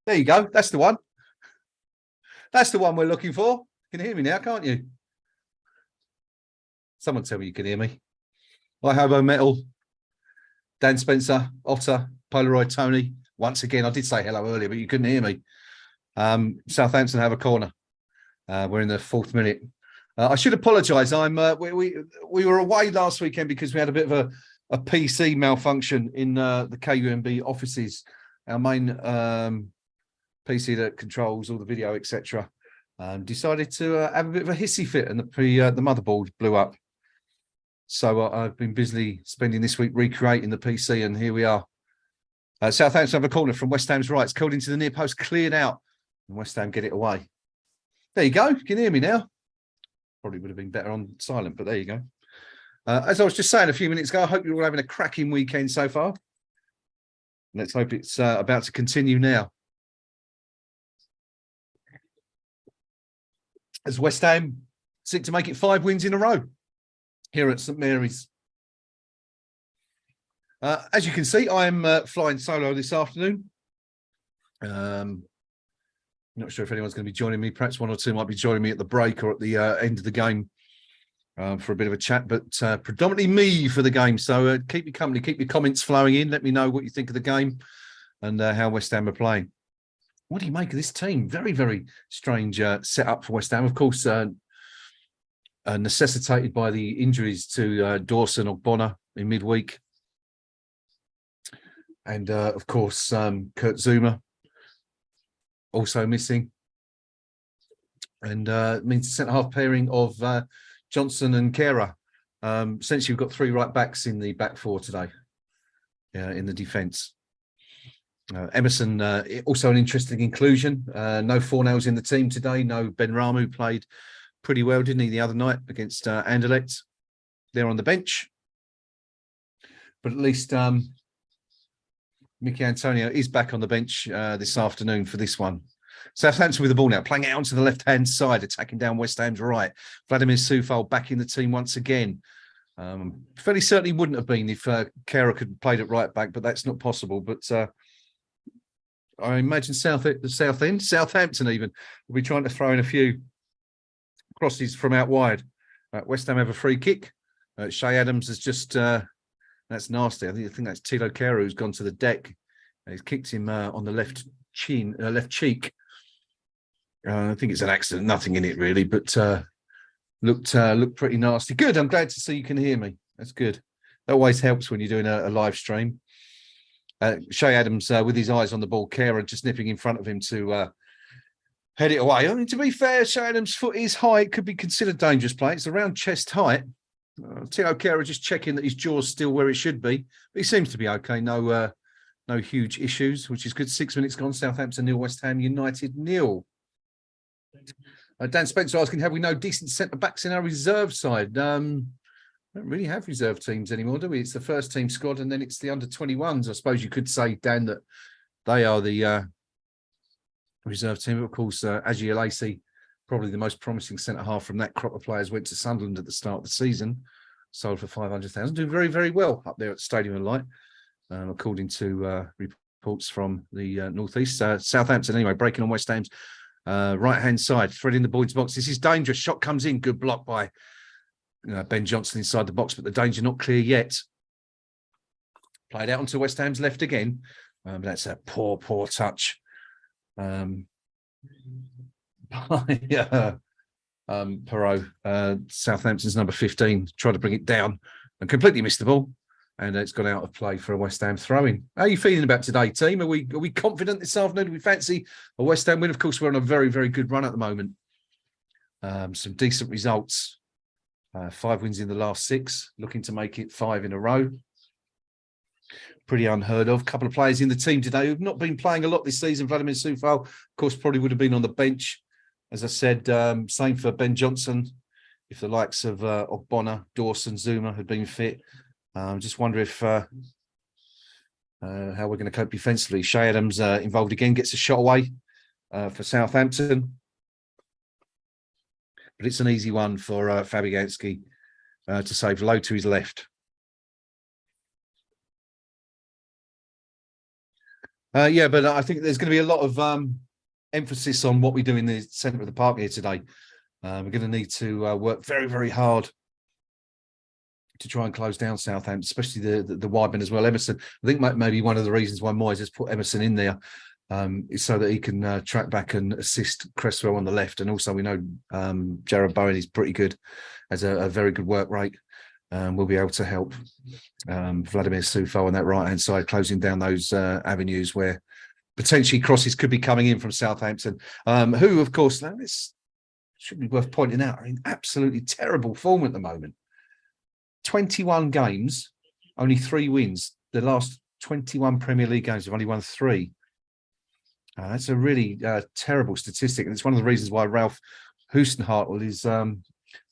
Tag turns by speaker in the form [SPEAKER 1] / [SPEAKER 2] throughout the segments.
[SPEAKER 1] There you go. That's the one. That's the one we're looking for. You can hear me now, can't you? Someone tell me you can hear me. Hi, Hobo Metal, Dan Spencer, Otter, Polaroid Tony. Once again, I did say hello earlier, but you couldn't hear me. Southampton have a corner. We're in the 4th minute. I should apologise. We were away last weekend because we had a bit of a PC malfunction in the KUMB offices. Our main PC that controls all the video, etc., decided to have a bit of a hissy fit, and the motherboard blew up. So I've been busily spending this week recreating the PC, and here we are. Southampton have a corner from West Ham's right. It's called into the near post, cleared out, and West Ham get it away. There you go. You can hear me now. Probably would have been better on silent, but there you go. As I was just saying a few minutes ago, I hope you're all having a cracking weekend so far. Let's hope it's about to continue now. As West Ham seek to make it 5 wins in a row here at St Mary's. As you can see, I'm flying solo this afternoon. Not sure if anyone's going to be joining me. Perhaps one or two might be joining me at the break or at the end of the game for a bit of a chat, but predominantly me for the game. So keep me company, keep your comments flowing in. Let me know what you think of the game and how West Ham are playing. What do you make of this team? Very, very strange setup for West Ham. Of course, necessitated by the injuries to Dawson Ogbonna in midweek. And, of course, Kurt Zuma also missing. And it means a centre-half pairing of Johnson and Kehrer. Essentially, we've got 3 right-backs in the back 4 today in the defence. Emerson, also an interesting inclusion. No Fornells in the team today. No Ben Ramu, played pretty well, didn't he, the other night against Anderlecht. They're on the bench. But at least Mickey Antonio is back on the bench this afternoon for this one. Southampton with the ball now, playing it onto the left-hand side, attacking down West Ham's right. Vladimir Soufal back in the team once again. Fairly certainly wouldn't have been if Kehrer could have played at right back, but that's not possible. But I imagine Southampton even, will be trying to throw in a few crosses from out wide. West Ham have a free kick. Shay Adams has just... that's nasty. I think that's Tilo Kehrer who's gone to the deck. He's kicked him on the left cheek. I think it's an accident, nothing in it really, but looked pretty nasty. Good. I'm glad to see you can hear me. That's good. That always helps when you're doing a live stream. Shay Adams with his eyes on the ball. Kehrer just nipping in front of him to head it away. I mean, to be fair, Shay Adams' foot is high. It could be considered dangerous play. It's around chest height. Tilo Kehrer just checking that his jaw's still where it should be. But he seems to be okay. No huge issues, which is good. 6 minutes gone. Southampton 0, West Ham United 0. Dan Spencer asking, have we no decent centre-backs in our reserve side? We don't really have reserve teams anymore, do we? It's the first team squad and then it's the under-21s. I suppose you could say, Dan, that they are the reserve team. But of course, Aji Alacy, probably the most promising centre-half from that crop of players, went to Sunderland at the start of the season, sold for 500,000, doing very, very well up there at the Stadium of Light, according to reports from the northeast. Southampton, anyway, breaking on West Ham's right-hand side, threading the Boyd's box. This is dangerous. Shot comes in. Good block by Ben Johnson inside the box, but the danger not clear yet. Played out onto West Ham's left again. That's a poor touch. Perot, Southampton's number 15, tried to bring it down and completely missed the ball, and it's gone out of play for a West Ham throw-in. How are you feeling about today, team? Are we confident this afternoon? Do we fancy a West Ham win? Of course, we're on a very, very good run at the moment. Some decent results. 5 wins in the last 6, looking to make it 5 in a row. Pretty unheard of. A couple of players in the team today who've not been playing a lot this season. Vladimir Soufal, of course, probably would have been on the bench. As I said, same for Ben Johnson. If the likes of Ogbonna, Dawson, Zuma had been fit, just wonder if how we're going to cope defensively. Shay Adams involved again, gets a shot away for Southampton. But it's an easy one for Fabianski to save, low to his left. Yeah, but I think there's going to be a lot of emphasis on what we do in the centre of the park here today. We're going to need to work very, very hard to try and close down Southampton, especially the wide men as well. Emerson, I think maybe one of the reasons why Moyes has put Emerson in there is so that he can track back and assist Cresswell on the left. And also we know Jared Bowen is pretty good, has a very good work rate. We'll be able to help Vladimir Soufal on that right-hand side, closing down those avenues where potentially crosses could be coming in from Southampton, who, of course, now this should be worth pointing out, are in absolutely terrible form at the moment. 21 games, only 3 wins. The last 21 Premier League games have only won 3. That's a really terrible statistic, and it's one of the reasons why Ralph Hustenhartel is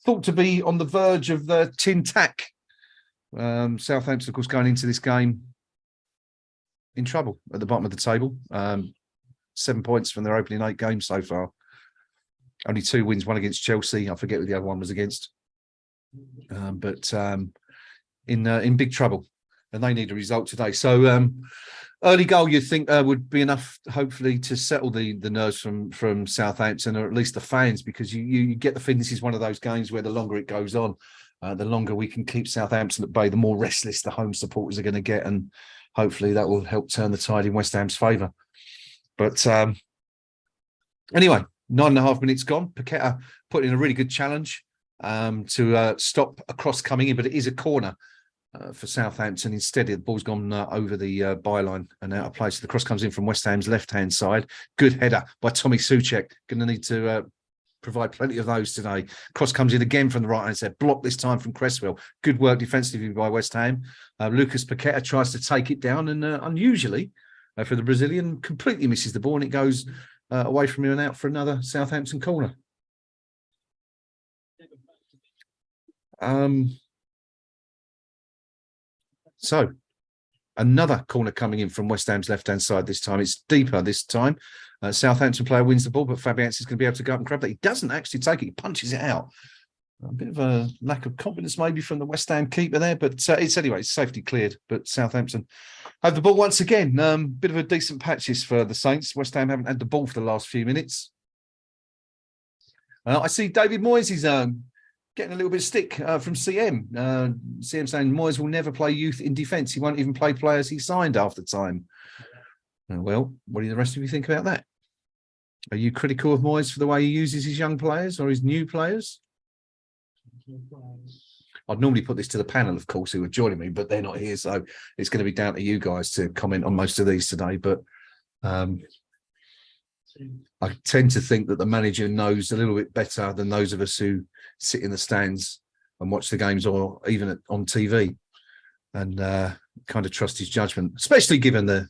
[SPEAKER 1] thought to be on the verge of the tin tack. Southampton, of course, going into this game in trouble at the bottom of the table. 7 points from their opening 8 games so far. Only 2 wins, one against Chelsea. I forget who the other one was against. But in big trouble, and they need a result today. So early goal, you'd think would be enough, hopefully, to settle the nerves from Southampton, or at least the fans, because you get the feeling this is one of those games where the longer it goes on, the longer we can keep Southampton at bay, the more restless the home supporters are going to get, and hopefully that will help turn the tide in West Ham's favour. But anyway, 9.5 minutes gone. Paqueta put in a really good challenge to stop a cross coming in, but it is a corner for Southampton. Instead, the ball's gone over the byline and out of place. The cross comes in from West Ham's left-hand side. Good header by Tommy Soucek. Going to need to provide plenty of those today. Cross comes in again from the right-hand side. Blocked this time from Cresswell. Good work defensively by West Ham. Lucas Paqueta tries to take it down, and unusually for the Brazilian, completely misses the ball, and it goes away from him and out for another Southampton corner. So another corner coming in from West Ham's left-hand side this time. It's deeper this time. Southampton player wins the ball, but Fabianski's going to be able to go up and grab that. He doesn't actually take it. He punches it out. A bit of a lack of confidence maybe from the West Ham keeper there, but it's safety cleared. But Southampton have the ball once again. Bit of a decent patches for the Saints. West Ham haven't had the ball for the last few minutes. I see David Moyes is getting a little bit of stick from CM. CM saying Moyes will never play youth in defence. He won't even play players he signed after time. Well, what do the rest of you think about that? Are you critical of Moyes for the way he uses his young players or his new players? I'd normally put this to the panel, of course, who are joining me, but they're not here, so it's going to be down to you guys to comment on most of these today. But I tend to think that the manager knows a little bit better than those of us who sit in the stands and watch the games, or even on TV, and kind of trust his judgment, especially given the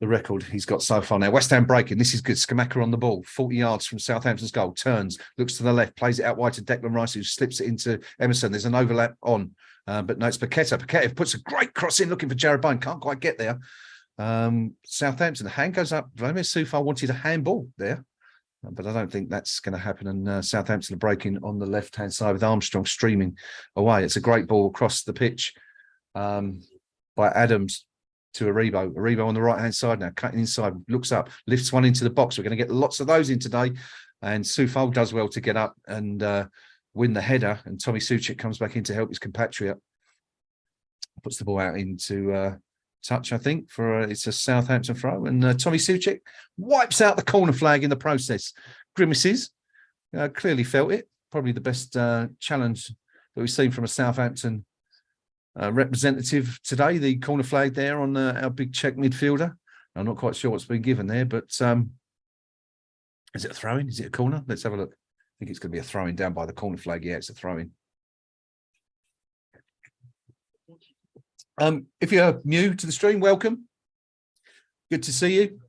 [SPEAKER 1] record he's got so far now. West Ham breaking. This is good. Skamaka on the ball, 40 yards from Southampton's goal. Turns, looks to the left, plays it out wide to Declan Rice, who slips it into Emerson. There's an overlap on, but no, it's Paqueta. Paqueta puts a great cross in, looking for Jared Bowen. Can't quite get there. Southampton, the hand goes up. Vladimir Soufal wanted a handball there, but I don't think that's going to happen. And Southampton are breaking on the left-hand side with Armstrong streaming away. It's a great ball across the pitch by Adams to Aribo. Aribo on the right-hand side now, cutting inside, looks up, lifts one into the box. We're going to get lots of those in today. And Soufal does well to get up and win the header. And Tommy Soucek comes back in to help his compatriot. Puts the ball out into touch, I think, for it's a Southampton throw. And Tommy Soucek wipes out the corner flag in the process. Grimaces, clearly felt it. Probably the best challenge that we've seen from a Southampton representative today. The corner flag there on our big Czech midfielder. I'm not quite sure what's been given there, but is it a throw-in? Is it a corner? Let's have a look. I think it's going to be a throw-in down by the corner flag. Yeah, it's a throw-in. If you're new to the stream, welcome. Good to see you.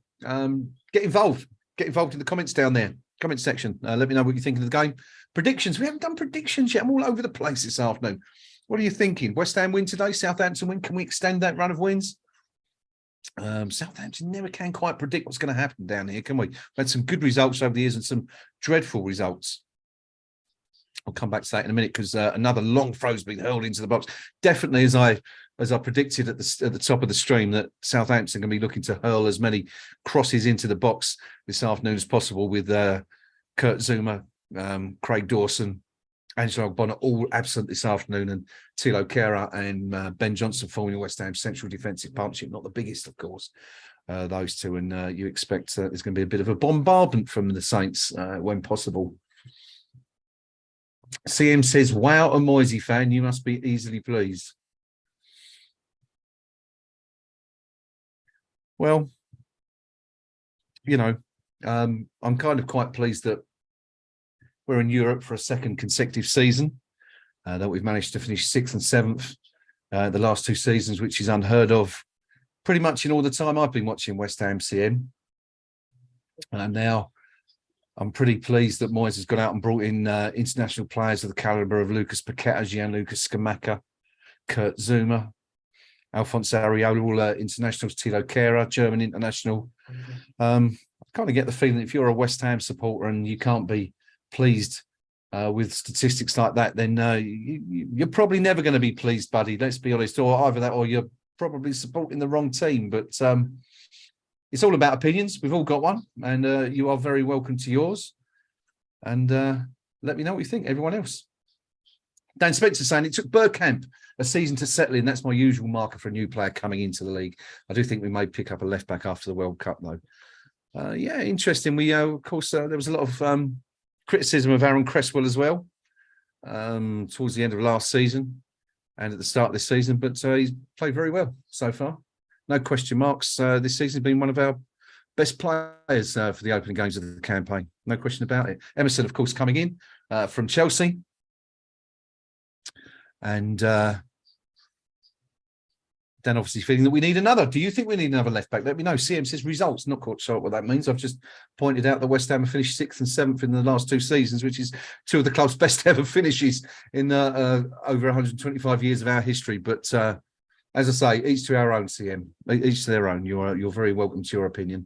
[SPEAKER 1] Get involved. Get involved in the comments down there. Comment section. Let me know what you're thinking of the game. Predictions. We haven't done predictions yet. I'm all over the place this afternoon. What are you thinking? West Ham win today? Southampton win? Can we extend that run of wins? Southampton never can quite predict what's going to happen down here, can we? We've had some good results over the years and some dreadful results. I'll come back to that in a minute, because another long throw's been hurled into the box. Definitely, as I as I predicted at the top of the stream, that Southampton can be looking to hurl as many crosses into the box this afternoon as possible with Kurt Zouma, Craig Dawson, Angelo Bonner all absent this afternoon, and Thilo Kehrer and Ben Johnson forming West Ham central defensive partnership. Not the biggest, of course, those two, and you expect there's going to be a bit of a bombardment from the Saints when possible. CM says, wow, a Moisey fan, you must be easily pleased. Well, you know, I'm kind of quite pleased that we're in Europe for a second consecutive season, that we've managed to finish 6th and 7th the last 2 seasons, which is unheard of pretty much in all the time I've been watching West Ham CM. And now I'm pretty pleased that Moyes has gone out and brought in international players of the calibre of Lucas Paqueta, Gianluca Scamacca, Kurt Zouma, Alphonse Areola, all internationals, Thilo Kehrer, German international. I kind of get the feeling that if you're a West Ham supporter and you can't be pleased with statistics like that, then you're probably never going to be pleased, buddy. Let's be honest. Or either that, or you're probably supporting the wrong team. But it's all about opinions. We've all got one, and you are very welcome to yours. And let me know what you think, everyone else. Dan Spencer saying it took Bergkamp a season to settle in. That's my usual marker for a new player coming into the league. I do think we may pick up a left back after the World Cup, though. Yeah, interesting. We, of course, there was a lot of criticism of Aaron Cresswell as well towards the end of last season and at the start of this season, but he's played very well so far. No question marks. This season has been one of our best players for the opening games of the campaign. No question about it. Emerson, of course, coming in from Chelsea. And then obviously feeling that we need another. Do you think we need another left back? Let me know. CM says results. Not quite sure what that means. I've just pointed out that West Ham have finished 6th and 7th in the last 2 seasons, which is 2 of the club's best ever finishes in over 125 years of our history. But as I say, each to our own, CM. Each to their own. You're very welcome to your opinion.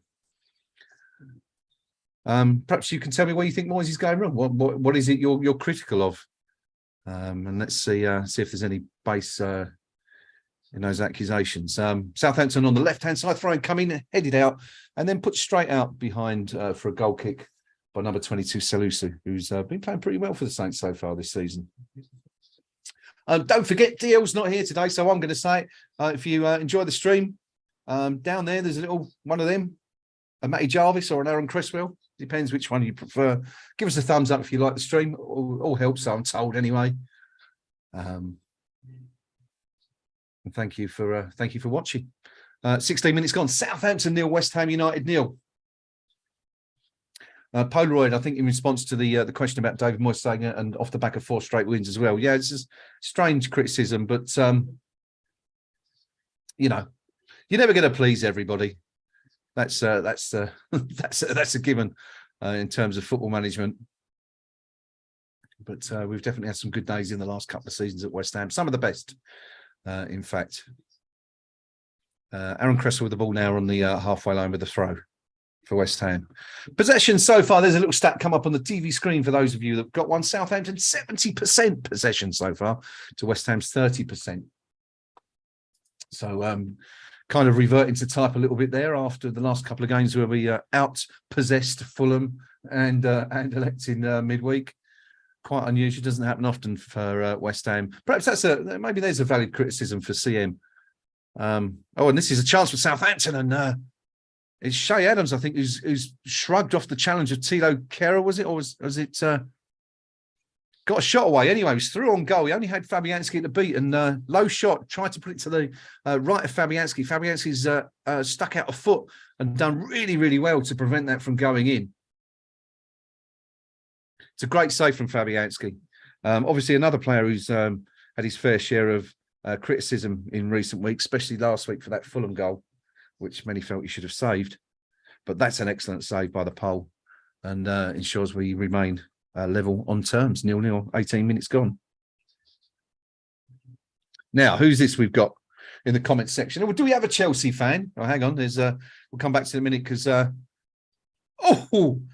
[SPEAKER 1] Perhaps you can tell me where you think Moyes is going wrong. What is it you're critical of? And let's see if there's any base in those accusations. Southampton on the left-hand side, throwing coming, headed out, and then put straight out behind for a goal kick by number 22, Salisu, who's been playing pretty well for the Saints so far this season. Don't forget, DL's not here today, so I'm going to say, if you enjoy the stream, down there, there's a little one of them, a Matty Jarvis or an Aaron Cresswell. Depends which one you prefer. Give us a thumbs up if you like the stream. All helps, I'm told anyway. And thank you for watching. 16 minutes gone. Southampton 0, West Ham United 0. Polaroid, I think, in response to the question about David Moyes saying it, and off the back of 4 straight wins as well. Yeah, it's just strange criticism, but you know, you're never going to please everybody. That's a given in terms of football management. But we've definitely had some good days in the last couple of seasons at West Ham. Some of the best, in fact. Aaron Cresswell with the ball now on the halfway line with the throw for West Ham. Possession so far, there's a little stat come up on the TV screen for those of you that got one. Southampton 70% possession so far to West Ham's 30%. So kind of reverting to type a little bit there after the last couple of games where we out-possessed Fulham and electing midweek. Quite unusual. Doesn't happen often for West Ham. Perhaps maybe there's a valid criticism for CM. And this is a chance for Southampton, and it's Shay Adams, I think, who's shrugged off the challenge of Thilo Kehrer, was it? Or was it got a shot away? Anyway, he was through on goal. He only had Fabianski to beat, and low shot, tried to put it to the right of Fabianski. Fabianski's stuck out a foot and done really, really well to prevent that from going in. It's a great save from Fabianski. Obviously, another player who's had his fair share of criticism in recent weeks, especially last week for that Fulham goal, which many felt he should have saved. But that's an excellent save by the pole, and ensures we remain level on terms. 0-0, 18 minutes gone. Now, who's this we've got in the comments section? Oh, do we have a Chelsea fan? Oh, hang on. We'll come back to it in a minute because,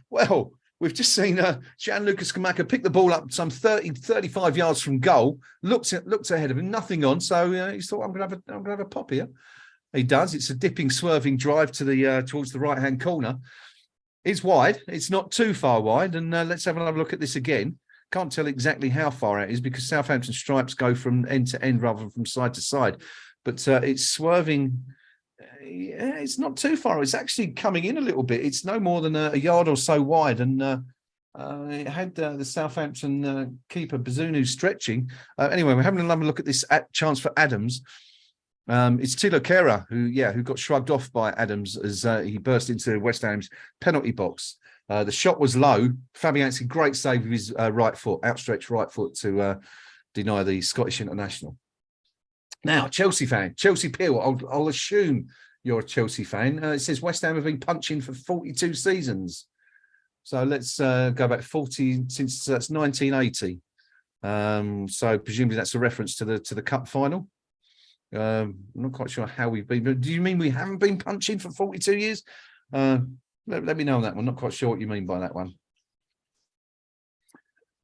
[SPEAKER 1] well, We've just seen Gianluca Scamacca pick the ball up some 30, 35 yards from goal, looked ahead of him, nothing on. So he thought, I'm going to have a pop here. He does. It's a dipping, swerving drive to the towards the right-hand corner. It's wide. It's not too far wide. And let's have another look at this again. Can't tell exactly how far out it is because Southampton stripes go from end to end rather than from side to side. But it's swerving. Yeah, it's not too far. It's actually coming in a little bit. It's no more than a yard or so wide. And it had the Southampton keeper, Bazunu, stretching. Anyway, we're having another look at this chance for Adams. It's Tilo Kehrer who got shrugged off by Adams as he burst into West Ham's penalty box. The shot was low. Fabianski, great save with his right foot, outstretched right foot to deny the Scottish international. Now, Chelsea fan, Chelsea Peel, I'll assume you're a Chelsea fan. It says West Ham have been punching for 42 seasons. So let's go back 40 since that's 1980. So presumably that's a reference to the cup final. I'm not quite sure how we've been, but do you mean we haven't been punching for 42 years? Let me know on that one. Not quite sure what you mean by that one.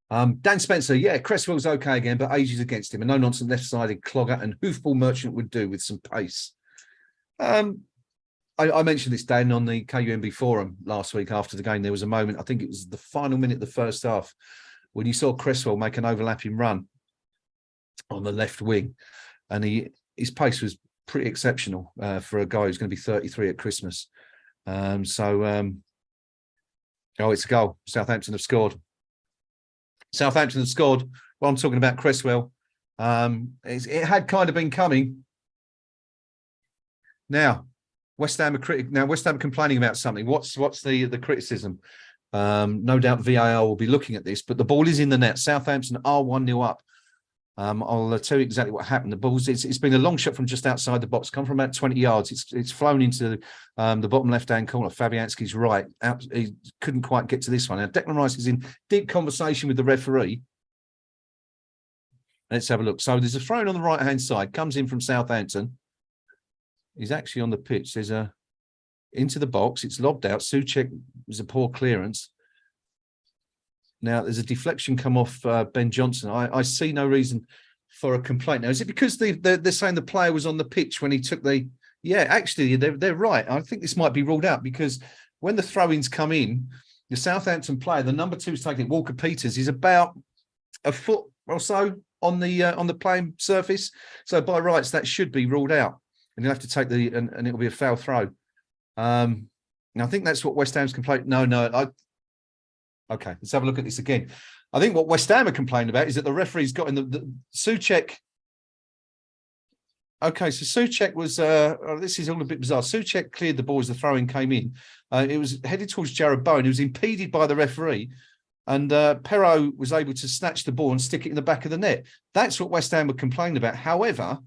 [SPEAKER 1] Dan Spencer, yeah, Cresswell's okay again, but age is against him. A no-nonsense left-sided clogger and hoofball merchant would do with some pace. I mentioned this, Dan, on the KUMB forum last week after the game. There was a moment, I think it was the final minute of the first half, when you saw Cresswell make an overlapping run on the left wing. And his pace was pretty exceptional for a guy who's going to be 33 at Christmas. Oh, it's a goal. Southampton have scored. Southampton have scored. Well, I'm talking about Cresswell. It had kind of been coming. Now, West Ham are complaining about something. What's the criticism? No doubt VAR will be looking at this, but the ball is in the net. Southampton are 1-0 up. I'll tell you exactly what happened. The ball's it's been a long shot from just outside the box, come from about 20 yards. It's flown into the bottom left-hand corner. Fabianski's right. He couldn't quite get to this one. Now, Declan Rice is in deep conversation with the referee. Let's have a look. So there's a throw on the right-hand side, comes in from Southampton. He's actually on the pitch. There's into the box. It's lobbed out. Souček was a poor clearance. Now, there's a deflection come off Ben Johnson. I see no reason for a complaint. Now, is it because they're saying the player was on the pitch when he took the... Yeah, actually, they're right. I think this might be ruled out because when the throw-ins come in, the Southampton player, the number 2's taking it, Walker Peters, is about a foot or so on the playing surface. So by rights, that should be ruled out. And you'll have to take and it'll be a foul throw. Now, I think that's what West Ham's complaint... No, okay, let's have a look at this again. I think what West Ham are complaining about is that the referee's got in the Souček. Okay, so Souček was, this is all a bit bizarre. Souček cleared the ball as the throw-in came in. It was headed towards Jared Bowen. It was impeded by the referee. And Perrault was able to snatch the ball and stick it in the back of the net. That's what West Ham were complaining about. However,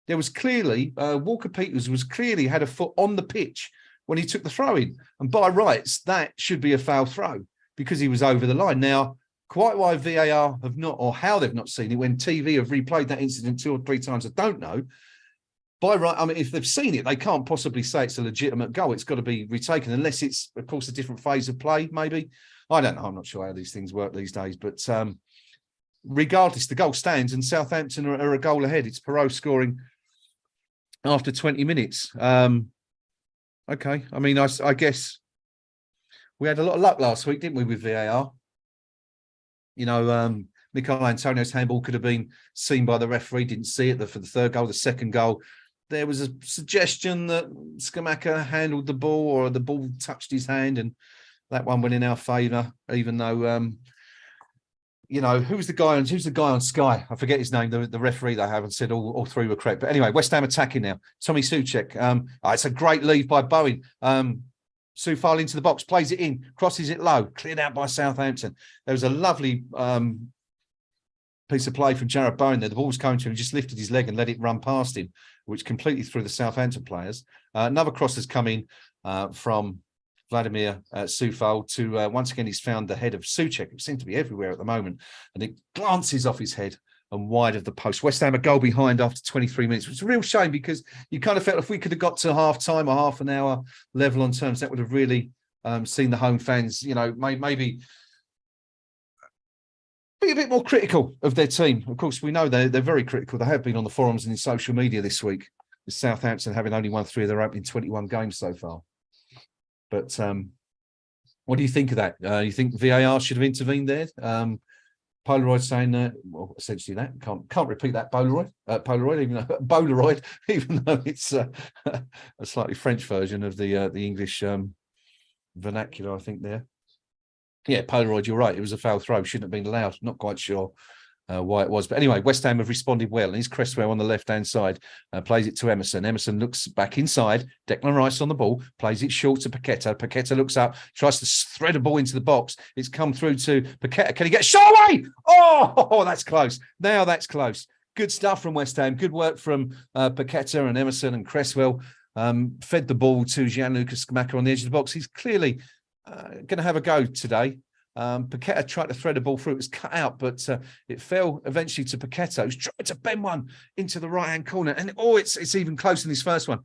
[SPEAKER 1] there was clearly, Walker Peters was clearly had a foot on the pitch when he took the throw-in. And by rights, that should be a foul throw, because he was over the line. Now, quite why VAR have not, or how they've not seen it, when TV have replayed that incident 2 or 3 times, I don't know. By right, I mean, if they've seen it, they can't possibly say it's a legitimate goal. It's got to be retaken, unless it's, of course, a different phase of play, maybe. I don't know. I'm not sure how these things work these days. But regardless, the goal stands, and Southampton are a goal ahead. It's Perrault scoring after 20 minutes. Okay. I mean, I guess... We had a lot of luck last week, didn't we, with VAR? You know, Michail Antonio's handball could have been seen by the referee, didn't see it for the third goal. The second goal, there was a suggestion that Scamacca handled the ball, or the ball touched his hand, and that one went in our favour, even though, you know, who's the guy on Sky? I forget his name, the referee they haven't said all 3 were correct. But anyway, West Ham attacking now. Tommy Souček. It's a great lead by Bowen. Soufal into the box, plays it in, crosses it low, cleared out by Southampton. There was a lovely piece of play from Jared Bowen there. The ball was coming to him, he just lifted his leg and let it run past him, which completely threw the Southampton players. Another cross has come in from Vladimir Soufal to, once again, he's found the head of Souček, who seems to be everywhere at the moment, and it glances off his head and wide of the post. West Ham a goal behind after 23 minutes. It was a real shame, because you kind of felt if we could have got to half time or half an hour level on terms, that would have really seen the home fans, you know, maybe be a bit more critical of their team. Of course, we know they're very critical. They have been on the forums and in social media this week, with Southampton having only won 3 of their opening 21 games so far. But what do you think of that? You think VAR should have intervened there? Polaroid saying, well, essentially that can't repeat that Polaroid, even though it's a slightly French version of the English vernacular, I think there. Yeah, Polaroid, you're right. It was a foul throw. Shouldn't have been allowed. Not quite sure why it was. But anyway, West Ham have responded well. And he's Cresswell on the left-hand side. Plays it to Emerson. Emerson looks back inside. Declan Rice on the ball. Plays it short to Paqueta. Paqueta looks up. Tries to thread a ball into the box. It's come through to Paqueta. Can he get a shot away? Oh, that's close. Now that's close. Good stuff from West Ham. Good work from Paqueta and Emerson and Cresswell. Fed the ball to Gianluca Scamacca on the edge of the box. He's clearly going to have a go today. Paqueta tried to thread a ball through. It was cut out, but it fell eventually to Paqueta, who's tried to bend one into the right-hand corner. And, it's even closer than his first one.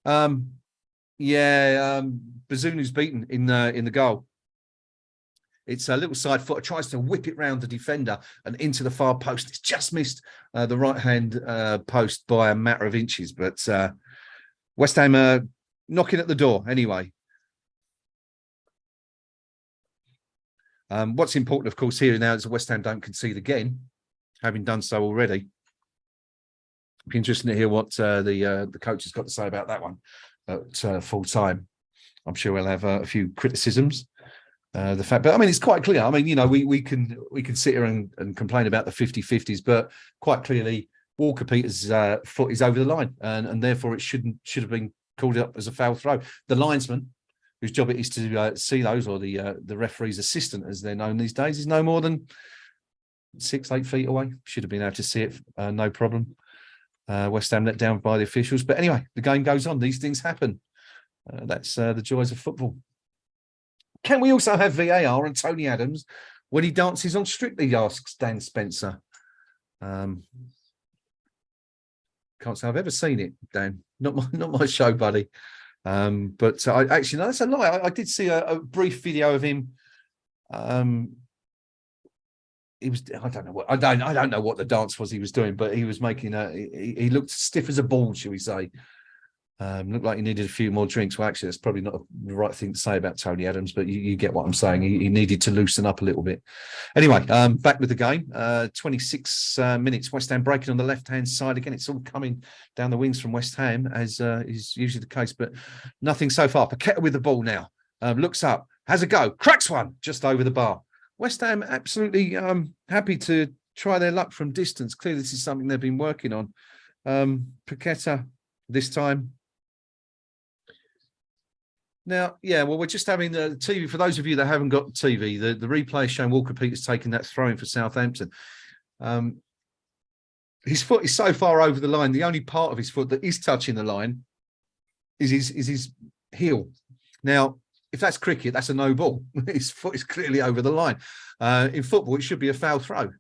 [SPEAKER 1] Bazunu's beaten in the goal. It's a little side foot. Tries to whip it round the defender and into the far post. It's just missed the right-hand post by a matter of inches. But West Ham knocking at the door anyway. What's important, of course, here now is that West Ham don't concede again, having done so already. It'd be interesting to hear what the coach has got to say about that one at full time. I'm sure we'll have a few criticisms. But I mean, it's quite clear. I mean, you know, we can sit here and complain about the 50-50s, but quite clearly Walker Peters' foot is over the line, and therefore it should have been called up as a foul throw. The linesman, whose job it is to see those, or the referee's assistant, as they're known these days, is no more than 6-8 feet away. Should have been able to see it, no problem. West Ham let down by the officials. But anyway, the game goes on. These things happen. That's the joys of football. Can we also have VAR and Tony Adams when he dances on Strictly, asks Dan Spencer. Can't say I've ever seen it, Dan. Not my show, buddy. But I actually, no, that's a lie. I did see a brief video of him. He was, I don't know what the dance was he was doing, but he was making he looked stiff as a ball, shall we say. Looked like he needed a few more drinks. Well, actually, that's probably not the right thing to say about Tony Adams, but you get what I'm saying. He needed to loosen up a little bit. Anyway, back with the game. 26 minutes. West Ham breaking on the left-hand side. Again, it's all coming down the wings from West Ham, as is usually the case, but nothing so far. Paqueta with the ball now. Looks up, has a go, cracks one just over the bar. West Ham absolutely happy to try their luck from distance. Clearly, this is something they've been working on. Paqueta this time. Now, yeah, well, we're just having the TV. For those of you that haven't got the TV, the replay is showing Walker Peters taking that throw in for Southampton. His foot is so far over the line. The only part of his foot that is touching the line is his heel. Now, if that's cricket, that's a no ball. His foot is clearly over the line. In football, it should be a foul throw.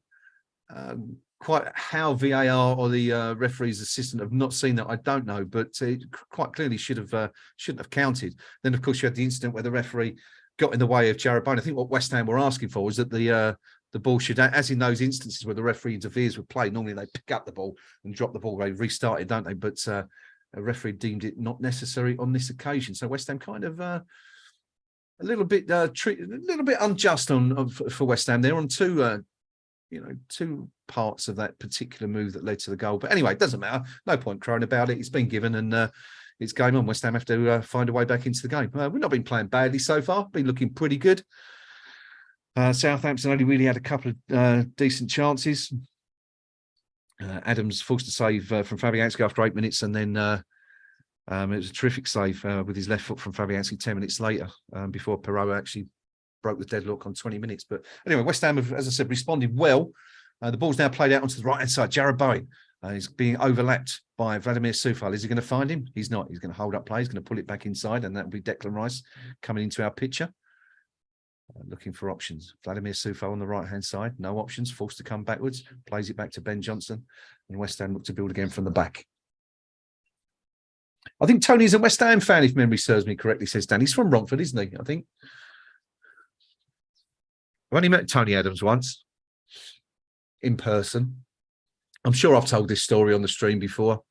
[SPEAKER 1] Quite how VAR or the referee's assistant have not seen that, I don't know, but it quite clearly shouldn't have counted. Then, of course, you had the incident where the referee got in the way of Jarrod Bowen. I think what West Ham were asking for was that the ball should, as in those instances where the referee interferes with play, normally they pick up the ball and drop the ball. They restart it, don't they? But a referee deemed it not necessary on this occasion. So West Ham kind of a little bit unjust for West Ham. They're on two parts of that particular move that led to the goal. But anyway, it doesn't matter. No point crowing about it. It's been given, and it's game on. West Ham have to find a way back into the game. We've not been playing badly so far. Been looking pretty good. Southampton only really had a couple of decent chances. Adams forced a save from Fabianski after 8 minutes, and then it was a terrific save with his left foot from Fabianski 10 minutes later, before Perot actually broke the deadlock on 20 minutes. But anyway, West Ham have, as I said, responded well. The ball's now played out onto the right-hand side. Jarrod Bowen is being overlapped by Vladimir Soufal. Is he going to find him? He's not. He's going to hold up play. He's going to pull it back inside, and that will be Declan Rice coming into our picture. Looking for options. Vladimir Soufal on the right-hand side. No options. Forced to come backwards. Plays it back to Ben Johnson. And West Ham look to build again from the back. I think Tony's a West Ham fan, if memory serves me correctly, says Dan. He's from Romford, isn't he? I think. I've only met Tony Adams once in person. I'm sure I've told this story on the stream before.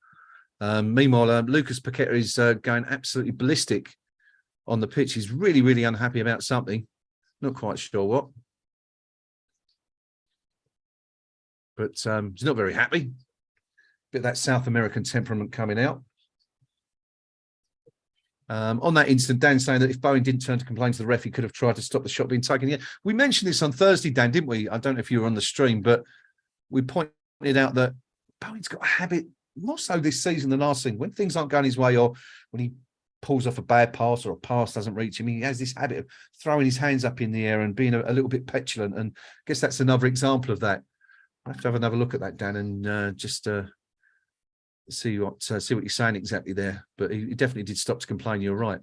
[SPEAKER 1] Meanwhile, Lucas Paqueta is going absolutely ballistic on the pitch. He's really, really unhappy about something. Not quite sure what. But he's not very happy. Bit of that South American temperament coming out. On that instant, Dan saying that if Bowen didn't turn to complain to the ref, he could have tried to stop the shot being taken. Yeah, we mentioned this on Thursday, Dan, didn't we? I don't know if you were on the stream, but we pointed out that Bowen's got a habit, more so this season than last season, when things aren't going his way or when he pulls off a bad pass or a pass doesn't reach him, he has this habit of throwing his hands up in the air and being a little bit petulant. And I guess that's another example of that. I have to have another look at that, Dan, and just see what you're saying exactly there. But he definitely did stop to complain. You're right.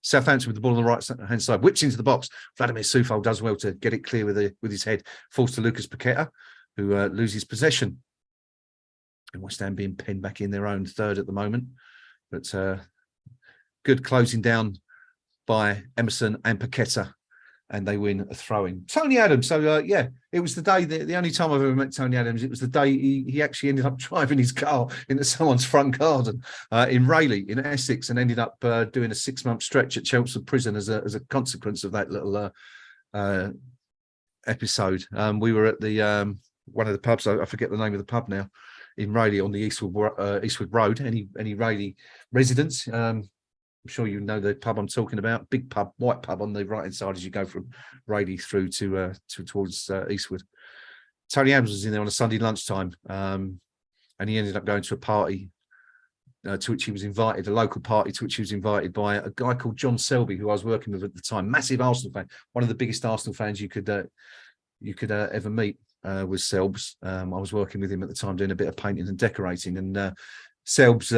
[SPEAKER 1] Southampton with the ball on the right hand side, whips into the box. Vladimir Soufal does well to get it clear with his head. Falls to Lucas Paqueta, who loses possession. And West Ham being pinned back in their own third at the moment. But good closing down by Emerson and Paqueta, and they win a throw-in. Tony Adams. So, yeah, it was the day, the only time I've ever met Tony Adams, it was the day he actually ended up driving his car into someone's front garden in Rayleigh, in Essex, and ended up doing a 6-month stretch at Chelmsford Prison as a consequence of that little episode. We were at the one of the pubs, I forget the name of the pub now, in Rayleigh on the Eastwood Road. Any Rayleigh residents? I'm sure you know the pub I'm talking about. Big pub, white pub on the right-hand side as you go from Rayleigh through towards Eastwood. Tony Adams was in there on a Sunday lunchtime, and he ended up going to a party to which he was invited, a local party to which he was invited by a guy called John Selby, who I was working with at the time. Massive Arsenal fan, one of the biggest Arsenal fans you could ever meet was Selbs. I was working with him at the time doing a bit of painting and decorating, and Selbs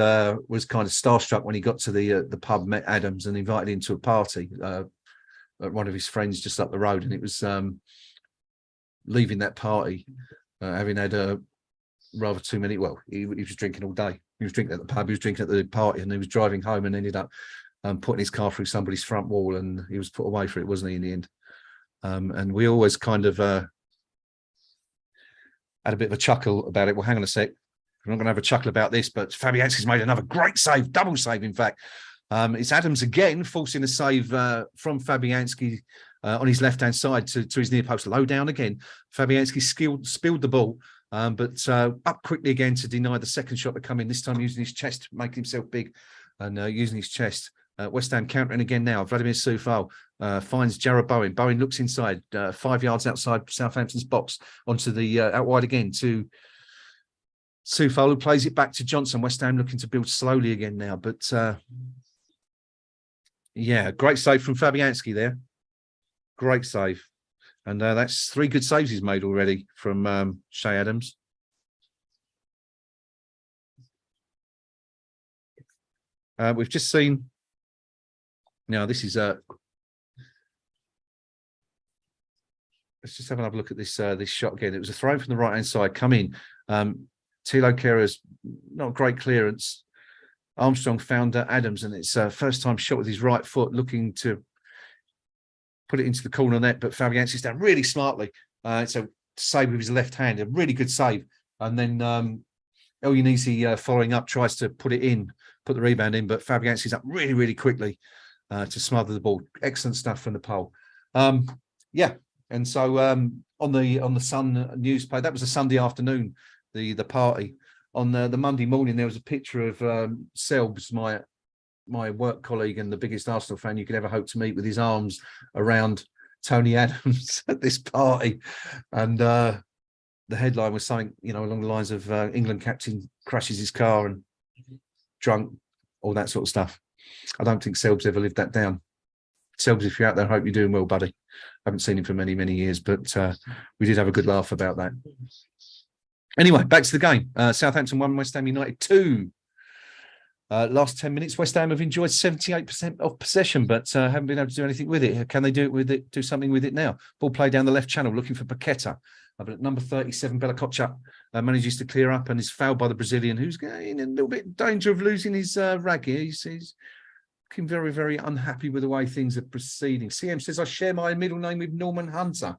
[SPEAKER 1] was kind of starstruck when he got to the pub, met Adams, and invited him to a party at one of his friends just up the road. And it was leaving that party, having had rather too many. Well, he was drinking all day. He was drinking at the pub, he was drinking at the party, and he was driving home and ended up putting his car through somebody's front wall, and he was put away for it, wasn't he, in the end? And we always kind of had a bit of a chuckle about it. Well, hang on a sec. We're not going to have a chuckle about this, but Fabianski's made another great save, double save, in fact. It's Adams again, forcing a save from Fabianski on his left-hand side to his near post. Low down again. Fabianski spilled the ball, but up quickly again to deny the second shot to come in, this time using his chest, making himself big and using his chest. West Ham countering again now. Vladimir Soufal finds Jarrod Bowen. Bowen looks inside, 5 yards outside Southampton's box, onto the out wide again to Soufal, who plays it back to Johnson. West Ham looking to build slowly again now. But, yeah, great save from Fabianski there. Great save. And that's 3 good saves he's made already from Che Adams. We've just seen... Now, this is... let's just have another look at this this shot again. It was a throw from the right-hand side, come in. Tilo Kehra's not great clearance. Armstrong found Adams, and it's first time shot with his right foot, looking to put it into the corner net, but Fabianski's down really smartly. It's a save with his left hand, a really good save. And then El Yunisi following up tries to put it in, put the rebound in, but Fabianski's up really, really quickly to smother the ball. Excellent stuff from the pole. Yeah, and so on the Sun newspaper, that was a Sunday afternoon, the party. On the Monday morning, there was a picture of Selbs, my work colleague and the biggest Arsenal fan you could ever hope to meet, with his arms around Tony Adams at this party. And the headline was something, along the lines of England captain crashes his car and drunk, all that sort of stuff. I don't think Selbs ever lived that down. Selbs, if you're out there, I hope you're doing well, buddy. I haven't seen him for many, many years, but we did have a good laugh about that. Anyway, back to the game. Southampton 1, West Ham United 2. Last 10 minutes, West Ham have enjoyed 78% of possession, but haven't been able to do anything with it. Can they do something with it now? Ball play down the left channel, looking for Paqueta. But at number 37, Bella Kotchap manages to clear up and is fouled by the Brazilian, who's in a little bit danger of losing his rag here. He's looking very, very unhappy with the way things are proceeding. CM says, I share my middle name with Norman Hunter.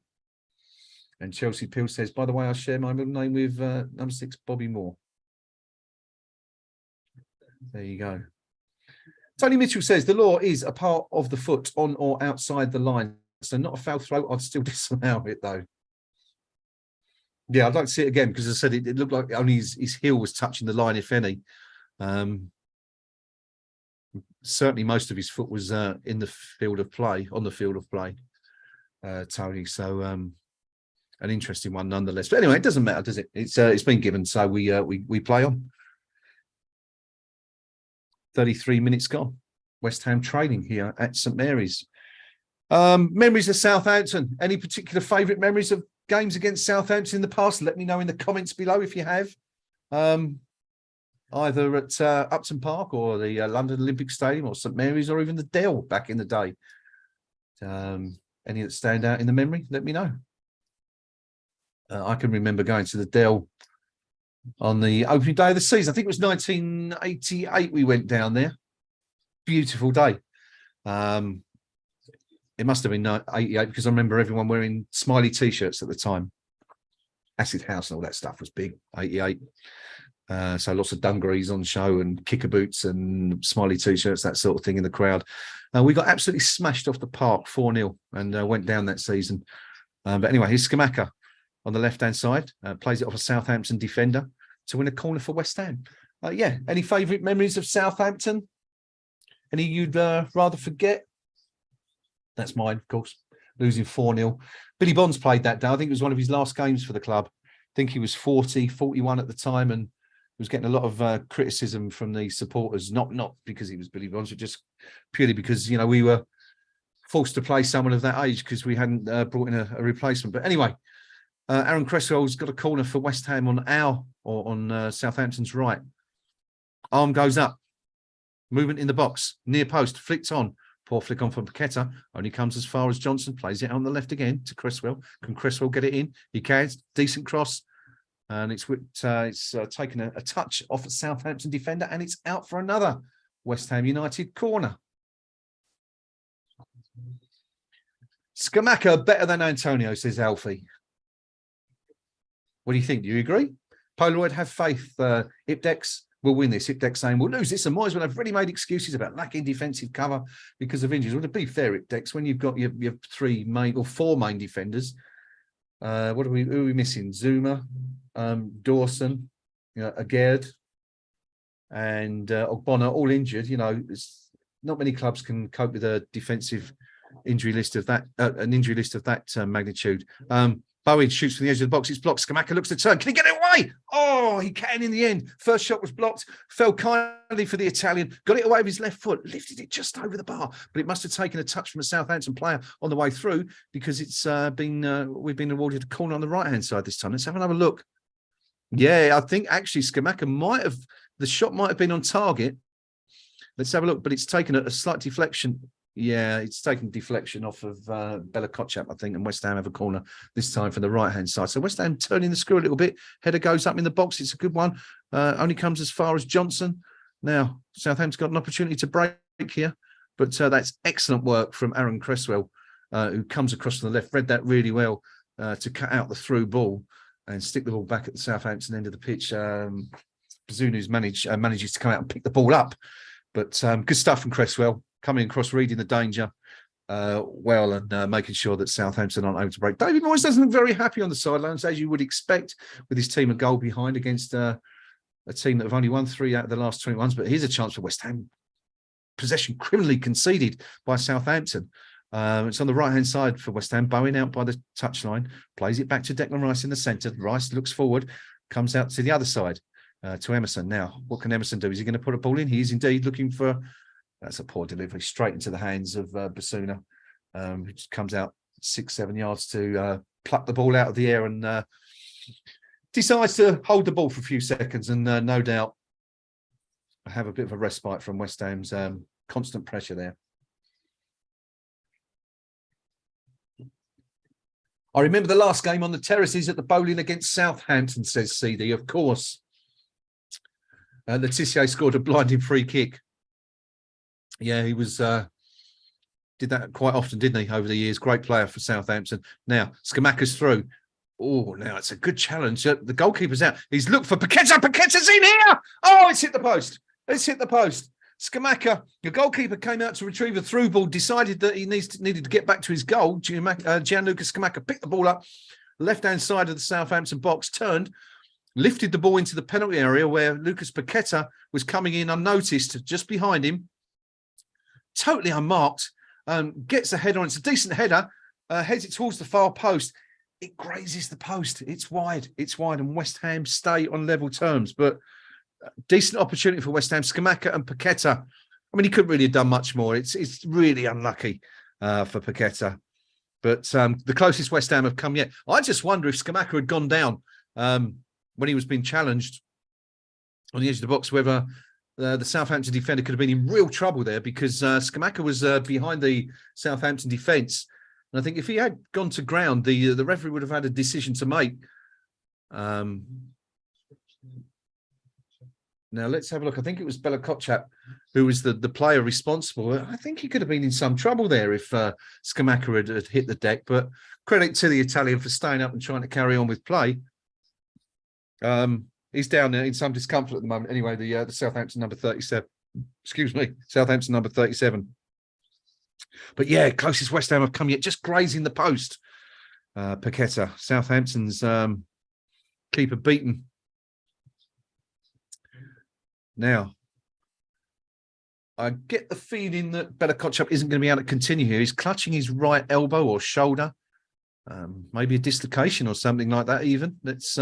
[SPEAKER 1] And Chelsea Peel says, by the way, I share my middle name with number 6, Bobby Moore. There you go. Tony Mitchell says, the law is a part of the foot on or outside the line. So not a foul throw. I'd still disallow it, though. Yeah, I'd like to see it again because, as I said, it looked like only his heel was touching the line, if any. Certainly, most of his foot was in the field of play, on the field of play, Tony. So, an interesting one nonetheless. But anyway, it doesn't matter, does it? It's been given, so we play on. 33 minutes gone. West Ham training here at St Mary's. Memories of Southampton. Any particular favourite memories of games against Southampton in the past? Let me know in the comments below if you have. Either at Upton Park or the London Olympic Stadium or St Mary's or even the Dell back in the day. Any that stand out in the memory? Let me know. I can remember going to the Dell on the opening day of the season. I think it was 1988 we went down there. Beautiful day. It must have been 88 because I remember everyone wearing smiley T-shirts at the time. Acid House and all that stuff was big, 88. So lots of dungarees on show and kicker boots and smiley T-shirts, that sort of thing in the crowd. We got absolutely smashed off the park 4-0 and went down that season. But anyway, here's Skamaka on the left-hand side, plays it off a Southampton defender to win a corner for West Ham. Yeah, any favourite memories of Southampton? Any you'd rather forget? That's mine, of course, losing 4-0. Billy Bonds played that day. I think it was one of his last games for the club. I think he was 41 at the time and was getting a lot of criticism from the supporters, not because he was Billy Bonds, but just purely because, you know, we were forced to play someone of that age because we hadn't brought in a replacement. But anyway, Aaron Cresswell's got a corner for West Ham on Southampton's right. Arm goes up. Movement in the box. Near post. Flicked on. Poor flick on from Paqueta. Only comes as far as Johnson. Plays it on the left again to Cresswell. Can Cresswell get it in? He can. Decent cross. And it's taken a touch off a Southampton defender. And it's out for another West Ham United corner. Skamaka better than Antonio, says Alfie. What do you think? Do you agree? Polaroid, have faith. Ipdex will win this. Ipdex saying we'll lose this. And Moyes will have already made excuses about lacking defensive cover because of injuries. Well, to be fair, Ipdex, when you've got your 3 main or 4 main defenders, who are we missing? Zuma, Dawson, Agerd, and Ogbonna, all injured. You know, not many clubs can cope with a defensive injury list of that, magnitude. Bowen shoots from the edge of the box. It's blocked. Skamaka looks to turn. Can he get it away? Oh, he can in the end. First shot was blocked. Fell kindly for the Italian. Got it away with his left foot. Lifted it just over the bar. But it must have taken a touch from a Southampton player on the way through because it's we've been awarded a corner on the right-hand side this time. Let's have another look. Yeah, I think actually Skamaka the shot might have been on target. Let's have a look. But it's taken a slight deflection. Yeah, it's taken deflection off of Bella Kotchap, I think, and West Ham have a corner this time from the right-hand side. So West Ham turning the screw a little bit. Header goes up in the box. It's a good one. Only comes as far as Johnson. Now, Southampton's got an opportunity to break here, but that's excellent work from Aaron Cresswell, who comes across from the left, read that really well to cut out the through ball and stick the ball back at the Southampton end of the pitch. Bazunu's manages to come out and pick the ball up. But good stuff from Cresswell. Coming across, reading the danger well and making sure that Southampton aren't able to break. David Moyes doesn't look very happy on the sidelines, as you would expect, with his team a goal behind against a team that have only won 3 out of the last 21s. But here's a chance for West Ham. Possession criminally conceded by Southampton. It's on the right-hand side for West Ham. Bowen out by the touchline. Plays it back to Declan Rice in the centre. Rice looks forward. Comes out to the other side to Emerson. Now, what can Emerson do? Is he going to put a ball in? He is indeed looking for... That's a poor delivery, straight into the hands of Basuna, which comes out 6-7 yards to pluck the ball out of the air and decides to hold the ball for a few seconds and no doubt have a bit of a respite from West Ham's constant pressure there. I remember the last game on the terraces at the bowling against Southampton, says CD. Of course. Letitia scored a blinding free kick. Yeah, he was did that quite often, didn't he, over the years? Great player for Southampton. Now, Skamaka's through. Oh, now it's a good challenge. The goalkeeper's out. He's looked for Paqueta. Paqueta's in here. Oh, it's hit the post. It's hit the post. Skamaka, the goalkeeper, came out to retrieve a through ball, decided that he needed to get back to his goal. Gianluca Skamaka picked the ball up, left-hand side of the Southampton box, turned, lifted the ball into the penalty area where Lucas Paqueta was coming in unnoticed, just behind him, totally unmarked, gets a header on. It's a decent header, heads it towards the far post. It grazes the post. It's wide, and West Ham stay on level terms. But decent opportunity for West Ham. Skamaka and Paqueta. I mean, he couldn't really have done much more. It's really unlucky for Paqueta. But the closest West Ham have come yet. I just wonder if Skamaka had gone down when he was being challenged on the edge of the box, whether the Southampton defender could have been in real trouble there, because Skamaka was behind the Southampton defence. And I think if he had gone to ground, the referee would have had a decision to make. Now, let's have a look. I think it was Bella Kotchap who was the player responsible. I think he could have been in some trouble there if Skamaka had hit the deck. But credit to the Italian for staying up and trying to carry on with play. He's down there in some discomfort at the moment. Anyway, the Southampton number 37. Excuse me, Southampton number 37. But yeah, closest West Ham have come yet, just grazing the post. Paqueta, Southampton's keeper beaten. Now, I get the feeling that Bella Kotchap isn't going to be able to continue here. He's clutching his right elbow or shoulder, maybe a dislocation or something like that. Even let's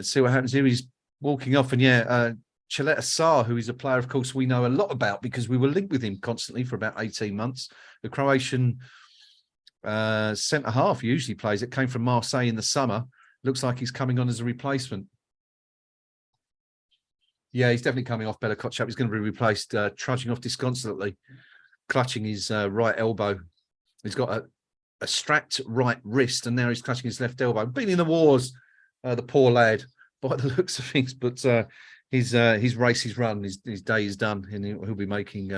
[SPEAKER 1] see what happens here. He's walking off, and yeah, Chaleta Sar, who is a player, of course, we know a lot about because we were linked with him constantly for about 18 months. The Croatian centre half usually plays. It came from Marseille in the summer. Looks like he's coming on as a replacement. Yeah, he's definitely coming off. Bella Kotchap. He's going to be replaced, trudging off disconsolately, clutching his right elbow. He's got a strapped right wrist, and now he's clutching his left elbow. Been in the wars, the poor lad, by the looks of things. But his race is run. His day is done, and he'll be making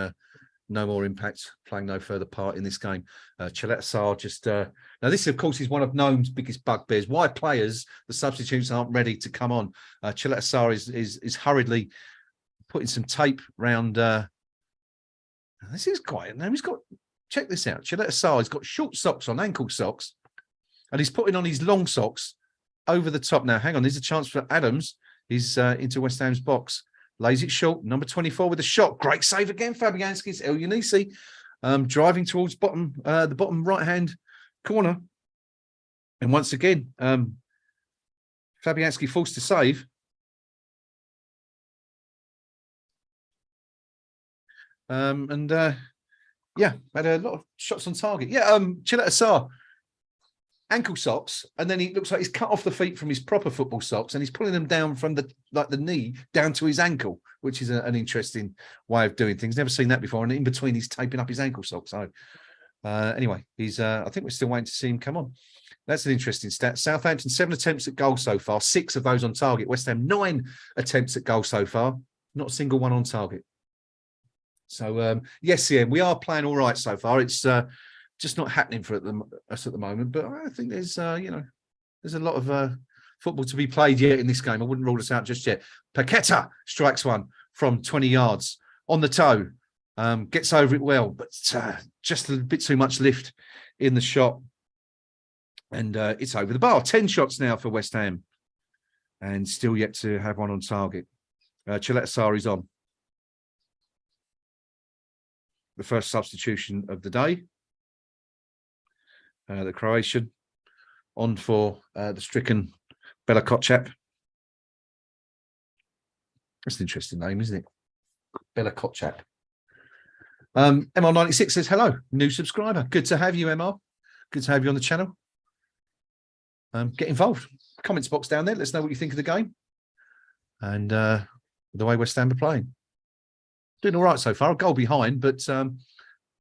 [SPEAKER 1] no more impact, playing no further part in this game. Chaleta Sar just now this, of course, is one of Gnome's biggest bugbears. Why players, the substitutes, aren't ready to come on. Chaleta Sar is hurriedly putting some tape round. This is quite. Now he's got. Check this out. Chaleta Sar has got short socks on, ankle socks, and he's putting on his long socks over the top. Now, hang on. There's a chance for Adams. He's into West Ham's box. Lays it short. Number 24 with a shot. Great save again. Fabianski. It's El Yunisi driving towards the bottom right-hand corner. And once again, Fabianski forced to save. Yeah, had a lot of shots on target. Yeah, Chaleta Sar. Ankle socks, and then he looks like he's cut off the feet from his proper football socks, and he's pulling them down from the knee down to his ankle, which is an interesting way of doing things. Never seen that before. And in between, he's taping up his ankle socks. So anyway, he's. I think we're still waiting to see him come on. That's an interesting stat. Southampton 7 attempts at goal so far, 6 of those on target. West Ham 9 attempts at goal so far, not a single one on target. So yes, CM, we are playing all right so far. It's just not happening for us at the moment, but I think there's there's a lot of football to be played yet in this game. I wouldn't rule us out just yet. Paqueta strikes one from 20 yards on the toe, gets over it well, but just a bit too much lift in the shot, and it's over the bar. 10 shots now for West Ham, and still yet to have one on target. Chaleta Sar is on. The first substitution of the day. The Croatian on for the stricken Bella Kotchap. That's an interesting name, isn't it? Bella Kotchap. MR96 says, hello, new subscriber. Good to have you, MR. Good to have you on the channel. Get involved. Comments box down there. Let us know what you think of the game. And the way West Ham are playing. Doing all right so far. A goal behind, but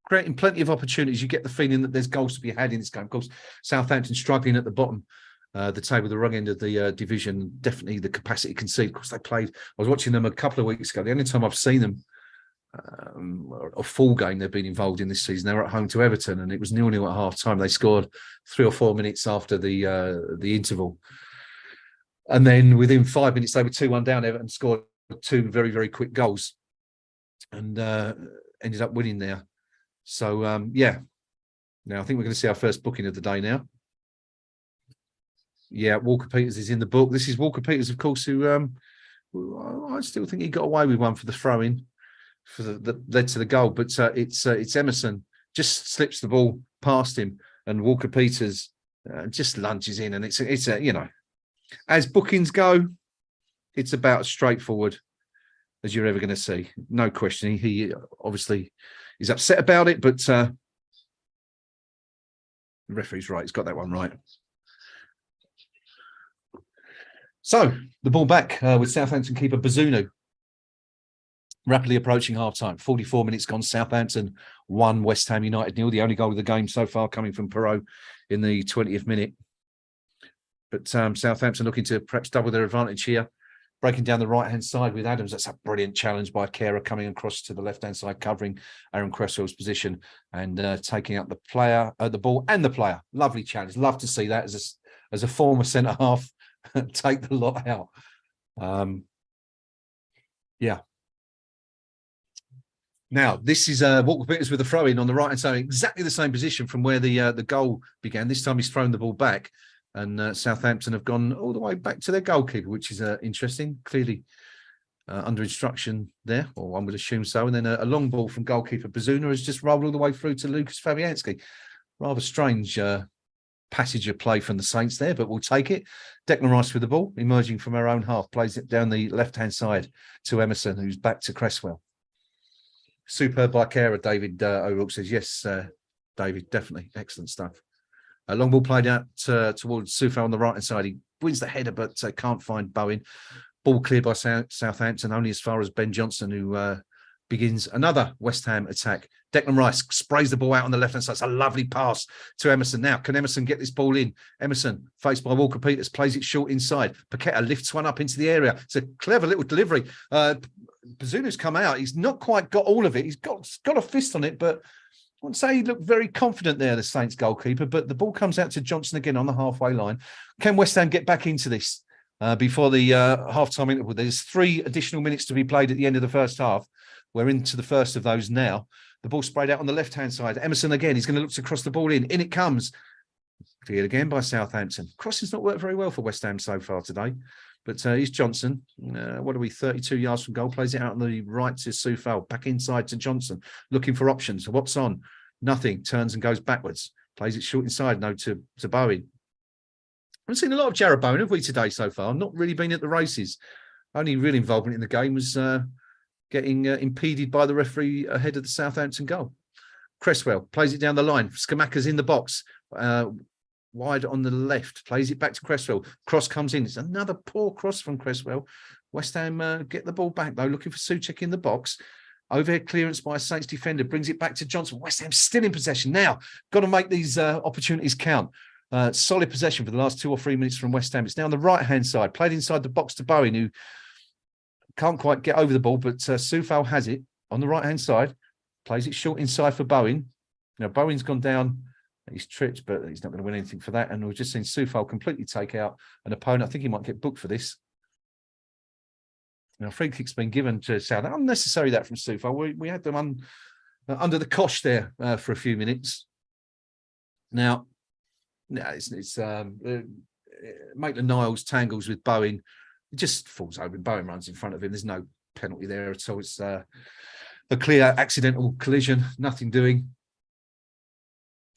[SPEAKER 1] creating plenty of opportunities. You get the feeling that there's goals to be had in this game. Of course, Southampton struggling at the bottom, the table, the wrong end of the division. Definitely the capacity to concede. Of course, they played. I was watching them a couple of weeks ago. The only time I've seen them a full game they've been involved in this season, they were at home to Everton, and it was 0-0 at half time. They scored 3 or 4 minutes after the interval, and then within 5 minutes they were 2-1 down. Everton scored 2 very, very quick goals, and ended up winning there. So yeah, now I think we're going to see our first booking of the day now. Yeah, Walker Peters is in the book. This is Walker Peters, of course, who I still think he got away with one for the throw-in for that led to the goal, but it's Emerson just slips the ball past him, and Walker Peters just lunges in, and it's a you know, as bookings go, it's about as straightforward as you're ever going to see. No question. He obviously is upset about it, but the referee's right. He's got that one right. So the ball back with Southampton keeper Bazunu. Rapidly approaching half-time. 44 minutes gone. Southampton 1, West Ham United 0. The only goal of the game so far coming from Perot in the 20th minute. But Southampton looking to perhaps double their advantage here. Breaking down the right-hand side with Adams. That's a brilliant challenge by Kehrer, coming across to the left-hand side, covering Aaron Cresswell's position and taking up the ball and the player. Lovely challenge. Love to see that as a former centre-half take the lot out. Yeah. Now, this is Walker Peters with a throw-in on the right-hand side, exactly the same position from where the goal began. This time he's thrown the ball back, and Southampton have gone all the way back to their goalkeeper, which is interesting. Clearly under instruction there, or one would assume so. And then a long ball from goalkeeper Bazunu has just rolled all the way through to Lucas Fabianski. Rather strange passage of play from the Saints there, but we'll take it. Declan Rice with the ball, emerging from our own half, plays it down the left-hand side to Emerson, who's back to Cresswell. Superb by Kehrer, David O'Rourke says. Yes, David, definitely. Excellent stuff. A long ball played out towards Southampton on the right-hand side. He wins the header, but can't find Bowen. Ball cleared by Southampton, only as far as Ben Johnson, who begins another West Ham attack. Declan Rice sprays the ball out on the left-hand side. It's a lovely pass to Emerson. Now, can Emerson get this ball in? Emerson, faced by Walker Peters, plays it short inside. Paqueta lifts one up into the area. It's a clever little delivery. Bazunu's come out. He's not quite got all of it. He's got a fist on it, but I wouldn't say he looked very confident there, the Saints goalkeeper. But the ball comes out to Johnson again on the halfway line. Can West Ham get back into this before the half-time interval? There's 3 additional minutes to be played at the end of the first half. We're into the first of those now. The ball sprayed out on the left-hand side. Emerson again. He's going to look to cross the ball in. In it comes. Cleared again by Southampton. Crossing's not worked very well for West Ham so far today. But he's Johnson. What are we? 32 yards from goal. Plays it out on the right to Soufal. Back inside to Johnson. Looking for options. What's on? Nothing. Turns and goes backwards. Plays it short inside. No to Bowen. I haven't seen a lot of Jarrod Bowen, have we, today so far? Not really been at the races. Only real involvement in the game was getting impeded by the referee ahead of the Southampton goal. Cresswell plays it down the line. Skamaka's in the box. Wide on the left. Plays it back to Cresswell. Cross comes in. It's another poor cross from Cresswell. West Ham get the ball back, though, looking for Souček in the box. Overhead clearance by a Saints defender. Brings it back to Johnson. West Ham still in possession. Now, got to make these opportunities count. Solid possession for the last 2 or 3 minutes from West Ham. It's now on the right-hand side. Played inside the box to Bowen, who can't quite get over the ball, but Soufal has it on the right-hand side. Plays it short inside for Bowen. Now, Bowen's gone down. He's tripped, but he's not going to win anything for that. And we've just seen Soufal completely take out an opponent. I think he might get booked for this. Now, free kick's been given to Southampton. Unnecessary that from Soufal. We had them under the cosh there for a few minutes. Now, it's Maitland-Niles tangles with Bowen. It just falls over. Bowen runs in front of him. There's no penalty there at all. It's a clear accidental collision. Nothing doing.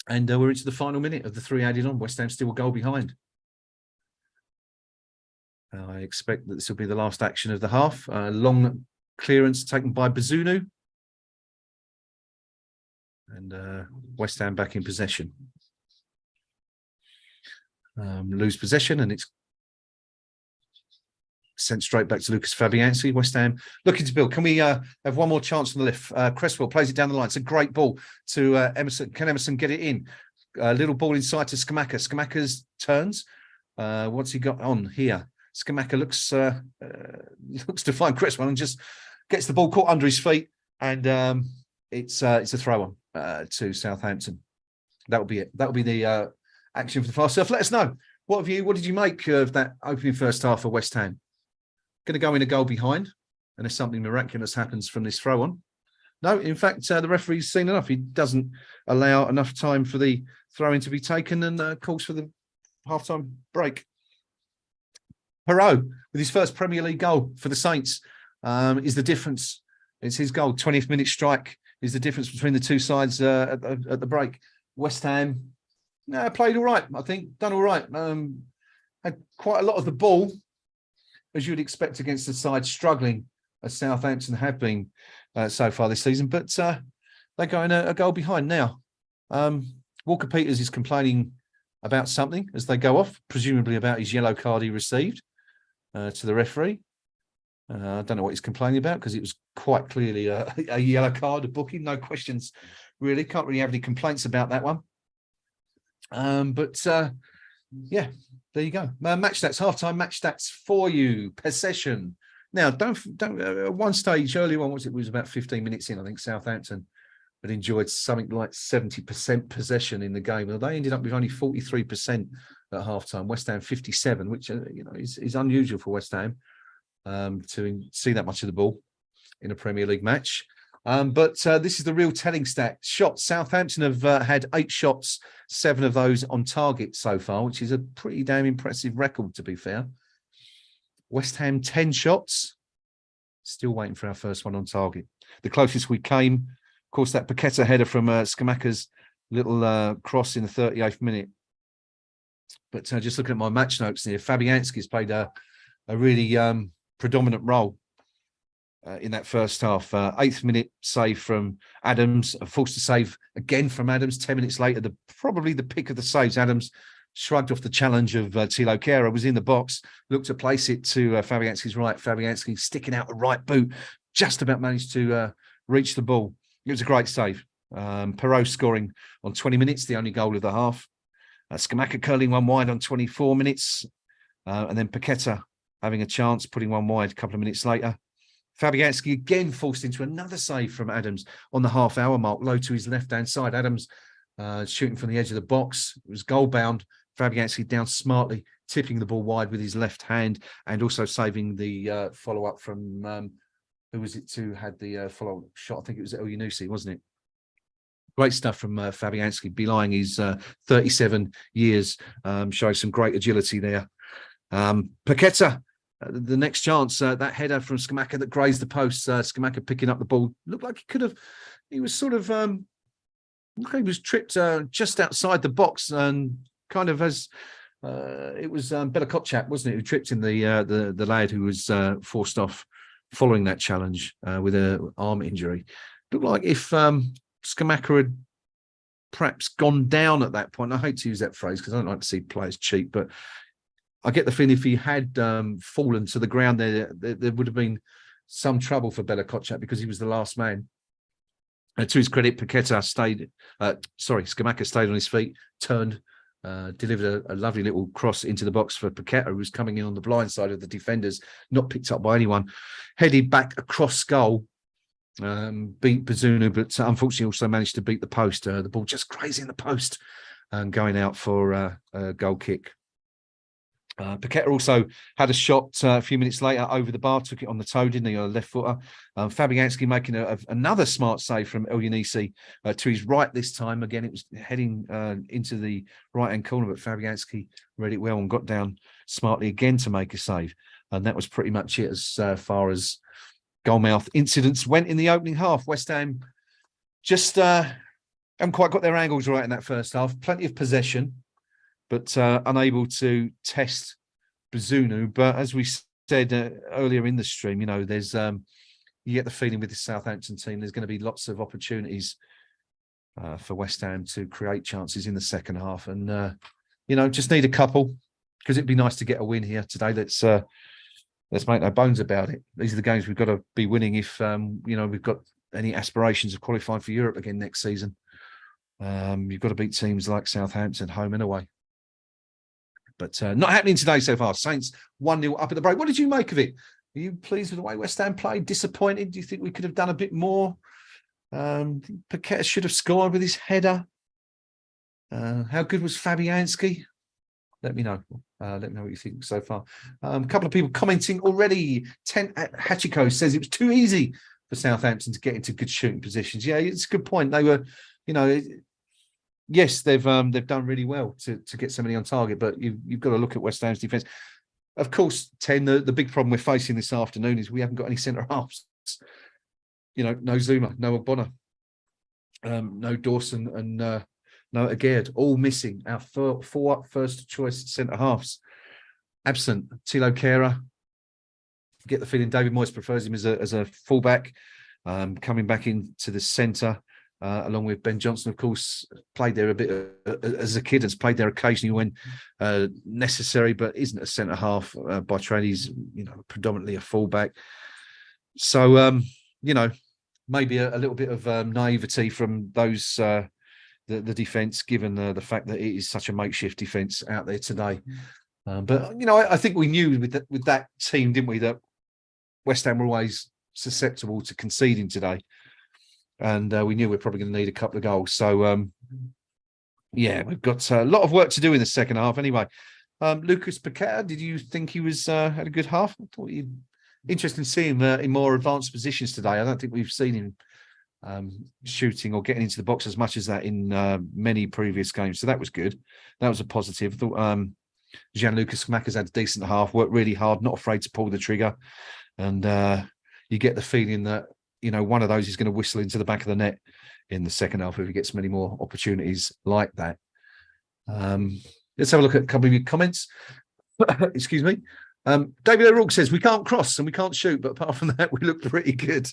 [SPEAKER 1] And we're into the final minute of the 3 added on. West Ham still a goal behind. I expect that this will be the last action of the half. Long clearance taken by Bazunu. And West Ham back in possession. Lose possession, and it's sent straight back to Lucas Fabianski. West Ham looking to build. Can we have one more chance on the left? Cresswell plays it down the line. It's a great ball to Emerson. Can Emerson get it in? Little ball inside to Scamacca. Scamacca's turns. What's he got on here? Scamacca looks to find Cresswell and just gets the ball caught under his feet, and it's a throw on to Southampton. That will be it. That will be the action for the fast surf. Let us know. What did you make of that opening first half for West Ham? Going to go in a goal behind, and if something miraculous happens from this throw on. No, in fact, the referee's seen enough. He doesn't allow enough time for the throw-in to be taken, and calls for the half-time break. Perot, with his first Premier League goal for the Saints, is the difference. It's his goal. 20th minute strike is the difference between the two sides at the break. West Ham played all right, I think. Done all right. Had quite a lot of the ball, as you'd expect against the side struggling, as Southampton have been so far this season. But they're going a goal behind now. Walker Peters is complaining about something as they go off, presumably about his yellow card he received to the referee. I don't know what he's complaining about, because it was quite clearly a yellow card, a booking, no questions really. Can't really have any complaints about that one. Yeah, there you go. Match stats, half-time match stats for you. Possession. Now, don't at one stage earlier on, it was about 15 minutes in, I think Southampton had enjoyed something like 70% possession in the game. Well, they ended up with only 43% at half-time. West Ham 57, which is unusual for West Ham to see that much of the ball in a Premier League match. But this is the real telling stat. Shots. Southampton have had 8 shots, 7 of those on target so far, which is a pretty damn impressive record, to be fair. West Ham 10 shots. Still waiting for our first one on target. The closest we came, of course, that Paqueta header from Scamacca's little cross in the 38th minute. But just looking at my match notes here, Fabianski's played a really predominant role in that first half. 8th minute save from Adams, forced to save again from Adams. 10 minutes later, probably the pick of the saves. Adams shrugged off the challenge of Thilo Kehrer, was in the box, looked to place it to Fabianski's right. Fabianski sticking out the right boot, just about managed to reach the ball. It was a great save. Perot scoring on 20 minutes, the only goal of the half. Scamacca curling one wide on 24 minutes. And then Paqueta having a chance, putting one wide a couple of minutes later. Fabianski again forced into another save from Adams on the half-hour mark, low to his left-hand side. Adams shooting from the edge of the box. It was goal-bound. Fabianski down smartly, tipping the ball wide with his left hand, and also saving the follow-up from, who was it who had the follow-up shot? I think it was El-Yunusi, wasn't it? Great stuff from Fabianski, belying his 37 years, showing some great agility there. Paqueta, the next chance, that header from Scamacca that grazed the post. Scamacca picking up the ball. Looked like he was sort of, he was tripped just outside the box, and kind of as it was Bella Kotchap, wasn't it, who tripped in the lad who was forced off following that challenge with an arm injury. Looked like if Scamacca had perhaps gone down at that point. I hate to use that phrase because I don't like to see players cheat, but I get the feeling if he had fallen to the ground there would have been some trouble for Bella Kotchap, because he was the last man. To his credit, Scamacca stayed on his feet, turned, delivered a lovely little cross into the box for Paqueta, who was coming in on the blind side of the defenders, not picked up by anyone. Headed back across goal, beat Bazunu, but unfortunately also managed to beat the post. The ball just grazing the post and going out for a goal kick. Paqueta also had a shot a few minutes later over the bar, took it on the toe, didn't he, on the left footer. Fabianski making another smart save from El-Yunusi to his right this time. Again, it was heading into the right-hand corner, but Fabianski read it well and got down smartly again to make a save. And that was pretty much it as far as goalmouth incidents went in the opening half. West Ham just haven't quite got their angles right in that first half. Plenty of possession, but unable to test Bazunu. But as we said earlier in the stream, there's you get the feeling with the Southampton team, there's going to be lots of opportunities for West Ham to create chances in the second half. And, just need a couple, because it'd be nice to get a win here today. Let's let's make no bones about it. These are the games we've got to be winning if we've got any aspirations of qualifying for Europe again next season. You've got to beat teams like Southampton home and away. But not happening today so far. Saints 1-0 up at the break. What did you make of it? Are you pleased with the way West Ham played? Disappointed? Do you think we could have done a bit more? Paqueta should have scored with his header. How good was Fabianski? Let me know. Let me know what you think so far. A couple of people commenting already. Hachiko says it was too easy for Southampton to get into good shooting positions. Yeah, it's a good point. They were, yes, they've done really well to get so many on target, but you've got to look at West Ham's defence. Of course, the big problem we're facing this afternoon is we haven't got any centre halves. No Zuma, no Ogbonna, no Dawson, and no Aguerd, all missing. Our four first choice centre halves absent. Tilo Kehrer, get the feeling David Moyes prefers him as a fullback, coming back into the centre. Along with Ben Johnson, of course, played there a bit as a kid, has played there occasionally when necessary, but isn't a centre half by trade. He's predominantly a fullback. So maybe a little bit of naivety from those the defence, given the fact that it is such a makeshift defence out there today. But I think we knew with that team, didn't we, that West Ham were always susceptible to conceding today. And we knew we were probably going to need a couple of goals. So, we've got a lot of work to do in the second half anyway. Lucas Paqueta, did you think he had a good half? I thought interesting to see him in more advanced positions today. I don't think we've seen him shooting or getting into the box as much as that in many previous games. So that was good. That was a positive. I thought Gianluca Scamacca's had a decent half, worked really hard, not afraid to pull the trigger. And you get the feeling that, one of those is going to whistle into the back of the net in the second half if he gets many more opportunities like that. Let's have a look at a couple of your comments. Excuse me. David O'Rourke says, we can't cross and we can't shoot, but apart from that, we look pretty good.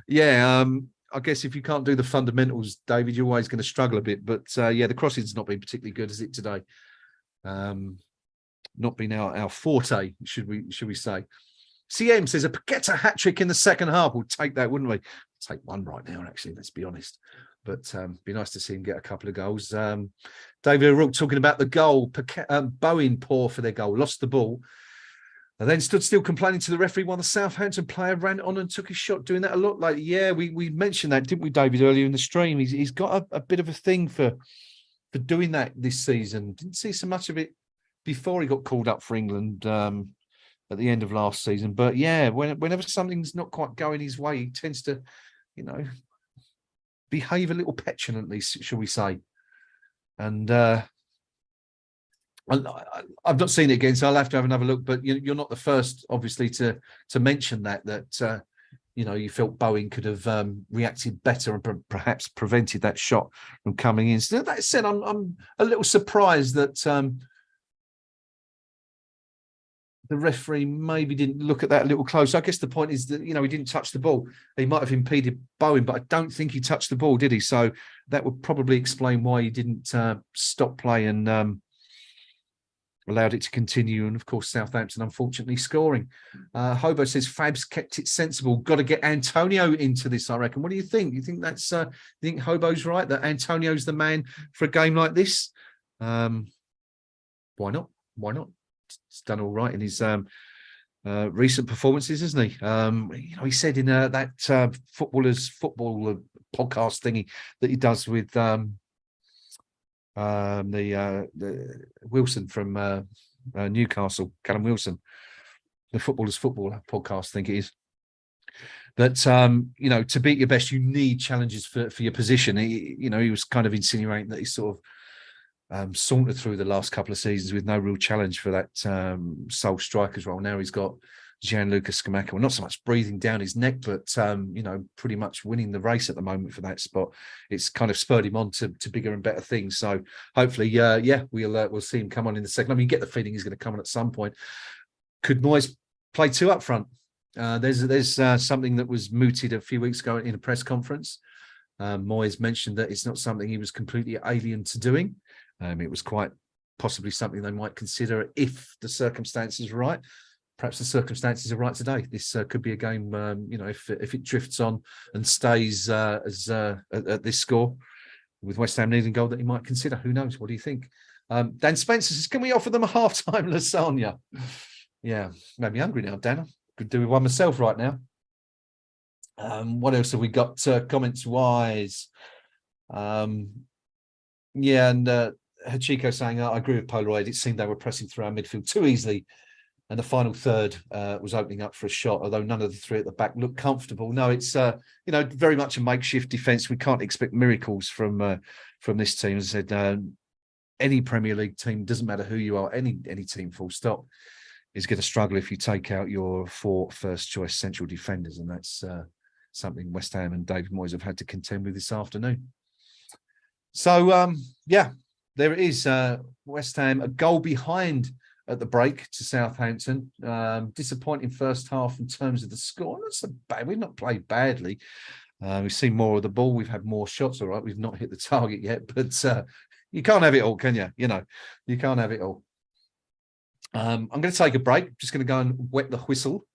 [SPEAKER 1] Yeah, I guess if you can't do the fundamentals, David, you're always going to struggle a bit. But the crossing's not been particularly good, is it, today? Not been our forte, should we say. CM says a Paqueta hat-trick in the second half. We'll take that, wouldn't we? Take one right now, actually, let's be honest. But be nice to see him get a couple of goals. David O'Rourke talking about the goal. Bowen poor for their goal, lost the ball. And then stood still complaining to the referee while the Southampton player ran on and took a shot, doing that a lot. Like, yeah, we mentioned that, didn't we, David, earlier in the stream? He's got a bit of a thing for doing that this season. Didn't see so much of it before he got called up for England at the end of last season. But yeah, whenever something's not quite going his way, he tends to, behave a little petulantly, shall we say. And I've not seen it again, so I'll have to have another look. But you're not the first, obviously, to mention that you felt Bowen could have reacted better and perhaps prevented that shot from coming in. So that said, I'm a little surprised that the referee maybe didn't look at that a little closer. I guess the point is that, he didn't touch the ball. He might have impeded Bowen, but I don't think he touched the ball, did he? So that would probably explain why he didn't stop play and allowed it to continue. And, of course, Southampton, unfortunately, scoring. Hobo says, Fabs kept it sensible. Got to get Antonio into this, I reckon. What do you think? You think that's you think Hobo's right, that Antonio's the man for a game like this? Why not? Why not? He's done all right in his recent performances, isn't he? He said in that football podcast thingy that he does with the Wilson from Newcastle, Callum Wilson, the footballers podcast, I think it is, that to beat your best, you need challenges for your position. He was kind of insinuating that he sort of sauntered through the last couple of seasons with no real challenge for that sole striker's role. Now he's got Gianluca Scamacca, well, not so much breathing down his neck, but pretty much winning the race at the moment for that spot. It's kind of spurred him on to bigger and better things. So hopefully, we'll see him come on in the second. I mean, you get the feeling he's going to come on at some point. Could Moyes play two up front? There's something that was mooted a few weeks ago in a press conference. Moyes mentioned that it's not something he was completely alien to doing. It was quite possibly something they might consider if the circumstances are right. perhaps the circumstances are right today. This could be a game, if it drifts on and stays at this score, with West Ham needing goal, that he might consider. Who knows? What do you think? Dan Spencer says, can we offer them a half-time lasagna? Yeah, made me hungry now, Dan. I could do with one myself right now. What else have we got comments-wise? And Hachiko saying, I agree with Polaroid. It seemed they were pressing through our midfield too easily, and the final third was opening up for a shot, although none of the three at the back looked comfortable. No, it's very much a makeshift defence. We can't expect miracles from this team. As I said, any Premier League team, doesn't matter who you are, any team, full stop, is going to struggle if you take out your 4 first-choice central defenders, and that's something West Ham and David Moyes have had to contend with this afternoon. So, there it is. West Ham, a goal behind at the break to Southampton. Disappointing first half in terms of the score. Not so bad. We've not played badly. We've seen more of the ball. We've had more shots. All right, we've not hit the target yet, but you can't have it all, can you? You can't have it all. I'm going to take a break. Just going to go and wet the whistle,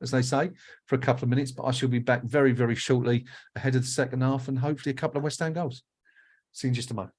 [SPEAKER 1] as they say, for a couple of minutes. But I shall be back very, very shortly ahead of the second half and hopefully a couple of West Ham goals. See you in just a moment.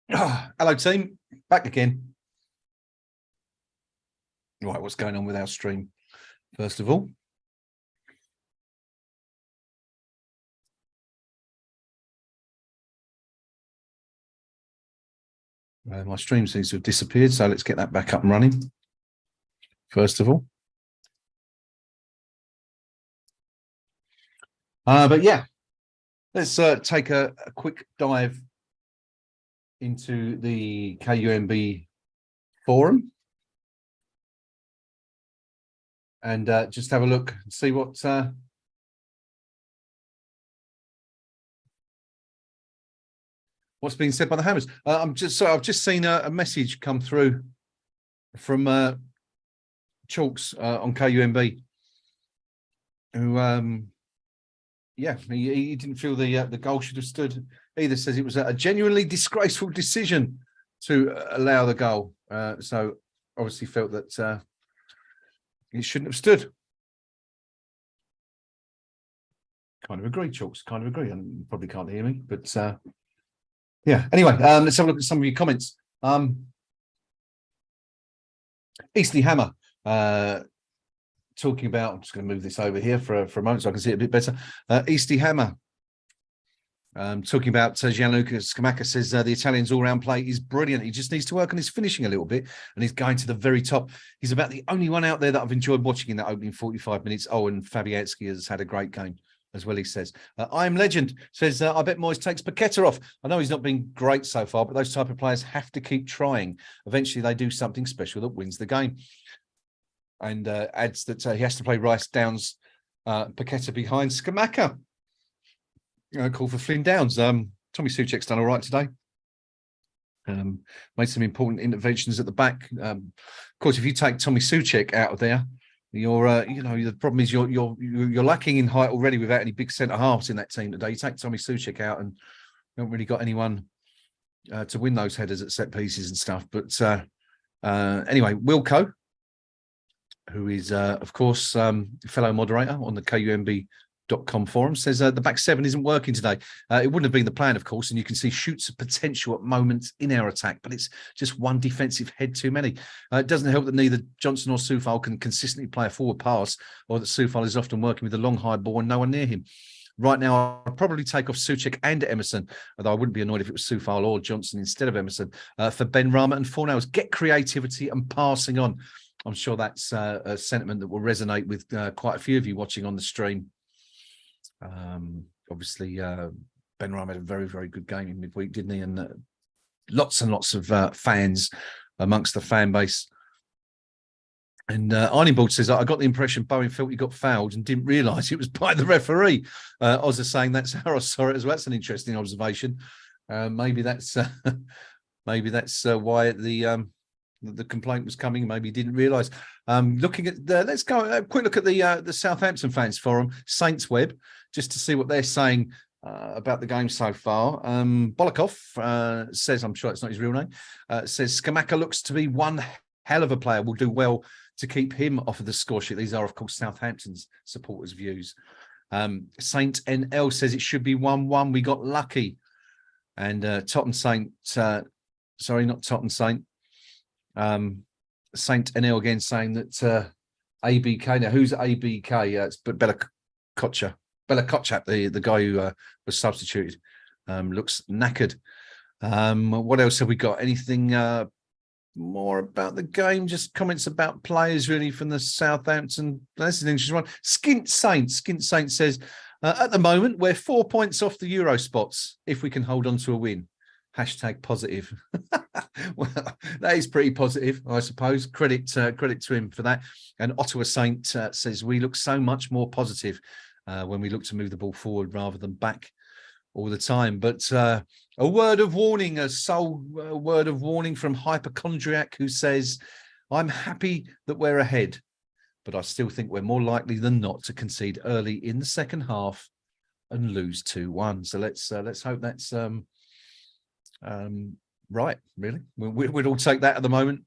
[SPEAKER 1] Hello, team. Back again. Right, what's going on with our stream, first of all? My stream seems to have disappeared, so let's get that back up and running, first of all. But yeah, let's take a quick dive into the KUMB forum and just have a look and see what's being said by the Hammers. I've just seen a message come through from Chalks on KUMB, who he didn't feel the goal should have stood either. Says it was a genuinely disgraceful decision to allow the goal. So obviously felt that it shouldn't have stood. Kind of agree, Chalks. Kind of agree. And you probably can't hear me, but yeah. Anyway, let's have a look at some of your comments. Eastleigh Hammer, talking about, I'm just going to move this over here for a moment so I can see it a bit better. Eastleigh Hammer, talking about Gianluca Scamacca, says the Italian's all-round play is brilliant. He just needs to work on his finishing a little bit, and he's going to the very top. He's about the only one out there that I've enjoyed watching in that opening 45 minutes. Oh, and Fabianski has had a great game as well, he says. I Am Legend says, I bet Moyes takes Paqueta off. I know he's not been great so far, but those type of players have to keep trying. Eventually, they do something special that wins the game. And adds that he has to play Rice, Downs, Paqueta behind Scamacca. Call for Flynn Downs. Tommy Soucek's done all right today. Made some important interventions at the back. Of course, if you take Tommy Soucek out of there, you're, the problem is you're lacking in height already without any big centre halves in that team today. You take Tommy Soucek out, and you haven't really got anyone to win those headers at set pieces and stuff. But anyway, Wilco, who is, of course, fellow moderator on the KUMB.com forum, says the back seven isn't working today. It wouldn't have been the plan, of course, and you can see shoots of potential at moments in our attack, but it's just one defensive head too many. It doesn't help that neither Johnson or Soufal can consistently play a forward pass, or that Soufal is often working with a long high ball and no one near him. Right now, I'd probably take off Soucek and Emerson, although I wouldn't be annoyed if it was Soufal or Johnson instead of Emerson, for Ben Rama and Fornals. Get creativity and passing on. I'm sure that's a sentiment that will resonate with quite a few of you watching on the stream. Obviously, Ben Rama had a very, very good game in midweek, didn't he? And lots and lots of fans amongst the fan base. And Arningbold says, I got the impression Bowen felt he got fouled and didn't realise it was by the referee. Oz is saying that's how I saw it as well. That's an interesting observation. Maybe that's why the complaint was coming. Maybe he didn't realise. Looking at let's go a quick look at the Southampton fans forum, Saints Web, just to see what they're saying about the game so far. Bolakov says, I'm sure it's not his real name, says Scamacca looks to be one hell of a player. Will do well to keep him off of the score sheet. These are, of course, Southampton's supporters' views. Saint NL says it should be 1-1. We got lucky. And Tottenham Saint, sorry, not Tottenham Saint. Saint NL again saying that ABK. Now, who's ABK? It's Bella Kotchap, the guy who was substituted. Looks knackered. What else have we got? Anything more about the game? Just comments about players really from the Southampton. This is an interesting one. Skint Saint says, at the moment, we're 4 points off the Euro spots if we can hold on to a win. Hashtag positive. Well, that is pretty positive, I suppose. Credit to him for that. And Ottawa Saint says, we look so much more positive when we look to move the ball forward rather than back all the time. But a word of warning, a word of warning from Hypochondriac, who says, I'm happy that we're ahead, but I still think we're more likely than not to concede early in the second half and lose 2-1. So let's hope that's right, really. We'd all take that at the moment.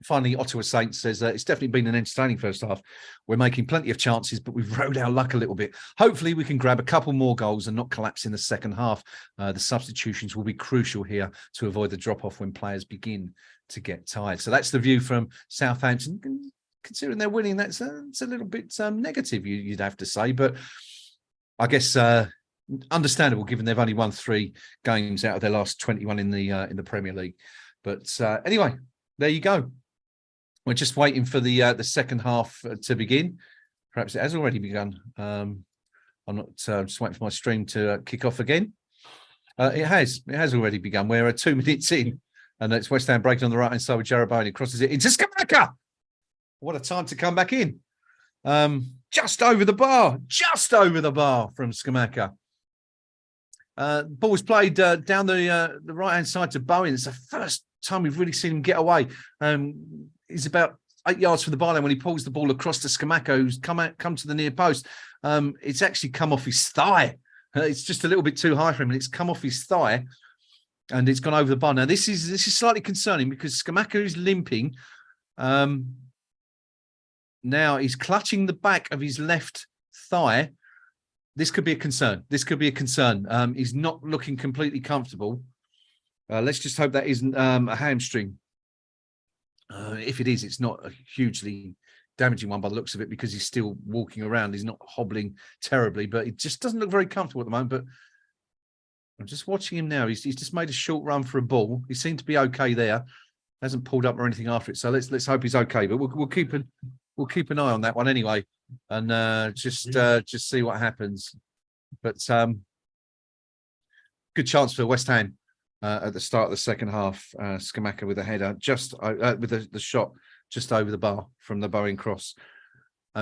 [SPEAKER 1] Finally, Ottawa Saints says it's definitely been an entertaining first half. We're making plenty of chances, but we've rode our luck a little bit. Hopefully, we can grab a couple more goals and not collapse in the second half. The substitutions will be crucial here to avoid the drop-off when players begin to get tired. So that's the view from Southampton. Considering they're winning, it's a little bit negative, you'd have to say. But I guess understandable, given they've only won 3 games out of their last 21 in the Premier League. But anyway, there you go. We're just waiting for the second half to begin. Perhaps it has already begun. I'm not just waiting for my stream to kick off again. It has already begun. We're 2 minutes in, and it's West Ham breaking on the right-hand side with Jaraboni. Crosses it into Scamacca. What a time to come back in. Just over the bar from Scamacca. Ball was played down the right-hand side to Bowen. It's the first time we've really seen him get away. He's about 8 yards from the byline when he pulls the ball across to Scamacca, who's come to the near post. It's actually come off his thigh. It's just a little bit too high for him, and it's come off his thigh, and it's gone over the bar. Now, this is slightly concerning because Scamacca is limping. Now he's clutching the back of his left thigh. This could be a concern. He's not looking completely comfortable. Let's just hope that isn't a hamstring. If it is, it's not a hugely damaging one by the looks of it, because he's still walking around. He's not hobbling terribly, but it just doesn't look very comfortable at the moment. But I'm just watching him now. He's just made a short run for a ball. He seemed to be okay there. Hasn't pulled up or anything after it. So let's hope he's okay. But we'll keep an eye on that one anyway, and just see what happens. But good chance for West Ham at the start of the second half. Skamaka with a header, just with the shot just over the bar from the Bowen cross.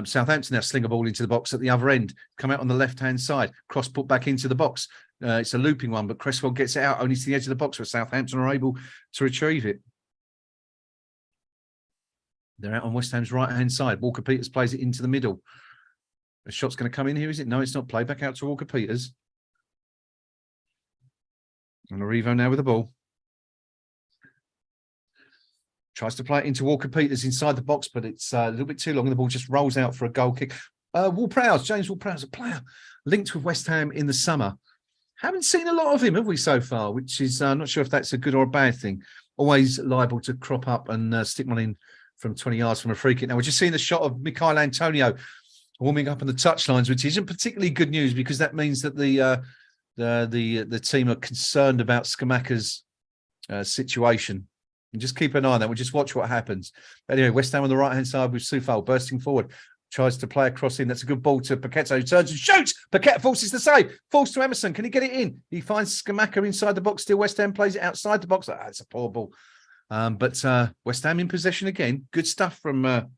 [SPEAKER 1] Southampton now sling a ball into the box at the other end, come out on the left-hand side, cross put back into the box. It's a looping one, but Cresswell gets it out only to the edge of the box where Southampton are able to retrieve it. They're out on West Ham's right-hand side. Walker-Peters plays it into the middle. The shot's going to come in here, is it? No, it's not. Play back out to Walker-Peters. And Arrivo now with the ball. Tries to play it into Walker-Peters inside the box, but it's a little bit too long. And the ball just rolls out for a goal kick. James Ward-Prowse, a player linked with West Ham in the summer. Haven't seen a lot of him, have we, so far? Which is, not sure if that's a good or a bad thing. Always liable to crop up and stick one in from 20 yards from a free kick. Now, we're just seeing the shot of Michail Antonio warming up on the touchlines, which isn't particularly good news, because that means that the team are concerned about Skamaka's situation. And just keep an eye on that. We'll just watch what happens. But anyway, West Ham on the right-hand side with Soufal bursting forward. Tries to play a cross in. That's a good ball to Paqueta, who turns and shoots. Paqueta forces the save. Falls to Emerson. Can he get it in? He finds Skamaka inside the box. Still West Ham plays it outside the box. It's a poor ball. But West Ham in possession again. Good stuff from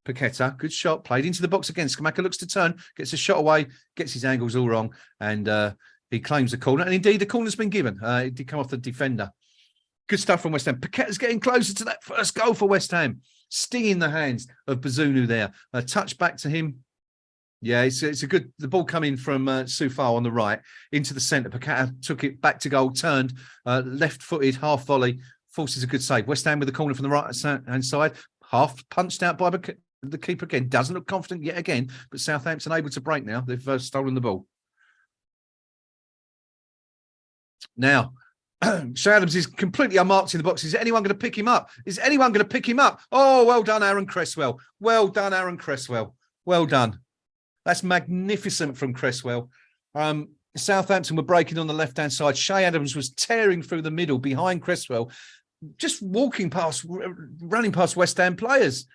[SPEAKER 1] Paqueta. Good shot. Played into the box again. Skamaka looks to turn. Gets a shot away. Gets his angles all wrong. And he claims the corner. And indeed, the corner's been given. It did come off the defender. Good stuff from West Ham. Paqueta's getting closer to that first goal for West Ham. Stinging the hands of Bazunu there. A touch back to him. Yeah, it's a good... The ball coming from Soufal on the right into the centre. Paqueta took it back to goal, turned, left-footed, half volley, forces a good save. West Ham with the corner from the right-hand side. Half punched out by the keeper again. Doesn't look confident yet again, but Southampton able to break now. They've stolen the ball. Now... Shay Adams is completely unmarked in the box. Is anyone going to pick him up? Is anyone going to pick him up? Oh, well done, Aaron Cresswell. Well done, Aaron Cresswell. Well done. That's magnificent from Cresswell. Southampton were breaking on the left-hand side. Shay Adams was tearing through the middle behind Cresswell, just running past West Ham players.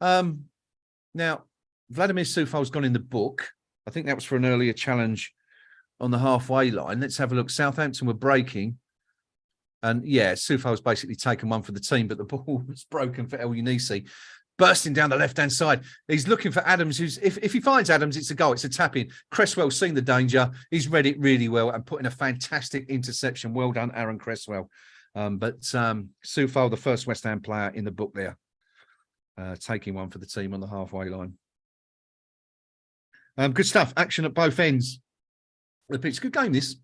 [SPEAKER 1] Now, Vladimir Soufal's gone in the book. I think that was for an earlier challenge on the halfway line. Let's have a look. Southampton were breaking. And yeah, Soufal's basically taken one for the team, but the ball was broken for El Younisi. Bursting down the left-hand side. He's looking for Adams, who's if he finds Adams, it's a goal, it's a tap-in. Cresswell's seen the danger. He's read it really well and put in a fantastic interception. Well done, Aaron Cresswell. But Soufal, the first West Ham player in the book there, taking one for the team on the halfway line. Good stuff. Action at both ends. It's a good game, this.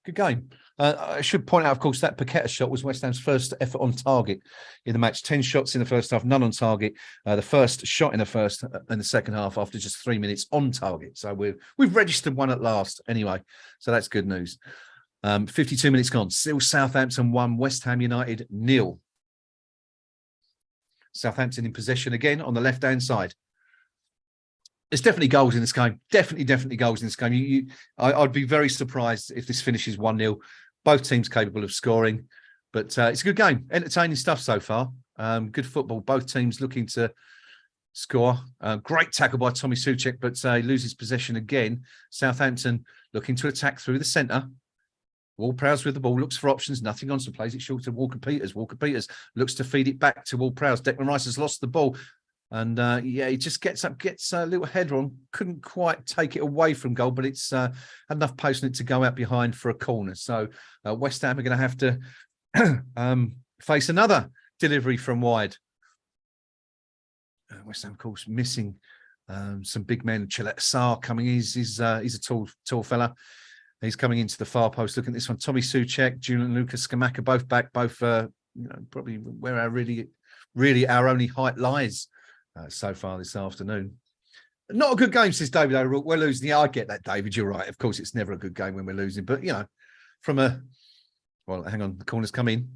[SPEAKER 1] Good game. I should point out, of course, that Paqueta shot was West Ham's first effort on target in the match. 10 shots in the first half, none on target. The first shot in the second half after just 3 minutes on target. So we've registered one at last anyway. So that's good news. 52 minutes gone. Still Southampton 1, West Ham United 0. Southampton in possession again on the left-hand side. There's definitely goals in this game. Definitely goals in this game. I'd be very surprised if this finishes 1-0. Both teams capable of scoring. But it's a good game. Entertaining stuff so far. Good football. Both teams looking to score. Great tackle by Tommy Soucek, but he loses possession again. Southampton looking to attack through the centre. Ward-Prowse with the ball, looks for options, nothing on, so plays it short to Walker-Peters. Walker-Peters looks to feed it back to Ward-Prowse. Declan Rice has lost the ball. And he just gets up, gets a little header on. Couldn't quite take it away from goal, but it's had enough pace on it to go out behind for a corner. So West Ham are going to have to face another delivery from wide. West Ham, of course, missing some big men. Chilette Sarr coming. He's a tall fella. He's coming into the far post. Look at this one. Tommy Soucek, Julian Lucas, Skamaka, both back, both probably where our really our only height lies. So far this afternoon. Not a good game, says David O'Rourke. We're losing. Yeah, I get that, David. You're right. Of course, it's never a good game when we're losing. But, from well, hang on. The corner's come in.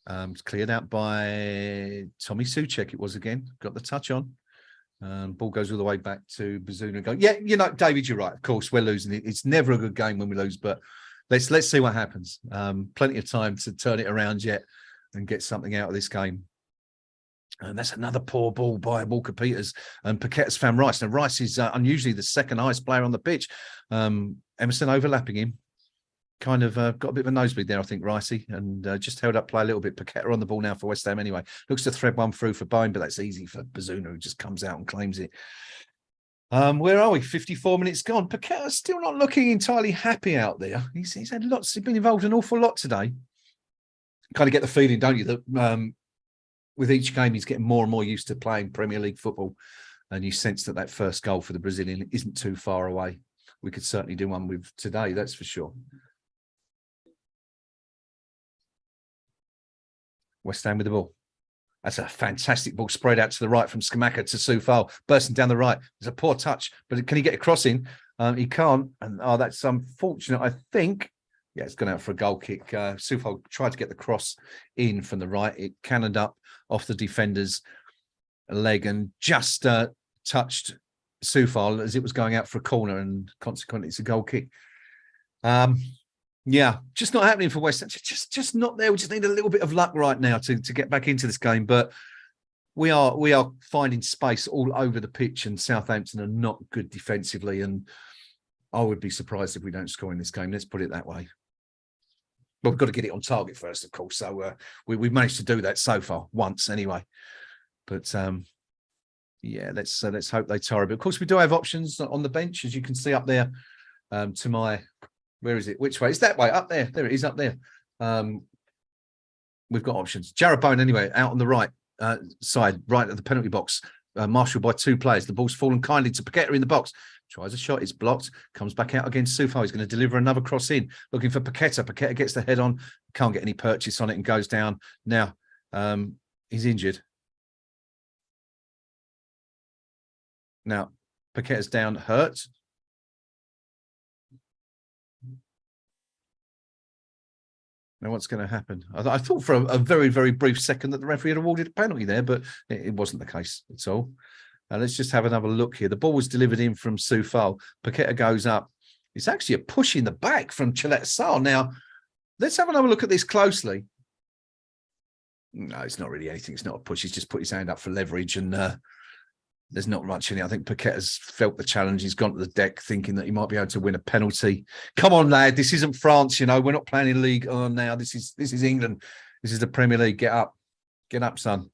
[SPEAKER 1] It's cleared out by Tommy Soucek. It was again. Got the touch on. Ball goes all the way back to Bazuna and go. Yeah, you know, David, you're right. Of course, we're losing it. It's never a good game when we lose, but let's see what happens. Plenty of time to turn it around yet and get something out of this game. And that's another poor ball by Walker Peters. And Paquette's found Rice. Now, Rice is unusually the second highest player on the pitch. Emerson overlapping him. Kind of got a bit of a nosebleed there, I think, Ricey, and just held up play a little bit. Paquette on the ball now for West Ham anyway. Looks to thread one through for Bowen, but that's easy for Bazuna, who just comes out and claims it. Where are we? 54 minutes gone. Paquette still not looking entirely happy out there. He's had lots. He's been involved in an awful lot today. Kind of get the feeling, don't you, that with each game he's getting more and more used to playing Premier League football, and you sense that first goal for the Brazilian isn't too far away. We could certainly do one with today, that's for sure. West Ham with the ball. That's a fantastic ball spread out to the right from Skamaka to Soufal, bursting down the right. There's a poor touch, but can he get a cross in? He can't. And that's unfortunate, I think. Yeah, it's gone out for a goal kick. Soufal tried to get the cross in from the right. It cannoned up off the defender's leg and just touched Soufal as it was going out for a corner, and consequently it's a goal kick. Yeah, just not happening for West Ham. Just not there. We just need a little bit of luck right now to get back into this game. But we are finding space all over the pitch, and Southampton are not good defensively. And I would be surprised if we don't score in this game. Let's put it that way. But we've got to get it on target first, of course. So we've managed to do that so far once anyway. But yeah, let's hope they tire a bit. Of course, we do have options on the bench, as you can see up there. To my, where is it? Which way? It's that way, up there. There it is, up there. We've got options. Jarrod Bowen, anyway, out on the right side, right at the penalty box, marshalled by two players. The ball's fallen kindly to Paqueta in the box. Tries a shot, it's blocked, comes back out against Soufal. He's going to deliver another cross in, looking for Paqueta. Paqueta gets the head on, can't get any purchase on it and goes down. Now, he's injured. Now, Paqueta's down, hurt. Now, what's going to happen? I thought for a very, very brief second that the referee had awarded a penalty there, but it wasn't the case at all. Let's just have another look here. The ball was delivered in from Soufal. Paqueta goes up. It's actually a push in the back from Chalette-Sar. Now, let's have another look at this closely. No, it's not really anything. It's not a push. He's just put his hand up for leverage, and there's not much in it. I think Paqueta's felt the challenge. He's gone to the deck thinking that he might be able to win a penalty. Come on, lad. This isn't France, you know. We're not playing in League on now. This is England. This is the Premier League. Get up. Get up, son.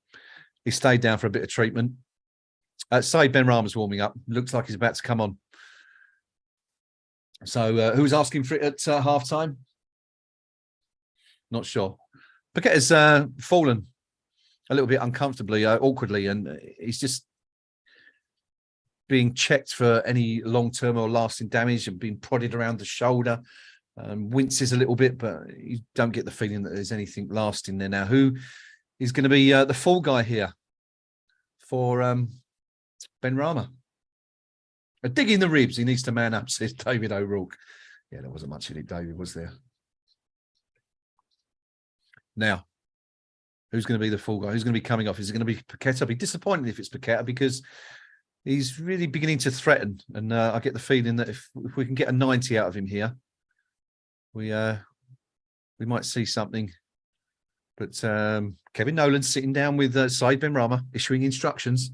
[SPEAKER 1] He stayed down for a bit of treatment. Said Benrahma's warming up. Looks like he's about to come on. So who's asking for it at half-time? Not sure. Paqueta's fallen a little bit uncomfortably, awkwardly, and he's just being checked for any long-term or lasting damage and being prodded around the shoulder. Winces a little bit, but you don't get the feeling that there's anything lasting there. Now, who is going to be the fall guy here for Benrahma? A dig in the ribs. He needs to man up, says David O'Rourke. Yeah, there wasn't much in it, David, was there? Now, who's going to be the fall guy? Who's going to be coming off? Is it going to be Paqueta? I'd be disappointed if it's Paqueta, because he's really beginning to threaten. And I get the feeling that if we can get a 90 out of him here, we might see something. But Kevin Nolan's sitting down with Said Benrahma, issuing instructions.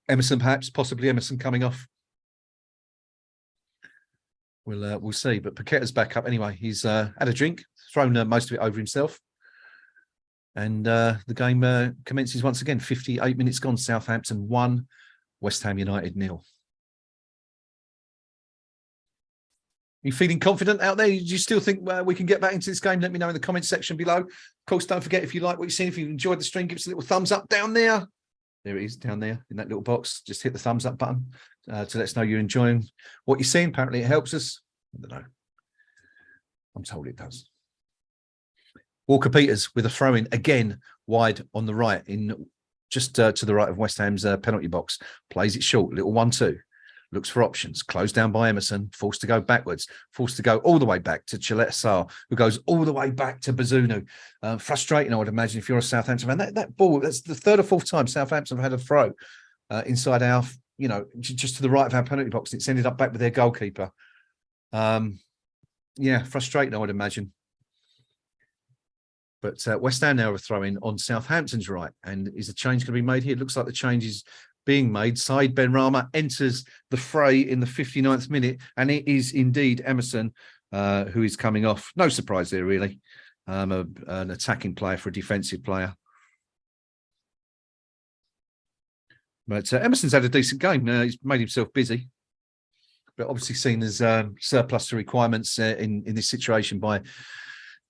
[SPEAKER 1] Emerson, perhaps, possibly Emerson coming off. We'll see. But Paqueta's back up anyway. He's had a drink, thrown most of it over himself. And the game commences once again. 58 minutes gone. Southampton 1, West Ham United 0. You feeling confident out there? Do you still think we can get back into this game? Let me know in the comment section below. Of course, don't forget, if you like what you've seen, if you've enjoyed the stream, give us a little thumbs up down there. There it is, down there in that little box. Just hit the thumbs up button to let us know you're enjoying what you're seeing. Apparently it helps us. I don't know. I'm told it does. Walker Peters with a throw-in again, wide on the right, in just to the right of West Ham's penalty box. Plays it short, little 1-2. looks for options, closed down by Emerson, forced to go backwards, forced to go all the way back to Chileta, who goes all the way back to Bazunu. Frustrating, I would imagine, if you're a Southampton fan. That ball, that's the third or fourth time Southampton have had a throw inside our, just to the right of our penalty box. It's ended up back with their goalkeeper. Yeah, frustrating, I would imagine. But West Ham now are throwing on Southampton's right. And is a change going to be made here? It looks like the change is being made. Said Benrahma enters the fray in the 59th minute, and it is indeed Emerson who is coming off. No surprise there, really. An attacking player for a defensive player. But Emerson's had a decent game. He's made himself busy, but obviously seen as surplus to requirements in this situation by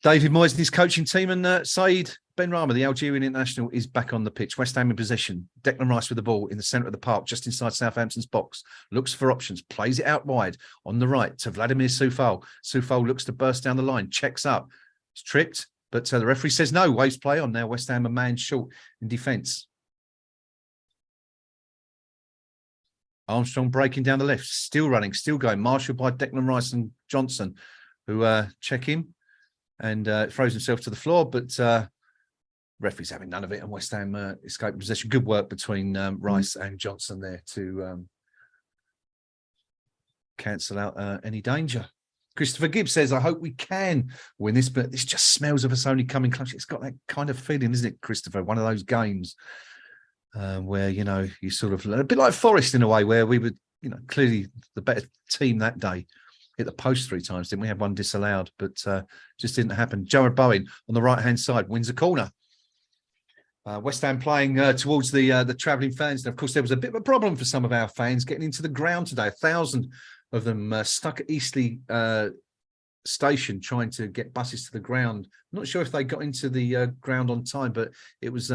[SPEAKER 1] David Moyes and his coaching team. And Said Benrahma, the Algerian international, is back on the pitch. West Ham in possession. Declan Rice with the ball in the centre of the park, just inside Southampton's box. Looks for options, plays it out wide on the right to Vladimir Soufal. Soufal looks to burst down the line, checks up. It's tripped, but the referee says no. Waves play on now. West Ham a man short in defence. Armstrong breaking down the left, still running, still going. Marshall by Declan Rice and Johnson, who check him and throws himself to the floor, but referee's having none of it, and West Ham escape possession. Good work between Rice and Johnson there to cancel out any danger. Christopher Gibbs says, I hope we can win this, but this just smells of us only coming close. It's got that kind of feeling, isn't it, Christopher? One of those games where, you sort of, a bit like Forest in a way, where we were, clearly the better team that day. Hit the post 3 times, didn't we? Have one disallowed, but just didn't happen. Jared Bowen on the right-hand side wins a corner. West Ham playing towards the travelling fans. And of course, there was a bit of a problem for some of our fans getting into the ground today. 1,000 of them stuck at Eastleigh Station trying to get buses to the ground. I'm not sure if they got into the ground on time, but it was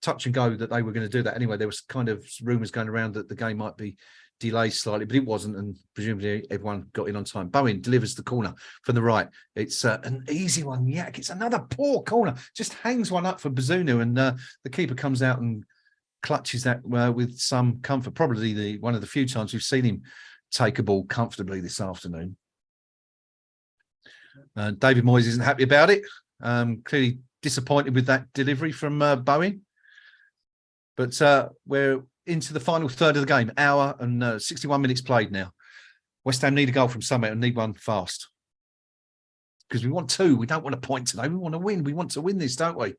[SPEAKER 1] touch and go that they were going to do that. Anyway, there was kind of rumours going around that the game might be delayed slightly, but it wasn't, and presumably everyone got in on time. Bowen delivers the corner from the right. It's an easy one. Yak, it's another poor corner. Just hangs one up for Bazunu, and the keeper comes out and clutches that with some comfort. Probably one of the few times we've seen him take a ball comfortably this afternoon. David Moyes isn't happy about it. Clearly disappointed with that delivery from Bowen. But we're into the final third of the game, hour and 61 minutes played now. West Ham need a goal from somewhere and need one fast. Because we want 2. We don't want a point today. We want to win. We want to win this, don't we?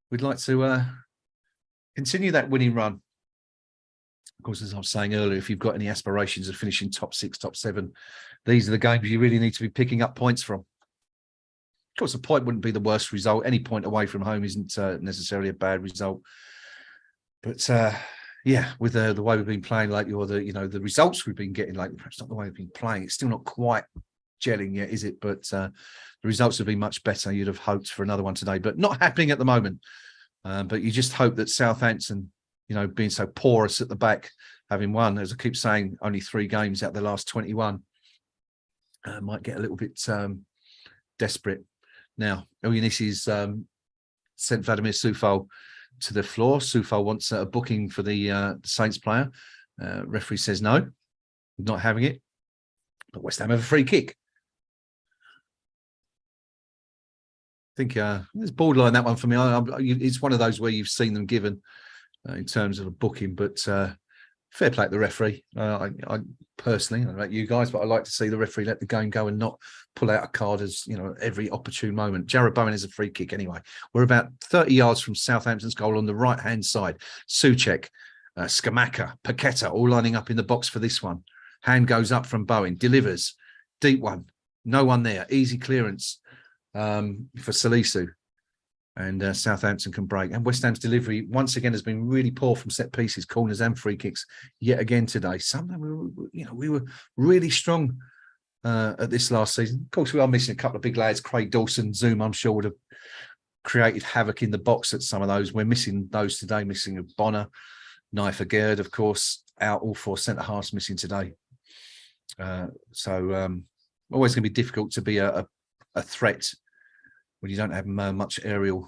[SPEAKER 1] We'd like to continue that winning run. Of course, as I was saying earlier, if you've got any aspirations of finishing top 6, top 7, these are the games you really need to be picking up points from. Of course, a point wouldn't be the worst result. Any point away from home isn't necessarily a bad result. But yeah, with the way we've been playing lately, or the results we've been getting lately, perhaps not the way we've been playing. It's still not quite gelling yet, is it? But the results have been much better. You'd have hoped for another one today, but not happening at the moment. But you just hope that Southampton, being so porous at the back, having won, as I keep saying, only 3 games out of the last 21, might get a little bit desperate. Now, Elyounis's sent Vladimir Soufal to the floor. Soufal wants a booking for the Saints player. Referee says no, not having it. But West Ham have a free kick. I think it's borderline, that one for me. It's one of those where you've seen them given in terms of a booking, but fair play to the referee. I personally, I don't know about you guys, but I like to see the referee let the game go and not pull out a card as every opportune moment. Jared Bowen is a free kick anyway. We're about 30 yards from Southampton's goal on the right hand side. Souček, Skamaka, Paqueta all lining up in the box for this one. Hand goes up from Bowen, delivers, deep one, no one there, easy clearance for Salisu. And Southampton can break. And West Ham's delivery once again has been really poor from set pieces, corners and free kicks yet again today. Something we were really strong at this last season. Of course, we are missing a couple of big lads. Craig Dawson, Zoom, I'm sure would have created havoc in the box at some of those. We're missing those today, missing a Bonner, Knife Gerd, of course, out. All 4 centre halves missing today. So always going to be difficult to be a threat when you don't have much aerial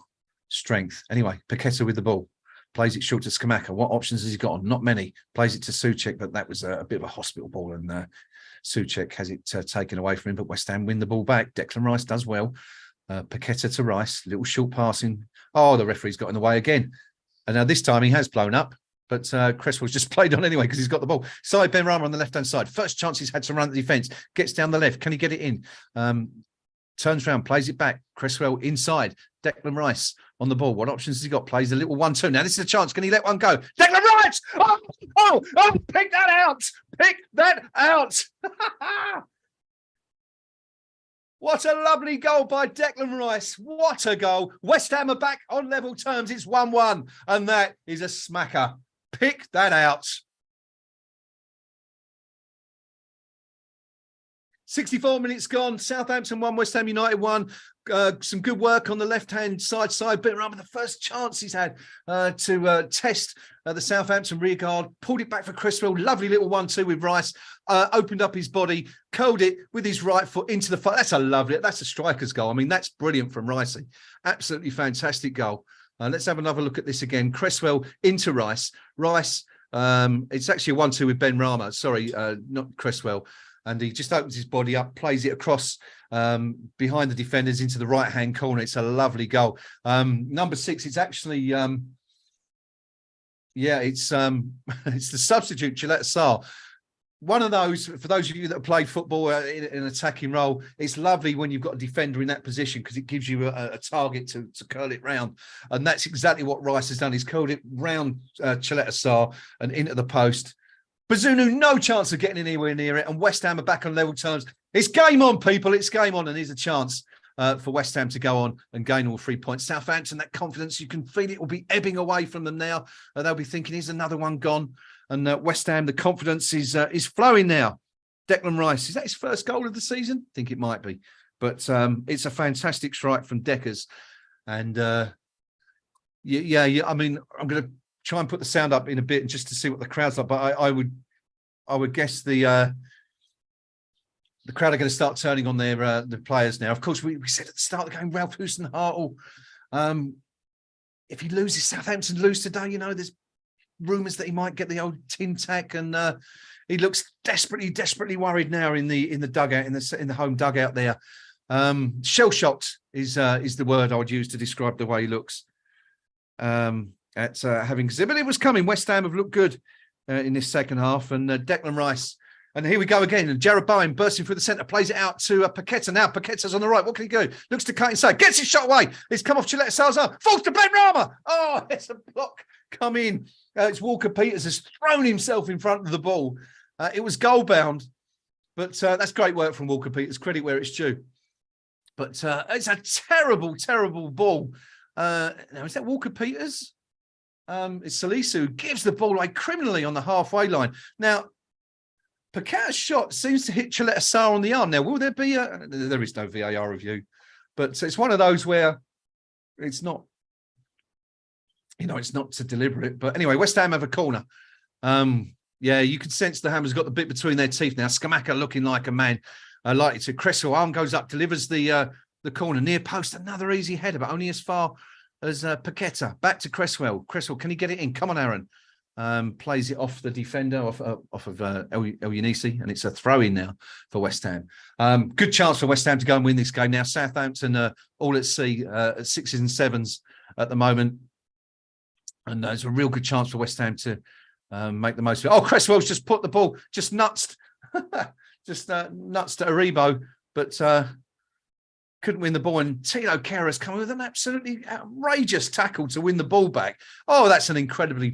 [SPEAKER 1] strength. Anyway, Paqueta with the ball. Plays it short to Skamaka. What options has he got on? Not many. Plays it to Soucek, but that was a bit of a hospital ball, and Soucek has it taken away from him. But West Ham win the ball back. Declan Rice does well. Paqueta to Rice. Little short passing. Oh, the referee's got in the way again. And now this time he has blown up. But Cresswell's just played on anyway because he's got the ball. Side Benrahma on the left-hand side. First chance he's had to run the defence. Gets down the left. Can he get it in? Turns around, plays it back. Cresswell inside. Declan Rice on the ball. What options has he got? Plays a little 1-2. Now this is a chance. Can he let one go? Declan Rice! Oh, pick that out! Pick that out! What a lovely goal by Declan Rice. What a goal. West Ham are back on level terms. It's 1-1. And that is a smacker. Pick that out. 64 minutes gone. Southampton 1, West Ham United 1. Some good work on the left-hand side. Benrahma, the first chance he's had to test the Southampton rear guard. Pulled it back for Cresswell. Lovely little 1-2 with Rice. Opened up his body. Curled it with his right foot into the fight. That's a striker's goal. I mean, that's brilliant from Rice. Absolutely fantastic goal. Let's have another look at this again. Cresswell into Rice. Rice, it's actually a 1-2 with Benrahma. Sorry, not Cresswell. And he just opens his body up, plays it across behind the defenders into the right-hand corner. It's a lovely goal. Number 6, it's actually, it's the substitute, Gillette Sarr. One of those, for those of you that have played football in an attacking role, it's lovely when you've got a defender in that position because it gives you a target to curl it round. And that's exactly what Rice has done. He's curled it round Gillette Sarr and into the post. Bazunu, no chance of getting anywhere near it, and West Ham are back on level terms. It's game on, people. It's game on, and here's a chance for West Ham to go on and gain all 3 points. Southampton, that confidence, you can feel it will be ebbing away from them now. They'll be thinking, here's another one gone. And West Ham, the confidence is flowing now. Declan Rice, is that his first goal of the season? I think it might be. But it's a fantastic strike from Deckers. And, I mean, I'm going to try and put the sound up in a bit just to see what the crowd's like. But I would guess the crowd are going to start turning on the players now. Of course, we said at the start of the game, Ralph Houston-Hartle, if he loses, Southampton lose today, there's rumours that he might get the old tin tack, and he looks desperately worried now in the dugout, in the home dugout there. Shell-shocked is the word I would use to describe the way he looks. At having, but it was coming. West Ham have looked good in this second half, and Declan Rice, and here we go again. And Jared Bowen bursting through the centre, plays it out to Paqueta. Now Paqueta's on the right. What can he do? Looks to cut inside, gets his shot away. It's come off Gillette Sarr's arm, falls to Benrahma. Oh, it's a block come in. It's Walker Peters has thrown himself in front of the ball. It was goal bound, but that's great work from Walker Peters. Credit where it's due. But it's a terrible ball. Now is that Walker Peters? It's Salisu who gives the ball away criminally on the halfway line. Now, Paqueta's shot seems to hit Gillette Sarr on the arm. Now, will there be there is no VAR review, but it's one of those where it's not, it's not to deliberate. But anyway, West Ham have a corner. You can sense the Hammers got the bit between their teeth now. Skamaka looking like a man, likely to. Cresswell, arm goes up, delivers the corner near post. Another easy header, but only as far as Paqueta. Back to Cresswell. Cresswell, can he get it in? Come on, Aaron. Plays it off the defender, off of El Younisi, and it's a throw-in now for West Ham. Good chance for West Ham to go and win this game. Now, Southampton all at sea at 6s and 7s at the moment. And there's a real good chance for West Ham to make the most of it. Oh, Cresswell's just put the ball, just nuts to Aribo, but couldn't win the ball. And Tilo Kehra's come with an absolutely outrageous tackle to win the ball back. Oh, that's an incredible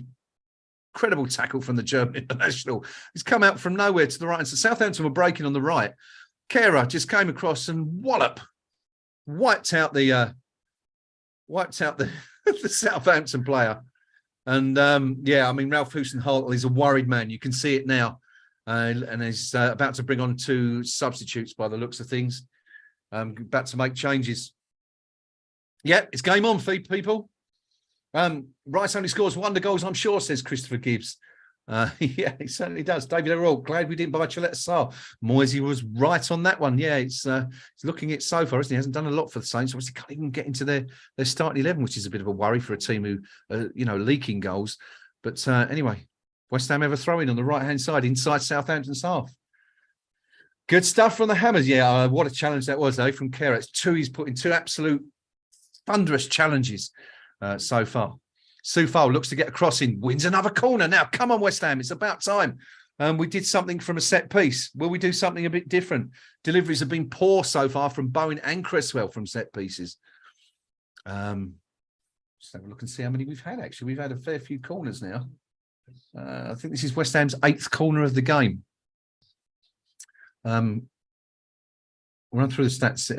[SPEAKER 1] tackle from the German international. He's come out from nowhere to the right. And so Southampton were breaking on the right. Kehra just came across and wiped out the the Southampton player. And Ralph Houston-Hartle is a worried man. You can see it now. And he's about to bring on 2 substitutes by the looks of things. About to make changes. Yeah, it's game on, people. Rice only scores 1 goals, I'm sure, says Christopher Gibbs. Yeah, he certainly does. David O'Rourke, glad we didn't buy Chaletta Sarr. Moisey was right on that one. Yeah, it's looking it so far, isn't he? Hasn't done a lot for the Saints. Obviously, can't even get into their starting 11, which is a bit of a worry for a team who, leaking goals. But anyway, West Ham have a throw in on the right-hand side inside Southampton's half. Good stuff from the Hammers. Yeah, what a challenge that was, though, from Kerr. He's put in two absolute thunderous challenges so far. Soufal looks to get a crossing, wins another corner. Now, come on, West Ham, it's about time. We did something from a set piece. Will we do something a bit different? Deliveries have been poor so far from Bowen and Cresswell from set pieces. Just have a look and see how many we've had, actually. We've had a fair few corners now. I think this is West Ham's 8th corner of the game. We'll run through the stats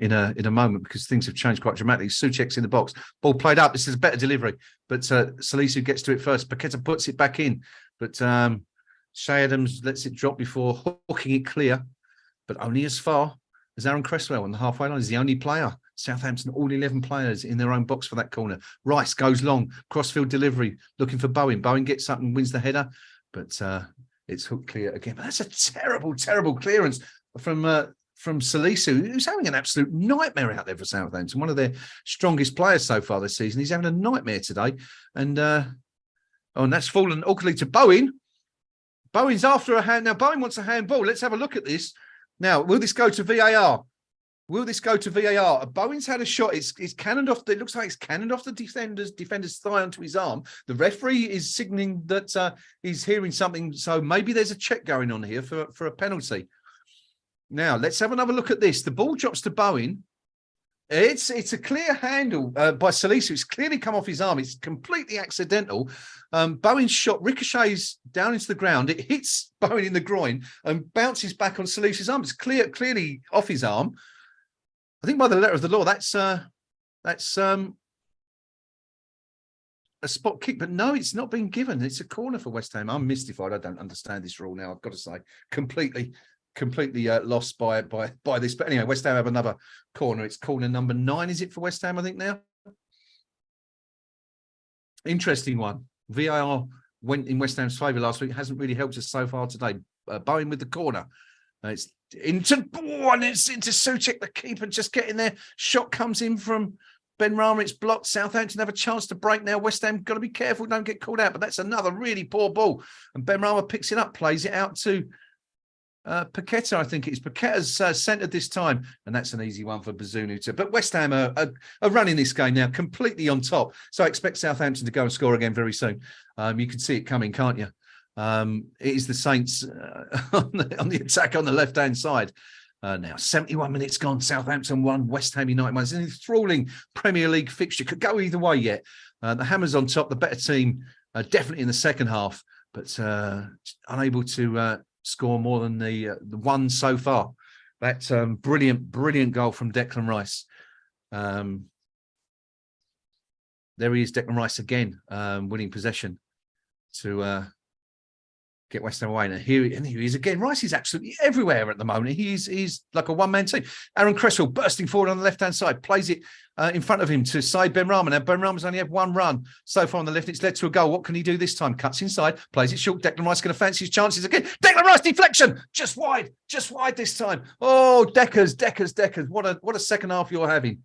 [SPEAKER 1] in a moment because things have changed quite dramatically. Soucek's in the box. Ball played up. This is a better delivery. But Salisu gets to it first. Paqueta puts it back in. But Shay Adams lets it drop before hooking it clear. But only as far as Aaron Cresswell on the halfway line is the only player. Southampton, all 11 players in their own box for that corner. Rice goes long. Crossfield delivery. Looking for Bowen. Bowen gets up and wins the header. But it's hooked clear again. But that's a terrible, terrible clearance from Salisu, who's having an absolute nightmare out there for Southampton. One of their strongest players so far this season. He's having a nightmare today. And that's fallen awkwardly to Bowen. Bowen's after a hand. Now, Bowen wants a handball. Let's have a look at this. Now, will this go to VAR? Will this go to VAR? Bowen's had a shot. It's cannoned off. It looks like it's cannoned off the defender's thigh onto his arm. The referee is signaling that he's hearing something. So maybe there's a check going on here for a penalty. Now, let's have another look at this. The ball drops to Bowen. It's a clear handle by Salisu. It's clearly come off his arm. It's completely accidental. Bowen's shot ricochets down into the ground. It hits Bowen in the groin and bounces back on Salisu's arm. It's clearly off his arm. I think by the letter of the law, that's a spot kick. But no, it's not been given. It's a corner for West Ham. I'm mystified. I don't understand this rule now. I've got to say, completely lost by this. But anyway, West Ham have another corner. It's corner number 9, is it, for West Ham, I think, now? Interesting one. VAR went in West Ham's favour last week. Hasn't really helped us so far today. Bowen with the corner. It's into Soucek, the keeper, just getting there. Shot comes in from Ben Rama. It's blocked. Southampton have a chance to break now. West Ham got to be careful, don't get called out. But that's another really poor ball. And Ben Rama picks it up, plays it out to Paqueta, I think it's Paqueta's centred this time, and that's an easy one for Bazunu. But West Ham are running this game now completely on top. So I expect Southampton to go and score again very soon. You can see it coming, can't you? It is the Saints on the attack on the left-hand side. Now, 71 minutes gone. Southampton 1, West Ham United 1. It's an enthralling Premier League fixture. Could go either way yet. The Hammers on top, the better team, definitely in the second half, but unable to score more than the one so far. That brilliant goal from Declan Rice. There he is, Declan Rice again, winning possession to get West Ham away. And here he is again. Rice is absolutely everywhere at the moment. He's like a one-man team. Aaron Cresswell bursting forward on the left-hand side, plays it in front of him to side Ben Rama. Now, Ben Rama's only had one run so far on the left. It's led to a goal. What can he do this time? Cuts inside, plays it short. Declan Rice going to fancy his chances again. Declan Rice deflection, just wide this time. Oh, Deckers. What a second half you're having.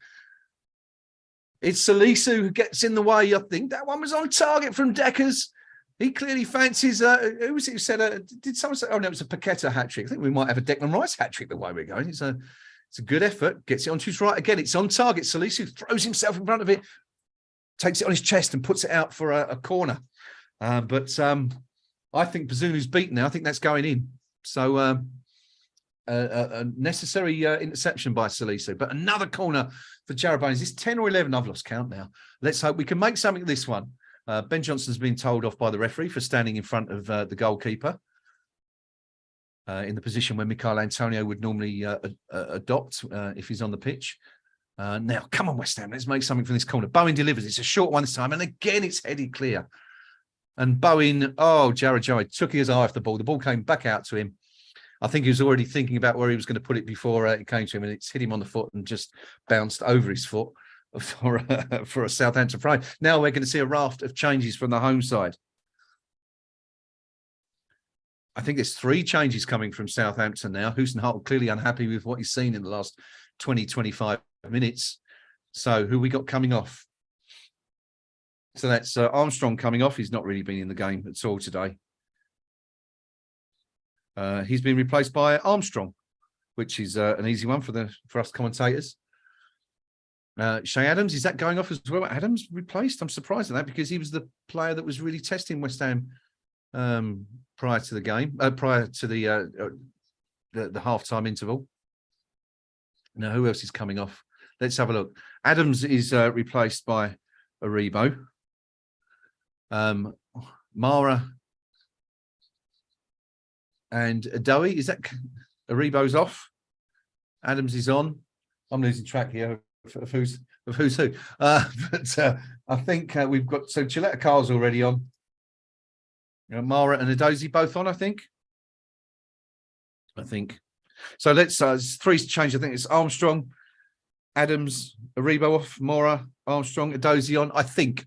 [SPEAKER 1] It's Salisu who gets in the way. I think that one was on target from Deckers. He clearly fancies, who was it who said, did someone say, oh no, it was a Paqueta hat-trick. I think we might have a Declan Rice hat-trick the way we're going. It's a good effort, gets it onto his right again. It's on target. Salisu throws himself in front of it, takes it on his chest and puts it out for a corner. But I think Bazunu's beaten now. I think that's going in. So a necessary interception by Salisu. But another corner for Jarrod Bowen. Is this 10 or 11? I've lost count now. Let's hope we can make something of this one. Ben Johnson's been told off by the referee for standing in front of the goalkeeper in the position where Michail Antonio would normally adopt if he's on the pitch. Now, come on, West Ham, let's make something from this corner. Bowen delivers. It's a short one this time, and again, it's headed clear. And Bowen, Jarrod took his eye off the ball. The ball came back out to him. I think he was already thinking about where he was going to put it before it came to him, and it's hit him on the foot and just bounced over his foot for a Southampton frame. Now we're going to see a raft of changes from the home side. I think there's 3 changes coming from Southampton now. Hart clearly unhappy with what he's seen in the last 20, 25 minutes. So who we got coming off? So that's Armstrong coming off. He's not really been in the game at all today. He's been replaced by Armstrong, which is an easy one for us commentators. Shay Adams, is that going off as well? Adams replaced? I'm surprised at that because he was the player that was really testing West Ham prior to the game, prior to the half-time interval. Now, who else is coming off? Let's have a look. Adams is replaced by Aribo. Mara and Adoey, is that Aribo's off? Adams is on. I'm losing track here of who's who. But I think we've got, so Gillette Carl's already on. Mara and Adozy both on, I think. So let's 3's change. I think it's Armstrong, Adams, Aribo off, Mora, Armstrong, Adozy on. I think.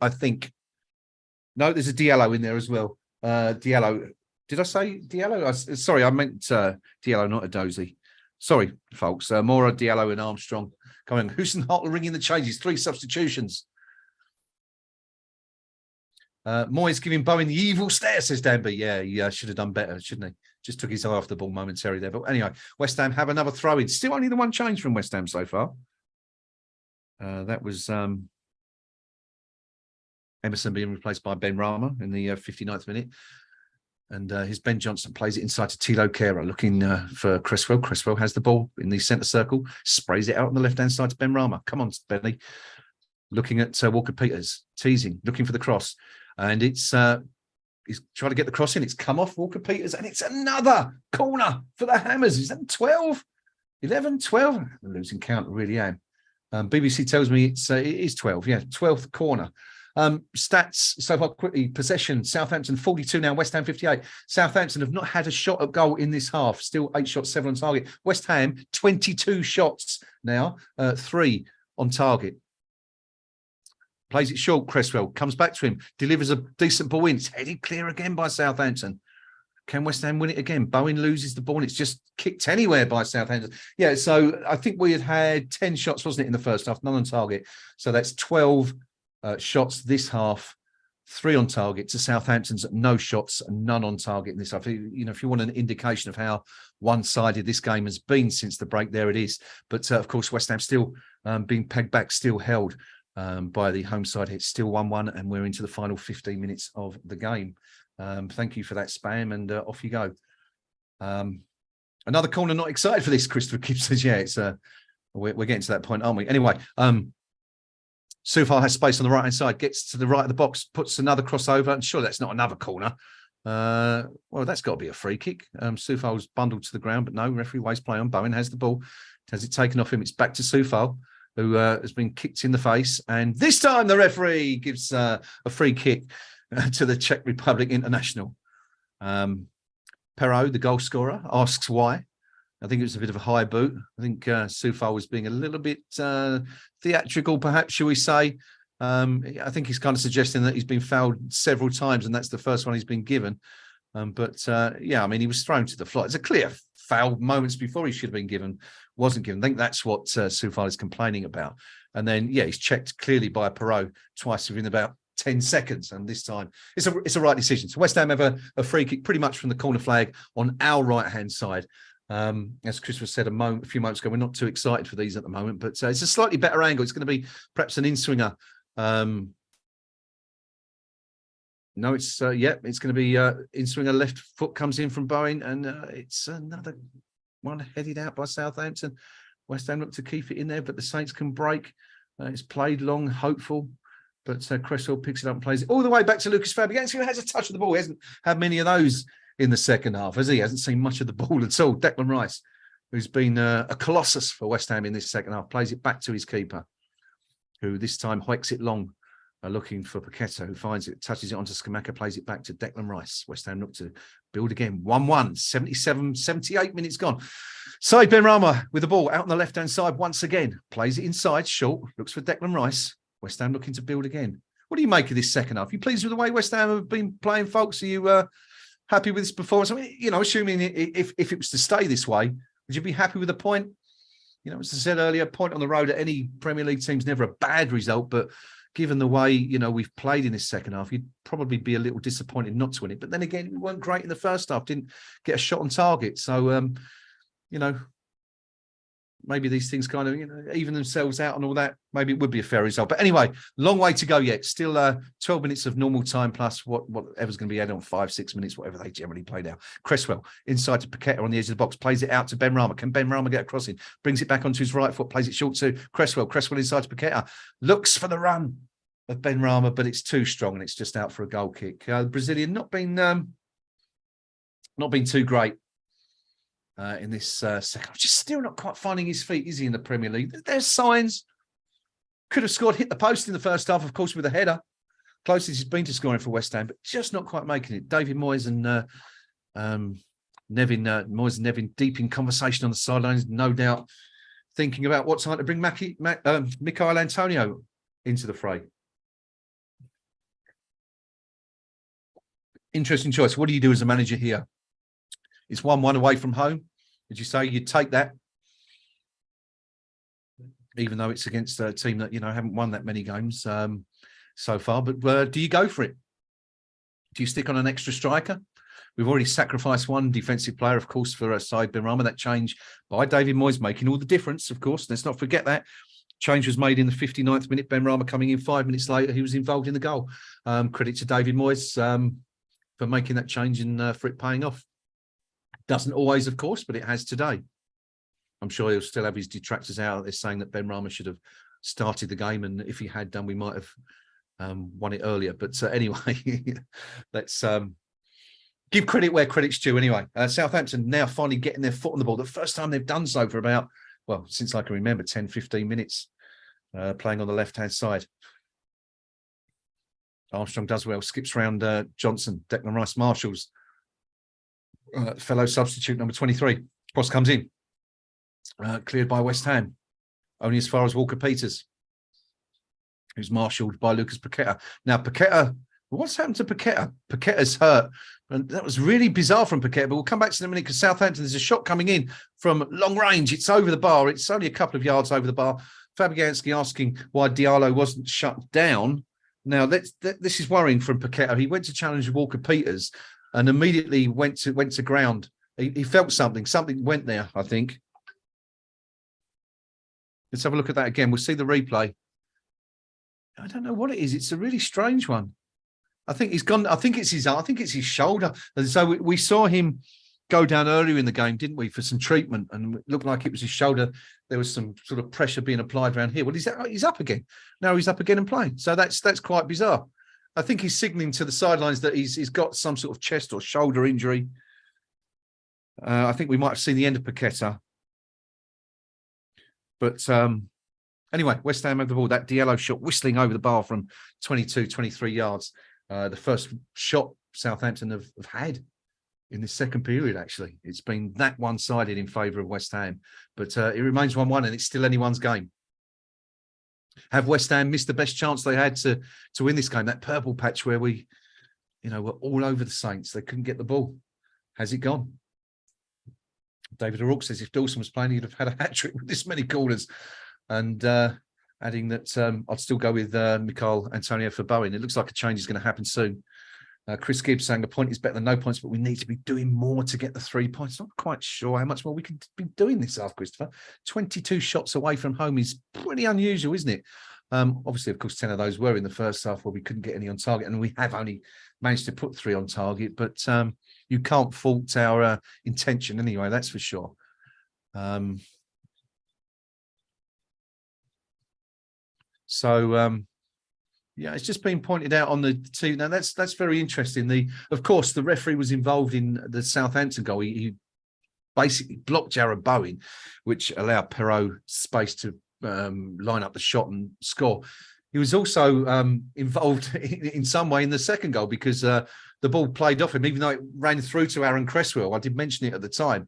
[SPEAKER 1] No, there's a Diallo in there as well. Diallo. Did I say Diallo? Sorry, I meant Diallo, not Adozy. Sorry, folks. Mora, Diallo, and Armstrong coming. Hart ringing the changes. 3 substitutions. Moyes giving Bowen the evil stare, says Danby. Yeah, he should have done better, shouldn't he? Just took his eye off the ball momentarily there. But anyway, West Ham have another throw-in. Still only the 1 change from West Ham so far. That was Emerson being replaced by Ben Rama in the 59th minute. And his Ben Johnson plays it inside to Tilo Kehrer, looking for Cresswell. Cresswell has the ball in the centre circle, sprays it out on the left-hand side to Ben Rama. Come on, Benny. Looking at Walker-Peters, teasing, looking for the cross. And it's he's trying to get the cross in. It's come off Walker-Peters, and it's another corner for the Hammers. Is that 12? 11, 12? I'm losing count, I really am. BBC tells me it is 12. Yeah, 12th corner. Stats so far quickly. Possession, Southampton 42 now, West Ham 58. Southampton have not had a shot at goal in this half. Still 8 shots, 7 on target. West Ham 22 shots now, 3 on target. Plays it short, Cresswell comes back to him, delivers a decent ball in. It's headed clear again by Southampton. Can West Ham win it again? Bowen loses the ball and it's just kicked anywhere by Southampton. Yeah, so I think we had 10 shots, wasn't it, in the first half, none on target. So that's 12 shots this half, 3 on target to Southampton's no shots and none on target in this half. You know, if you want an indication of how one-sided this game has been since the break, there it is. But of course, West Ham still being pegged back, still held by the home side. It's still 1-1 and we're into the final 15 minutes of the game. Thank you for that spam, and off you go. Another corner. Not excited for this, Christopher Gibbs says. Yeah, it's we're getting to that point, aren't we? Anyway, Soufal has space on the right hand side, gets to the right of the box, puts another crossover, and sure, that's not another corner. Well, that's got to be a free kick. Soufal's bundled to the ground, but no, referee waste play on. Bowen has the ball, has it taken off him. It's back to Soufal, who has been kicked in the face, and this time the referee gives a free kick to the Czech Republic international. Perrault, the goal scorer, asks why. I think it was a bit of a high boot. I think Soufal was being a little bit theatrical, perhaps, shall we say. I think he's kind of suggesting that he's been fouled several times, and that's the first one he's been given. Yeah, I mean, he was thrown to the floor. It's a clear foul moments before he should have been given, wasn't given. I think that's what Soufal is complaining about. And then, yeah, he's checked clearly by Perrault twice within about 10 seconds, and this time it's a right decision. So West Ham have a free kick pretty much from the corner flag on our right-hand side. As Christopher said a few moments ago, we're not too excited for these at the moment, but it's a slightly better angle. It's going to be perhaps an in-swinger. No, it's it's going to be in-swinger. Left foot comes in from Bowen, and it's another one headed out by Southampton. West Ham look to keep it in there, but the Saints can break. It's played long, hopeful. But Cresswell picks it up and plays it all the way back to Lucas Fabianski, who has a touch of the ball. He hasn't had many of those in the second half, has he? Hasn't seen much of the ball at all. Declan Rice, who's been a colossus for West Ham in this second half, plays it back to his keeper, who this time hoiks it long, looking for Paqueta, who finds it, touches it onto Skamaka, plays it back to Declan Rice. West Ham look to build again. 1-1, 78 minutes gone. Saïd Benrahma with the ball out on the left-hand side once again. Plays it inside, short, looks for Declan Rice. West Ham looking to build again. What do you make of this second half? Are you pleased with the way West Ham have been playing, folks? Are you Happy with this performance? I mean, you know, assuming if it was to stay this way, would you be happy with a point? You know, as I said earlier, a point on the road at any Premier League team's never a bad result, but given the way, you know, we've played in this second half, you'd probably be a little disappointed not to win it. But then again, we weren't great in the first half, didn't get a shot on target. So, you know, maybe these things kind of, you know, even themselves out and all that. Maybe it would be a fair result. But anyway, long way to go yet. Still 12 minutes of normal time plus whatever's going to be added on 5-6 minutes, whatever they generally play now. Cresswell inside to Paqueta on the edge of the box, plays it out to Benrahma. Can Benrahma get a crossing? Brings it back onto his right foot, plays it short to Cresswell. Cresswell inside to Paqueta. Looks for the run of Benrahma, but it's too strong and it's just out for a goal kick. The Brazilian not been too great. In this second, just still not quite finding his feet, is he, in the Premier League? There's signs. Could have scored, hit the post in the first half, of course, with a header. Closest he's been to scoring for West Ham, but just not quite making it. David Moyes and Nevin deep in conversation on the sidelines, no doubt thinking about what time to bring Michail Antonio into the fray. Interesting choice. What do you do as a manager here? It's 1-1 away from home. Did you say you'd take that? Even though it's against a team that, you know, haven't won that many games so far. But do you go for it? Do you stick on an extra striker? We've already sacrificed one defensive player, of course, for Said Benrahma. That change by David Moyes making all the difference, of course. Let's not forget that. Change was made in the 59th minute. Benrahma coming in 5 minutes later. He was involved in the goal. Credit to David Moyes for making that change and for it paying off. Doesn't always, of course, but it has today. I'm sure he'll still have his detractors out there saying that Benrahma should have started the game, and if he had done, we might have won it earlier. But anyway, let's give credit where credit's due. Anyway, Southampton now finally getting their foot on the ball. The first time they've done so for about, well, since I can remember, 10, 15 minutes, playing on the left-hand side. Armstrong does well, skips round Johnson, Declan Rice, Marshalls. Fellow substitute number 23. Cross comes in. Cleared by West Ham. Only as far as Walker-Peters, who's marshalled by Lucas Paqueta. Now, Paqueta, what's happened to Paqueta? Paqueta's hurt. And that was really bizarre from Paqueta, but we'll come back to that in a minute because Southampton, there's a shot coming in from long range. It's over the bar. It's only a couple of yards over the bar. Fabianski asking why Diallo wasn't shut down. Now, this is worrying from Paqueta. He went to challenge Walker-Peters and immediately went to ground. He felt something. Something went there, I think. Let's have a look at that again. We'll see the replay. I don't know what it is. It's a really strange one. I think he's gone. I think it's his shoulder. And so we saw him go down earlier in the game, didn't we, for some treatment, and it looked like it was his shoulder. There was some sort of pressure being applied around here. Well, he's up again. Now he's up again and playing. So that's quite bizarre. I think he's signalling to the sidelines that he's got some sort of chest or shoulder injury. I think we might have seen the end of Paqueta. But anyway, West Ham have the ball. That Diallo shot whistling over the bar from 22, 23 yards. The first shot Southampton have had in the second period, actually. It's been that one-sided in favour of West Ham. But it remains 1-1 and it's still anyone's game. Have West Ham missed the best chance they had to win this game? That purple patch where we, were all over the Saints. They couldn't get the ball. Has it gone? David O'Rourke says if Dawson was playing, he'd have had a hat-trick with this many corners. And adding that I'd still go with Michail Antonio for Bowen. It looks like a change is going to happen soon. Chris Gibbs saying a point is better than no points, but we need to be doing more to get the 3 points. Not quite sure how much more we can be doing this half, Christopher. 22 shots away from home is pretty unusual, isn't it? Obviously, of course, 10 of those were in the first half where we couldn't get any on target, and we have only managed to put 3 on target, but you can't fault our intention anyway, that's for sure. Yeah, it's just been pointed out on the TV. Now that's very interesting. Of course, the referee was involved in the Southampton goal. He basically blocked Jared Bowen, which allowed Perrault space to line up the shot and score. He was also involved in some way in the second goal because the ball played off him, even though it ran through to Aaron Cresswell. I did mention it at the time.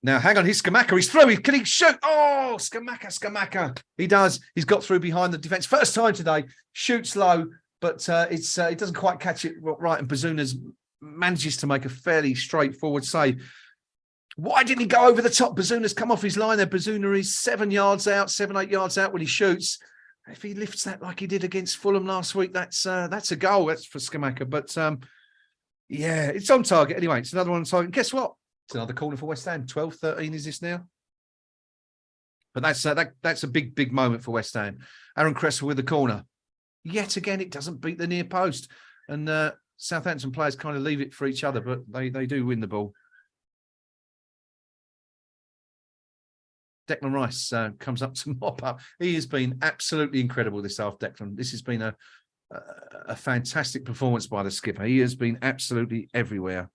[SPEAKER 1] Now, hang on, here's Scamacca. He's through. Can he shoot? Oh, Scamacca. He does. He's got through behind the defence. First time today. Shoots low. but it doesn't quite catch it right, and Bazunas manages to make a fairly straightforward save. Why didn't he go over the top? Bazuna's come off his line there. Bazuna is 7 yards out, 7, 8 yards out when he shoots. If he lifts that like he did against Fulham last week, that's a goal. That's for Scamacca. But yeah, it's on target anyway. It's another one on target. And guess what? It's another corner for West Ham. 12-13 is this now? But that's a big moment for West Ham. Aaron Cresswell with the corner. Yet again, it doesn't beat the near post. And Southampton players kind of leave it for each other, but they do win the ball. Declan Rice comes up to mop up. He has been absolutely incredible this half, Declan. This has been a fantastic performance by the skipper. He has been absolutely everywhere.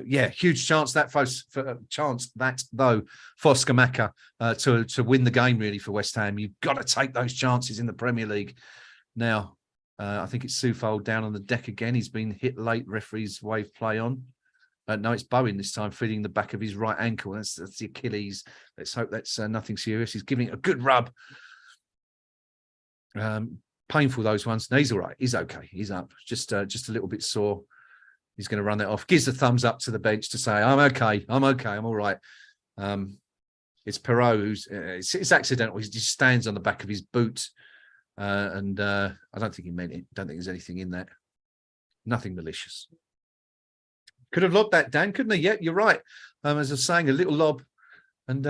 [SPEAKER 1] Yeah, huge chance that for Scamacca to win the game really for West Ham. You've got to take those chances in the Premier League. Now, I think it's Southampton down on the deck again. He's been hit late. Referees wave play on. No, it's Bowen this time, feeling the back of his right ankle. That's the Achilles. Let's hope that's nothing serious. He's giving it a good rub. Painful, those ones. No, he's all right. He's okay. He's up. Just a little bit sore. He's going to run that off. Gives a thumbs up to the bench to say, I'm okay. I'm okay. I'm all right. It's Perot who's it's accidental. He just stands on the back of his boot. And I don't think he meant it. Don't think there's anything in that. Nothing malicious. Could have lobbed that, Dan, couldn't he? Yeah, you're right. As I was saying, a little lob. And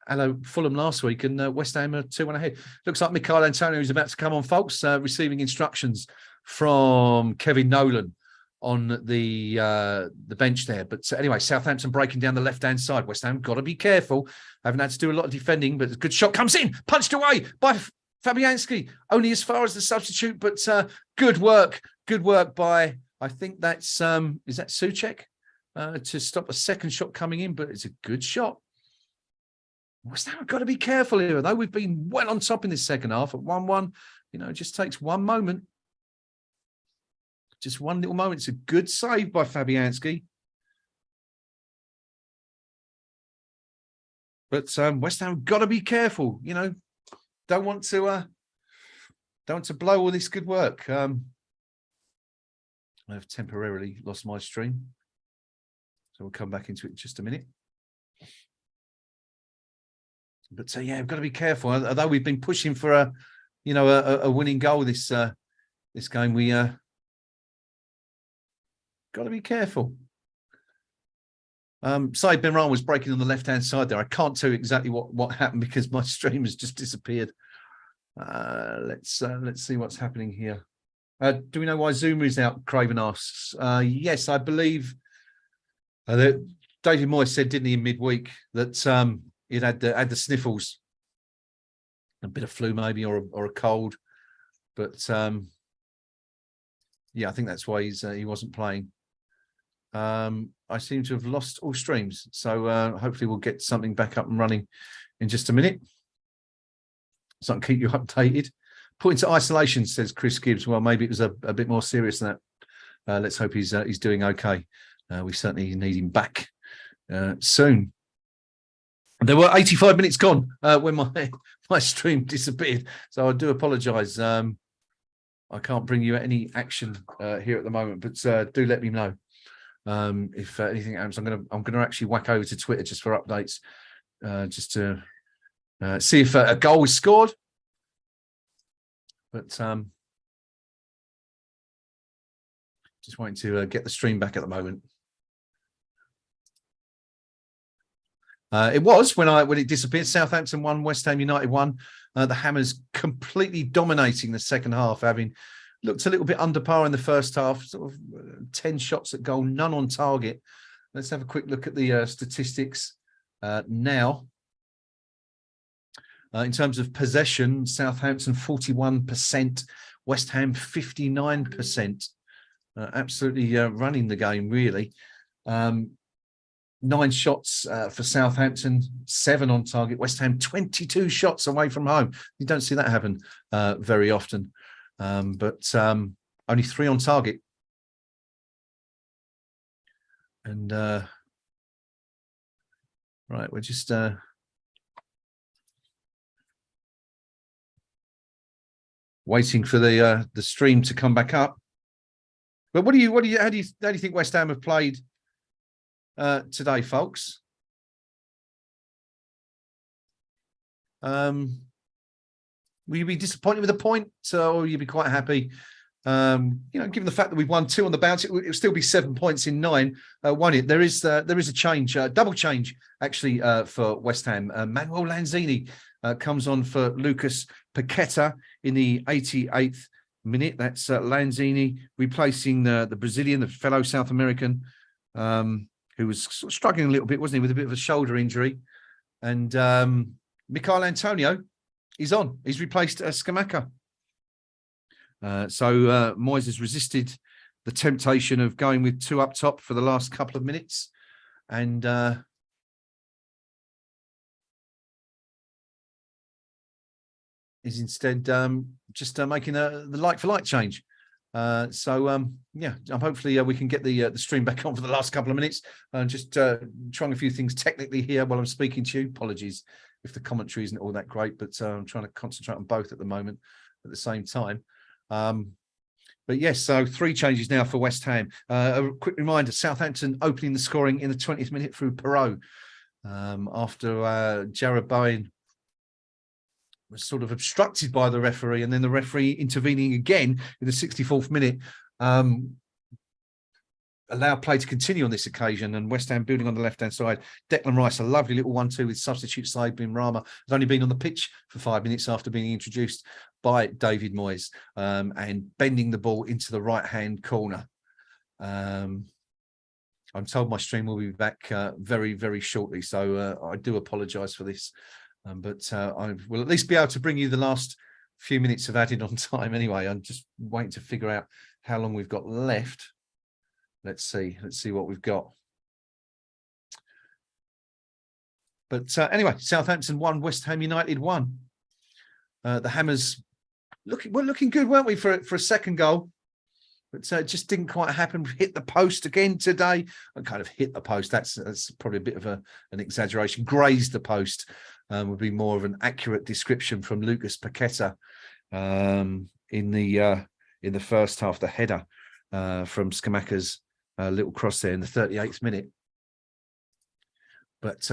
[SPEAKER 1] hello, Fulham last week, and West Ham are 2-1 ahead. Looks like Michail Antonio is about to come on, folks, receiving instructions from Kevin Nolan on the bench there. But anyway, Southampton breaking down the left-hand side. West Ham got to be careful. Haven't had to do a lot of defending, but a good shot comes in, punched away by Fabianski, only as far as the substitute, but good work by, I think that's, is that Soucek, to stop a second shot coming in, but it's a good shot. West Ham have got to be careful here, though. We've been well on top in this second half at 1-1. You know, it just takes one moment. Just one little moment. It's a good save by Fabianski. But West Ham have got to be careful. You know, don't want to blow all this good work. I've temporarily lost my stream, so we'll come back into it in just a minute. But yeah, we've got to be careful. Although we've been pushing for a winning goal this game, we got to be careful. Said Benran was breaking on the left-hand side there. I can't tell you exactly what happened because my stream has just disappeared. Let's see what's happening here. Do we know why Zuma is out? Craven asks. Yes, I believe that David Moyes said, didn't he, in midweek, that he'd had the sniffles, a bit of flu maybe, or a cold. But yeah, I think that's why he wasn't playing. I seem to have lost all streams, so hopefully we'll get something back up and running in just a minute, so I can keep you updated. Put into isolation, says Chris Gibbs. Well, maybe it was a bit more serious than that. Let's hope he's doing okay. We certainly need him back soon. There were 85 minutes gone when my stream disappeared, so I do apologise. I can't bring you any action here at the moment, but do let me know if anything happens. I'm gonna actually whack over to Twitter just for updates, just to see if a goal was scored. But just waiting to get the stream back at the moment. It was when it disappeared. Southampton won, West Ham United won. The Hammers completely dominating the second half, having looked a little bit under par in the first half. Sort of 10 shots at goal, none on target. Let's have a quick look at the statistics now. In terms of possession, Southampton 41%, West Ham 59%. Absolutely running the game, really. 9 shots for Southampton, 7 on target. West Ham 22 shots away from home. You don't see that happen very often, but only 3 on target. And right, we're just Waiting for the stream to come back up. But how do you think West Ham have played today, folks? Will you be disappointed with the point, or will you be quite happy? Given the fact that we've won 2 on the bounce, it'll still be 7 points in 9. Won it. There is a change, double change actually for West Ham. Manuel Lanzini comes on for Lucas Paqueta in the 88th minute. That's Lanzini replacing the Brazilian, the fellow South American, who was sort of struggling a little bit, wasn't he, with a bit of a shoulder injury. And Michail Antonio is on. He's replaced Scamacca. So Moyes has resisted the temptation of going with 2 up top for the last couple of minutes, and is instead just making the like-for-like change. Yeah, hopefully we can get the stream back on for the last couple of minutes. Just trying a few things technically here while I'm speaking to you. Apologies if the commentary isn't all that great, but I'm trying to concentrate on both at the moment at the same time. But yes, so 3 changes now for West Ham. A quick reminder, Southampton opening the scoring in the 20th minute through Perot, after Jared Bowen was sort of obstructed by the referee, and then the referee intervening again in the 64th minute, allowed play to continue on this occasion, and West Ham building on the left-hand side. Declan Rice, a lovely little 1-2 with substitute Said Bin Rama, has only been on the pitch for 5 minutes after being introduced by David Moyes, and bending the ball into the right-hand corner. I'm told my stream will be back very, very shortly, so I do apologise for this, but I will at least be able to bring you the last few minutes of added on time anyway. I'm just waiting to figure out how long we've got left. Let's see what we've got. But anyway, Southampton 1, West Ham United 1. The Hammers were looking good, weren't we, for a second goal? But it just didn't quite happen. Hit the post again today. Kind of hit the post. That's probably a bit of an exaggeration. Grazed the post would be more of an accurate description from Lucas Paqueta in the first half. The header from Scamacca's little cross there in the 38th minute. But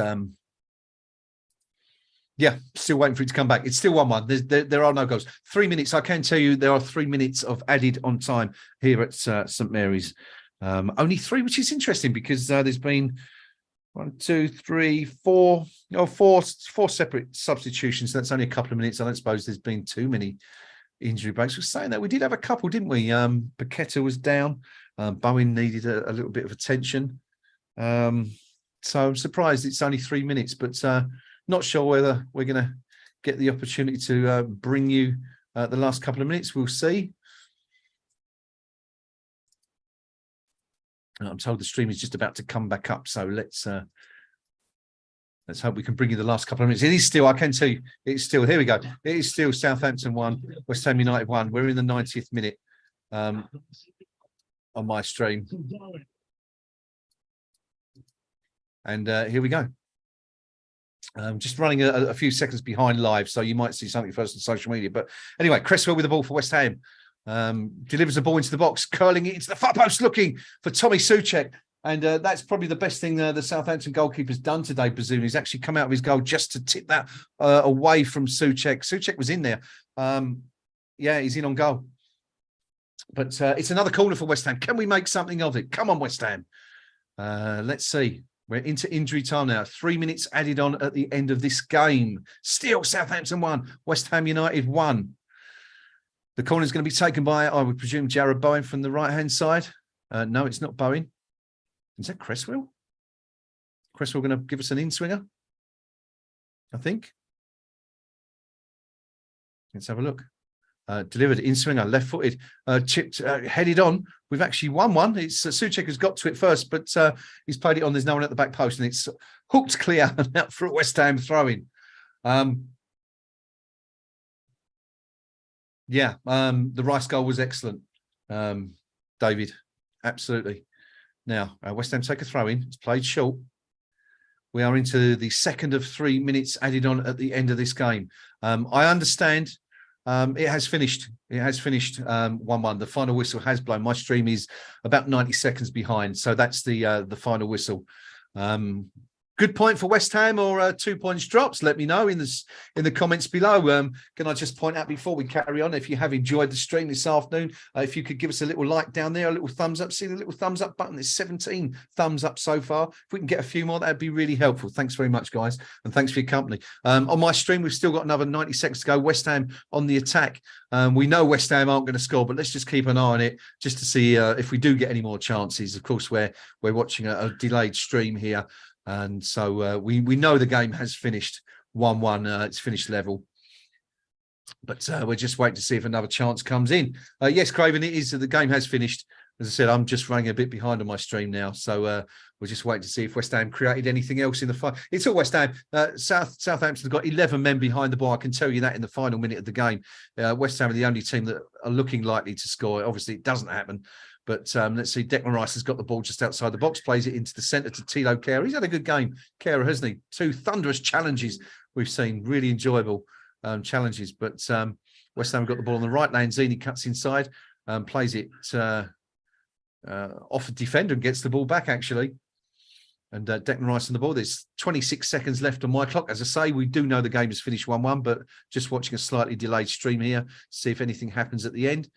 [SPEAKER 1] yeah, still waiting for it to come back. It's still 1-1. There are no goals. 3 minutes. I can tell you there are 3 minutes of added on time here at St Mary's. Only 3, which is interesting because there's been 4 separate substitutions. That's only a couple of minutes. I don't suppose there's been too many injury breaks. We're saying that we did have a couple, didn't we? Paqueta was down. Bowen needed a little bit of attention. So I'm surprised it's only 3 minutes, but not sure whether we're going to get the opportunity to bring you the last couple of minutes. We'll see. I'm told the stream is just about to come back up, so let's hope we can bring you the last couple of minutes. It is still, I can tell you, it's still, here we go. It is still Southampton 1, West Ham United 1. We're in the 90th minute on my stream. And here we go. Just running a few seconds behind live, so you might see something first on social media. But anyway, Cresswell with the ball for West Ham. Delivers the ball into the box, curling it into the far post, looking for Tommy Soucek. And that's probably the best thing the Southampton goalkeeper's done today, Bazoon. He's actually come out of his goal just to tip that away from Soucek. Soucek was in there. Yeah, he's in on goal. But it's another corner for West Ham. Can we make something of it? Come on, West Ham. Let's see. We're into injury time now. 3 minutes added on at the end of this game. Still Southampton 1, West Ham United 1. The corner is going to be taken by, I would presume, Jared Bowen from the right-hand side. No, it's not Bowen. Is that Cresswell? Cresswell going to give us an in-swinger, I think. Let's have a look. Delivered in-swinger, left-footed, chipped, headed on. We've actually won one. It's Soucek has got to it first, but he's played it on. There's no one at the back post, and it's hooked clear and out for a West Ham throw-in. Yeah, the Rice goal was excellent, David. Absolutely. Now, West Ham take a throw-in. It's played short. We are into the second of 3 minutes added on at the end of this game. I understand It has finished. It has finished 1-1. The final whistle has blown. My stream is about 90 seconds behind, so that's the final whistle. Good point for West Ham or 2 points drops? Let me know in the comments below. Can I just point out before we carry on, if you have enjoyed the stream this afternoon, if you could give us a little like down there, a little thumbs up. See the little thumbs up button? There's 17 thumbs up so far. If we can get a few more, that'd be really helpful. Thanks very much, guys, and thanks for your company. On my stream, we've still got another 90 seconds to go. West Ham on the attack. We know West Ham aren't going to score, but let's just keep an eye on it just to see if we do get any more chances. Of course, we're watching a delayed stream here. And so we know the game has finished 1-1. It's finished level. But we're just waiting to see if another chance comes in. Yes, Craven, it is. The game has finished. As I said, I'm just running a bit behind on my stream now. So we're just waiting to see if West Ham created anything else in the final. It's all West Ham. Southampton's got 11 men behind the ball. I can tell you that in the final minute of the game. West Ham are the only team that are looking likely to score. Obviously, it doesn't happen. But let's see, Declan Rice has got the ball just outside the box, plays it into the centre to Tilo Kehrer. He's had a good game, Kehrer, hasn't he? 2 thunderous challenges we've seen, really enjoyable challenges. But West Ham have got the ball on the right. Lanzini cuts inside, plays it off a defender and gets the ball back, actually. And Declan Rice on the ball. There's 26 seconds left on my clock. As I say, we do know the game has finished 1-1, but just watching a slightly delayed stream here, see if anything happens at the end.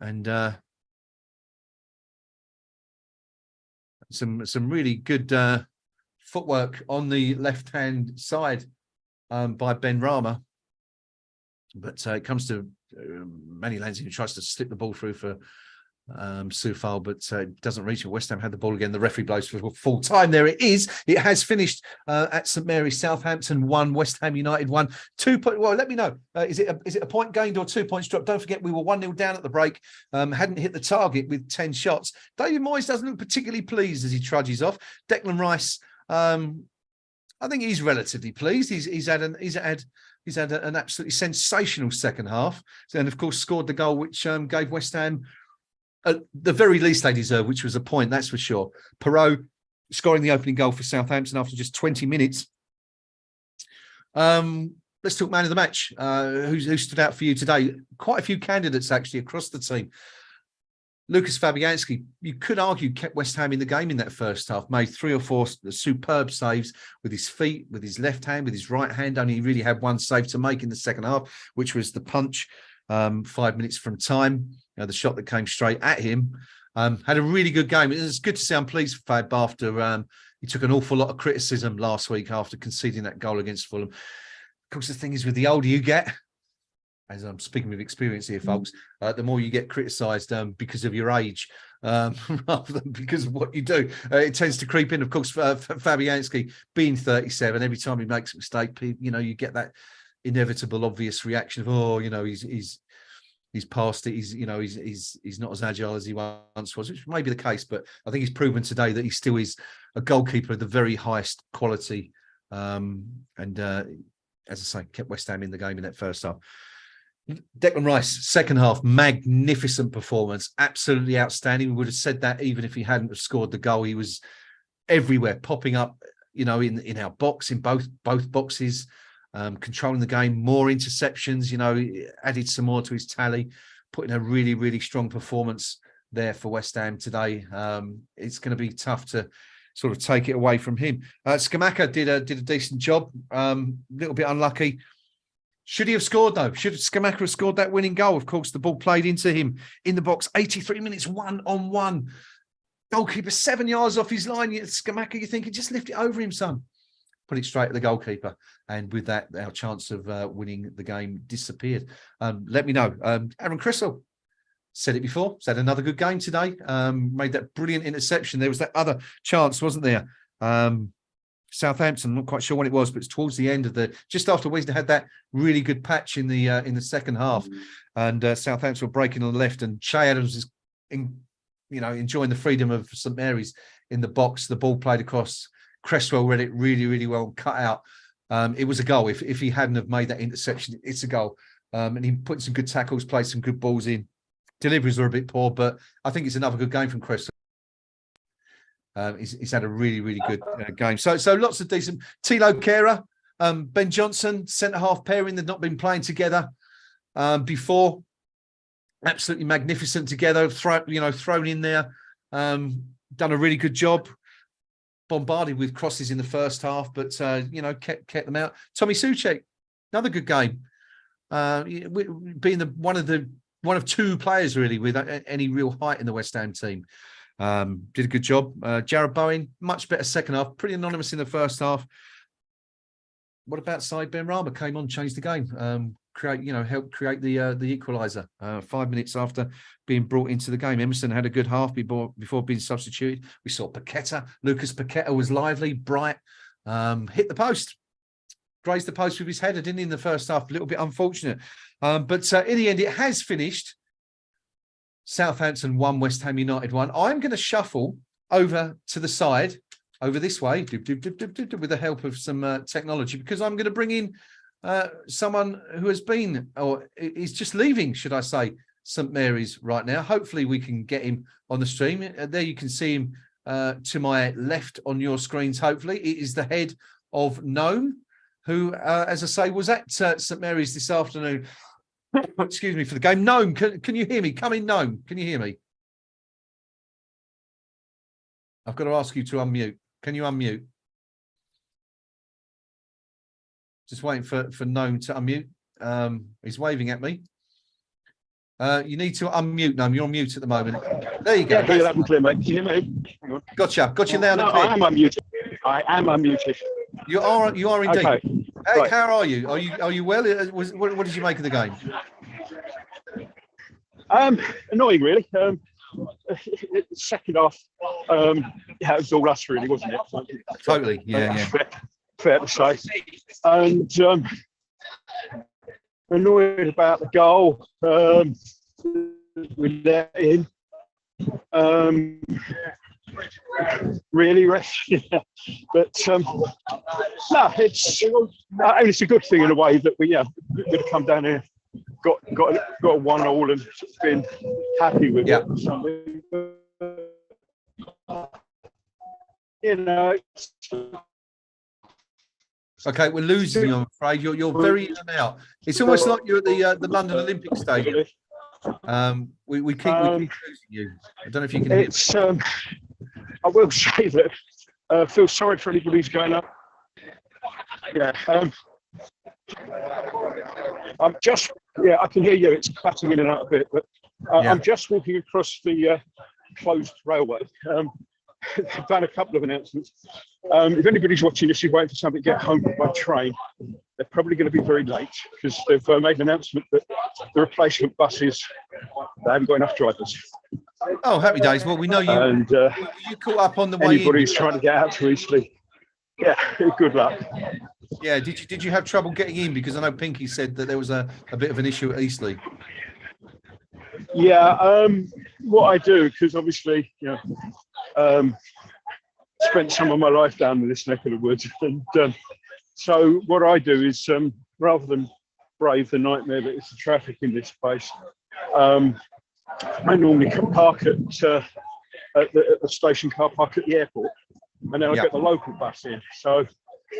[SPEAKER 1] And some really good footwork on the left-hand side by Ben Rama. But it comes to Manny Lanzini, who tries to slip the ball through for Soufal, but doesn't reach it. West Ham had the ball again. The referee blows for full time. There it is. It has finished at St Mary's. Southampton 1, West Ham United 1. 2 point. Well, let me know. Is it a point gained or 2 points dropped? Don't forget we were 1-0 down at the break. Hadn't hit the target with 10 shots. David Moyes doesn't look particularly pleased as he trudges off. Declan Rice, I think he's relatively pleased. He's had an absolutely sensational second half, and of course scored the goal which gave West Ham at the very least they deserve, which was a point, that's for sure. Perot scoring the opening goal for Southampton after just 20 minutes. Let's talk man of the match. Who stood out for you today? Quite a few candidates actually across the team. Lucas Fabianski, you could argue, kept West Ham in the game in that first half, made 3 or 4 superb saves with his feet, with his left hand, with his right hand. Only really had one save to make in the second half, which was the punch 5 minutes from time. The shot that came straight at him. Had a really good game. It was good to see. I'm pleased for Fab after he took an awful lot of criticism last week after conceding that goal against Fulham. Of course, the thing is, with the older you get, as I'm speaking with experience here, folks, the more you get criticised because of your age rather than because of what you do. It tends to creep in. Of course, Fabianski being 37, every time he makes a mistake, you get that inevitable, obvious reaction of, oh, he's past it. He's not as agile as he once was, which may be the case. But I think he's proven today that he still is a goalkeeper of the very highest quality. As I say, kept West Ham in the game in that first half. Declan Rice, second half, magnificent performance, absolutely outstanding. We would have said that even if he hadn't have scored the goal. He was everywhere, popping up, in our box, in both boxes. Controlling the game, more interceptions, added some more to his tally, putting a really, really strong performance there for West Ham today. It's going to be tough to sort of take it away from him. Scamacca did a decent job, a little bit unlucky. Should he have scored, though? Should Scamacca have scored that winning goal? Of course, the ball played into him in the box, 83 minutes, 1-on-1. Goalkeeper 7 yards off his line. Scamacca, you're thinking, just lift it over him, son. Put it straight at the goalkeeper, and with that, our chance of winning the game disappeared. Let me know. Aaron Cresswell said it before. He's had another good game today. Made that brilliant interception. There was that other chance, wasn't there? Southampton, I'm not quite sure when it was, but it's towards the end of just after Wesley had that really good patch in the second half, and Southampton were breaking on the left, and Che Adams is enjoying the freedom of St Mary's in the box. The ball played across. Cresswell read it really, really well, cut out. It was a goal. If he hadn't have made that interception, it's a goal. And he put some good tackles, played some good balls in. Deliveries were a bit poor, but I think it's another good game from Cresswell. He's had a really, really good game. So lots of decent. Tilo Kehrer, Ben Johnson, centre-half pairing, they've not been playing together before. Absolutely magnificent together, thrown in there. Done a really good job. Bombarded with crosses in the first half, but kept them out. Tommy Soucek, another good game. Being one of two players really with any real height in the West Ham team. Did a good job. Jared Bowen, much better second half, pretty anonymous in the first half. What about Said Benrahma? Came on, changed the game. Helped create the equaliser 5 minutes after being brought into the game. Emerson had a good half before being substituted. We saw Paqueta. Lucas Paqueta was lively, bright, hit the post. Grazed the post with his header, didn't he, in the first half? A little bit unfortunate. But in the end, it has finished. Southampton 1, West Ham United 1. I'm going to shuffle over to the side, over this way, with the help of some technology, because I'm going to bring in someone who has been, or is just leaving, should I say, St Mary's right now. Hopefully we can get him on the stream. There you can see him to my left on your screens, hopefully. It is the head of Gnome, who, as I say, was at St Mary's this afternoon. Excuse me, for the game. Gnome, can you hear me? Come in, Gnome. Can you hear me? I've got to ask you to unmute. Can you unmute? Just waiting for Gnome to unmute. He's waving at me. You need to unmute, Gnome. You're on mute at the moment. There you go.
[SPEAKER 2] Yeah, loud and clear, mate. Can you hear me? Hang on.
[SPEAKER 1] Gotcha. Got you loud and clear.
[SPEAKER 2] I am unmuted. I am unmuted.
[SPEAKER 1] You are indeed.
[SPEAKER 2] Okay.
[SPEAKER 1] Hey,
[SPEAKER 2] Right.
[SPEAKER 1] how are you? Are you well? What did you make of the game?
[SPEAKER 2] Annoying, really. Second half, it was all us, really, wasn't it?
[SPEAKER 1] Totally. Yeah.
[SPEAKER 2] Fair to say. And annoyed about the goal. We let in. Really, yeah. But no, it's a good thing in a way that we have come down here, got a 1-1 and been happy with it. Or something.
[SPEAKER 1] Okay, we're losing you, I'm afraid. You're very in and out. It's almost like you're at the London Olympic Stadium. We keep losing you. I don't know if you can hear me.
[SPEAKER 2] I will say that I feel sorry for anybody who's going up. Yeah. I can hear you. It's cutting in and out a bit, but I'm just walking across the closed railway. I've done a couple of announcements. If anybody's watching this, you're waiting for somebody to get home by train, they're probably going to be very late because they've made an announcement that the replacement buses, they haven't got enough drivers.
[SPEAKER 1] Oh, happy days. Well, we know you. And you caught up on the way.
[SPEAKER 2] Anybody's trying to get out to Eastleigh, yeah, good luck.
[SPEAKER 1] Yeah, did you have trouble getting in? Because I know Pinky said that there was a bit of an issue at Eastleigh.
[SPEAKER 2] Yeah, what I do, because obviously, spent some of my life down in this neck of the woods, and so what I do is, rather than brave the nightmare that is the traffic in this place, I normally park at the station car park at the airport, and then I get the local bus in. So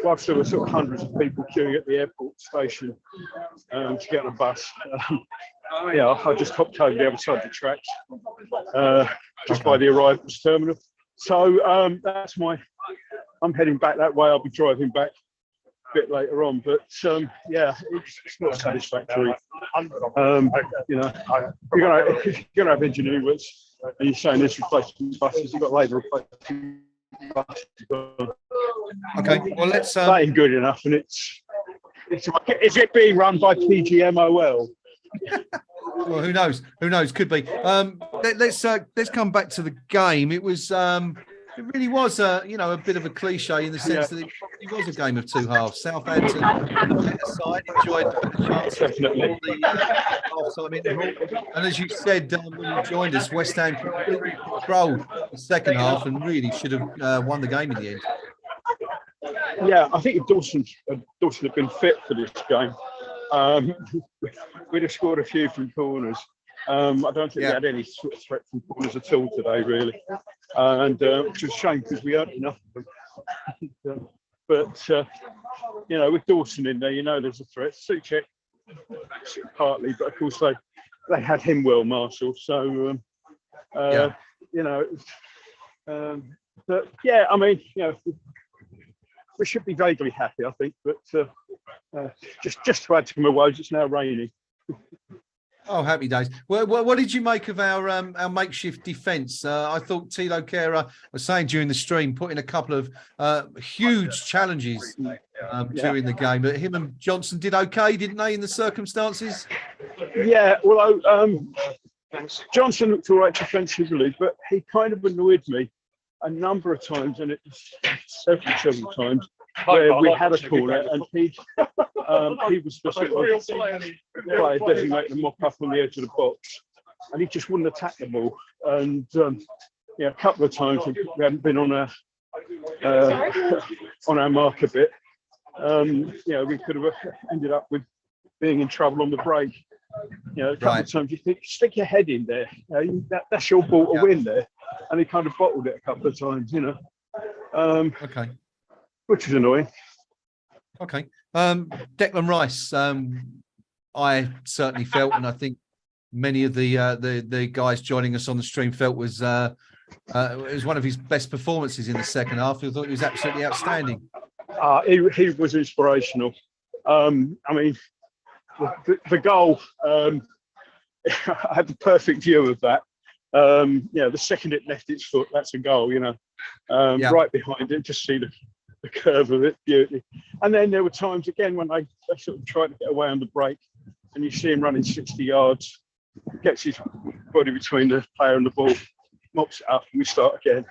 [SPEAKER 2] whilst there were sort of hundreds of people queuing at the airport station to get on a bus, I just hopped over the other side of the tracks, just by the arrivals terminal. So I'm heading back that way. I'll be driving back a bit later on, but it's not satisfactory. You're gonna have engineering works, and you're saying this replacement buses, you've got labour replacement buses.
[SPEAKER 1] Okay, well let's.
[SPEAKER 2] That ain't good enough, and is it being run by PGMOL?
[SPEAKER 1] Well, who knows? Who knows? Could be. Let's come back to the game. It was. It really was, a bit of a cliche in the sense that it probably was a game of two halves. Southampton, the better side, enjoyed the chance of the half-time interval. And as you said when you joined us, West Ham completely controlled the second half and really should have won the game in the end.
[SPEAKER 2] Yeah, I think if Dawson had been fit for this game, we'd have scored a few from corners. I don't think we had any sort of threat from corners at all today, really. And which was a shame because we earned enough of them. But you know, with Dawson in there, you know, there's a threat. Suchek partly, but of course they had him well marshalled. So you know, but yeah, I mean, you know, we should be vaguely happy, I think. But just to add to my woes, it's now raining.
[SPEAKER 1] Oh, happy days. Well, what did you make of our makeshift defence? I thought Tilo Kehrer was saying during the stream, put in a couple of huge challenges during the game, but him and Johnson did okay, didn't they, in the circumstances?
[SPEAKER 2] Yeah, well, Johnson looked all right defensively, but he kind of annoyed me a number of times, and it was several times, where we had a corner and he was the sort of player designated to mop up on the edge of the box, and he just wouldn't attack the ball. And yeah, a couple of times we hadn't been on our mark a bit. You know, we could have ended up with being in trouble on the break. You know, a couple of times you think, stick your head in there. You know, that's your ball to win there, and he kind of bottled it a couple of times. You know.
[SPEAKER 1] Okay.
[SPEAKER 2] Which is annoying.
[SPEAKER 1] Okay. Declan Rice, I certainly felt, and I think many of the guys joining us on the stream felt it was one of his best performances in the second half. I thought he was absolutely outstanding.
[SPEAKER 2] He was inspirational. I mean, the goal, I had the perfect view of that. You know, the second it left its foot, that's a goal, you know. Right behind it, just see the curve of it, beauty. And then there were times again when they sort of tried to get away on the break, and you see him running 60 yards, gets his body between the player and the ball, mops it up, and we start again.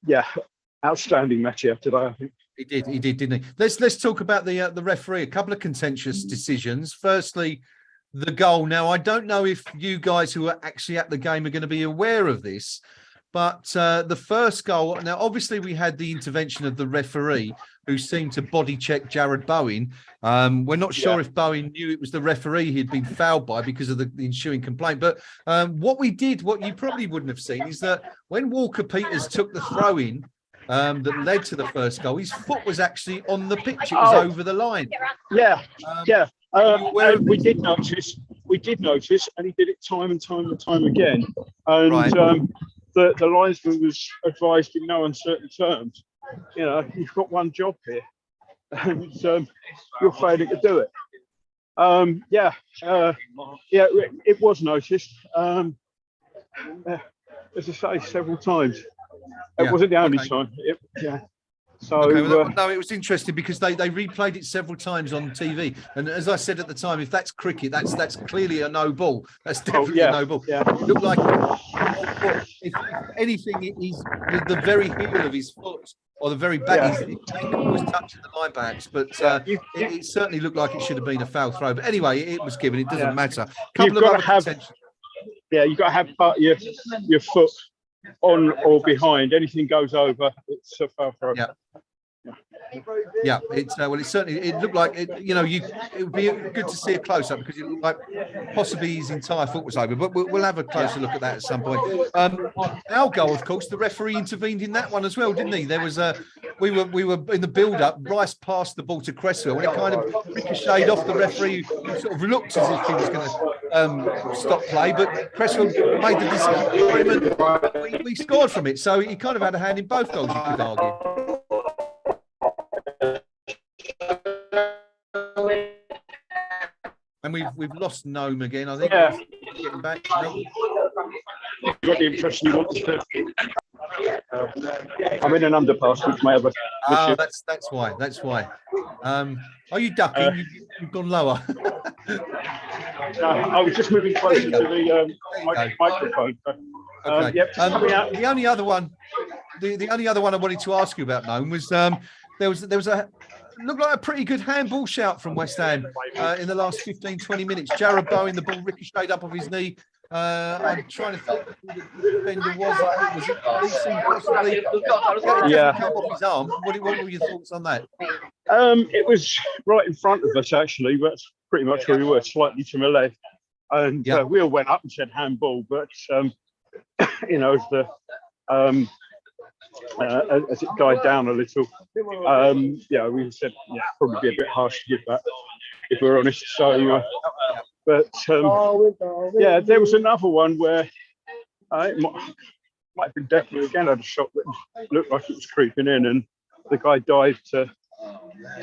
[SPEAKER 2] Yeah, outstanding match here today, I think.
[SPEAKER 1] He did, didn't he? Let's talk about the referee. A couple of contentious decisions. Firstly, the goal. Now, I don't know if you guys who are actually at the game are going to be aware of this, but the first goal, now obviously we had the intervention of the referee who seemed to body check Jared Bowen. We're not sure if Bowen knew it was the referee he'd been fouled by because of the ensuing complaint. But what you probably wouldn't have seen is that when Walker Peters took the throw in that led to the first goal, his foot was actually on the pitch. It was over the line.
[SPEAKER 2] Yeah. We did notice, and he did it time and time again. And the linesman was advised in no uncertain terms, you know, you've got one job here, and you're failing to do it. It was noticed. As I say, several times. It wasn't the only time. So
[SPEAKER 1] no, it was interesting because they replayed it several times on TV, and as I said at the time, if that's cricket, that's clearly a no ball. That's definitely a no ball. It looked like, if anything, he's the very heel of his foot or the very back. He was touching the line perhaps, but it certainly looked like it should have been a foul throw. But anyway, it was given. It doesn't matter. You've got to have part of your foot on or behind. Anything goes over, it's a foul throw. It's it certainly looked like it. You know, it would be good to see a close up because it looked like possibly his entire foot was over. But we'll have a closer look at that at some point. Our goal, of course, the referee intervened in that one as well, didn't he? There was we were in the build up. Rice passed the ball to Cresswell, and it kind of ricocheted off the referee, who sort of looked as if he was going to stop play, but Cresswell made the decision. We scored from it, so he kind of had a hand in both goals, you could argue. And we've lost Gnome again, I think. Getting back. You got the impression you wanted to. I'm in an underpass, which may have a. That's why. That's why. Are you ducking? You've gone lower.
[SPEAKER 2] I was just moving closer to the microphone.
[SPEAKER 1] Okay. The only other one, the only other one I wanted to ask you about, Gnome, was there was a. Looked like a pretty good handball shout from West Ham in the last 15-20 minutes. Jared Bowen, the ball ricocheted up off his knee. I'm trying to think who the defender was. Was it Leeson possibly? Come off his arm. What were your thoughts on that?
[SPEAKER 2] It was right in front of us, actually. That's pretty much where we were, slightly to my left. And we all went up and said handball. But, you know, as it died down a little. Yeah, we said, yeah, probably be a bit harsh to give that, if we're honest. So, but yeah, there was another one where it might have been definitely again had a shot that looked like it was creeping in, and the guy dived to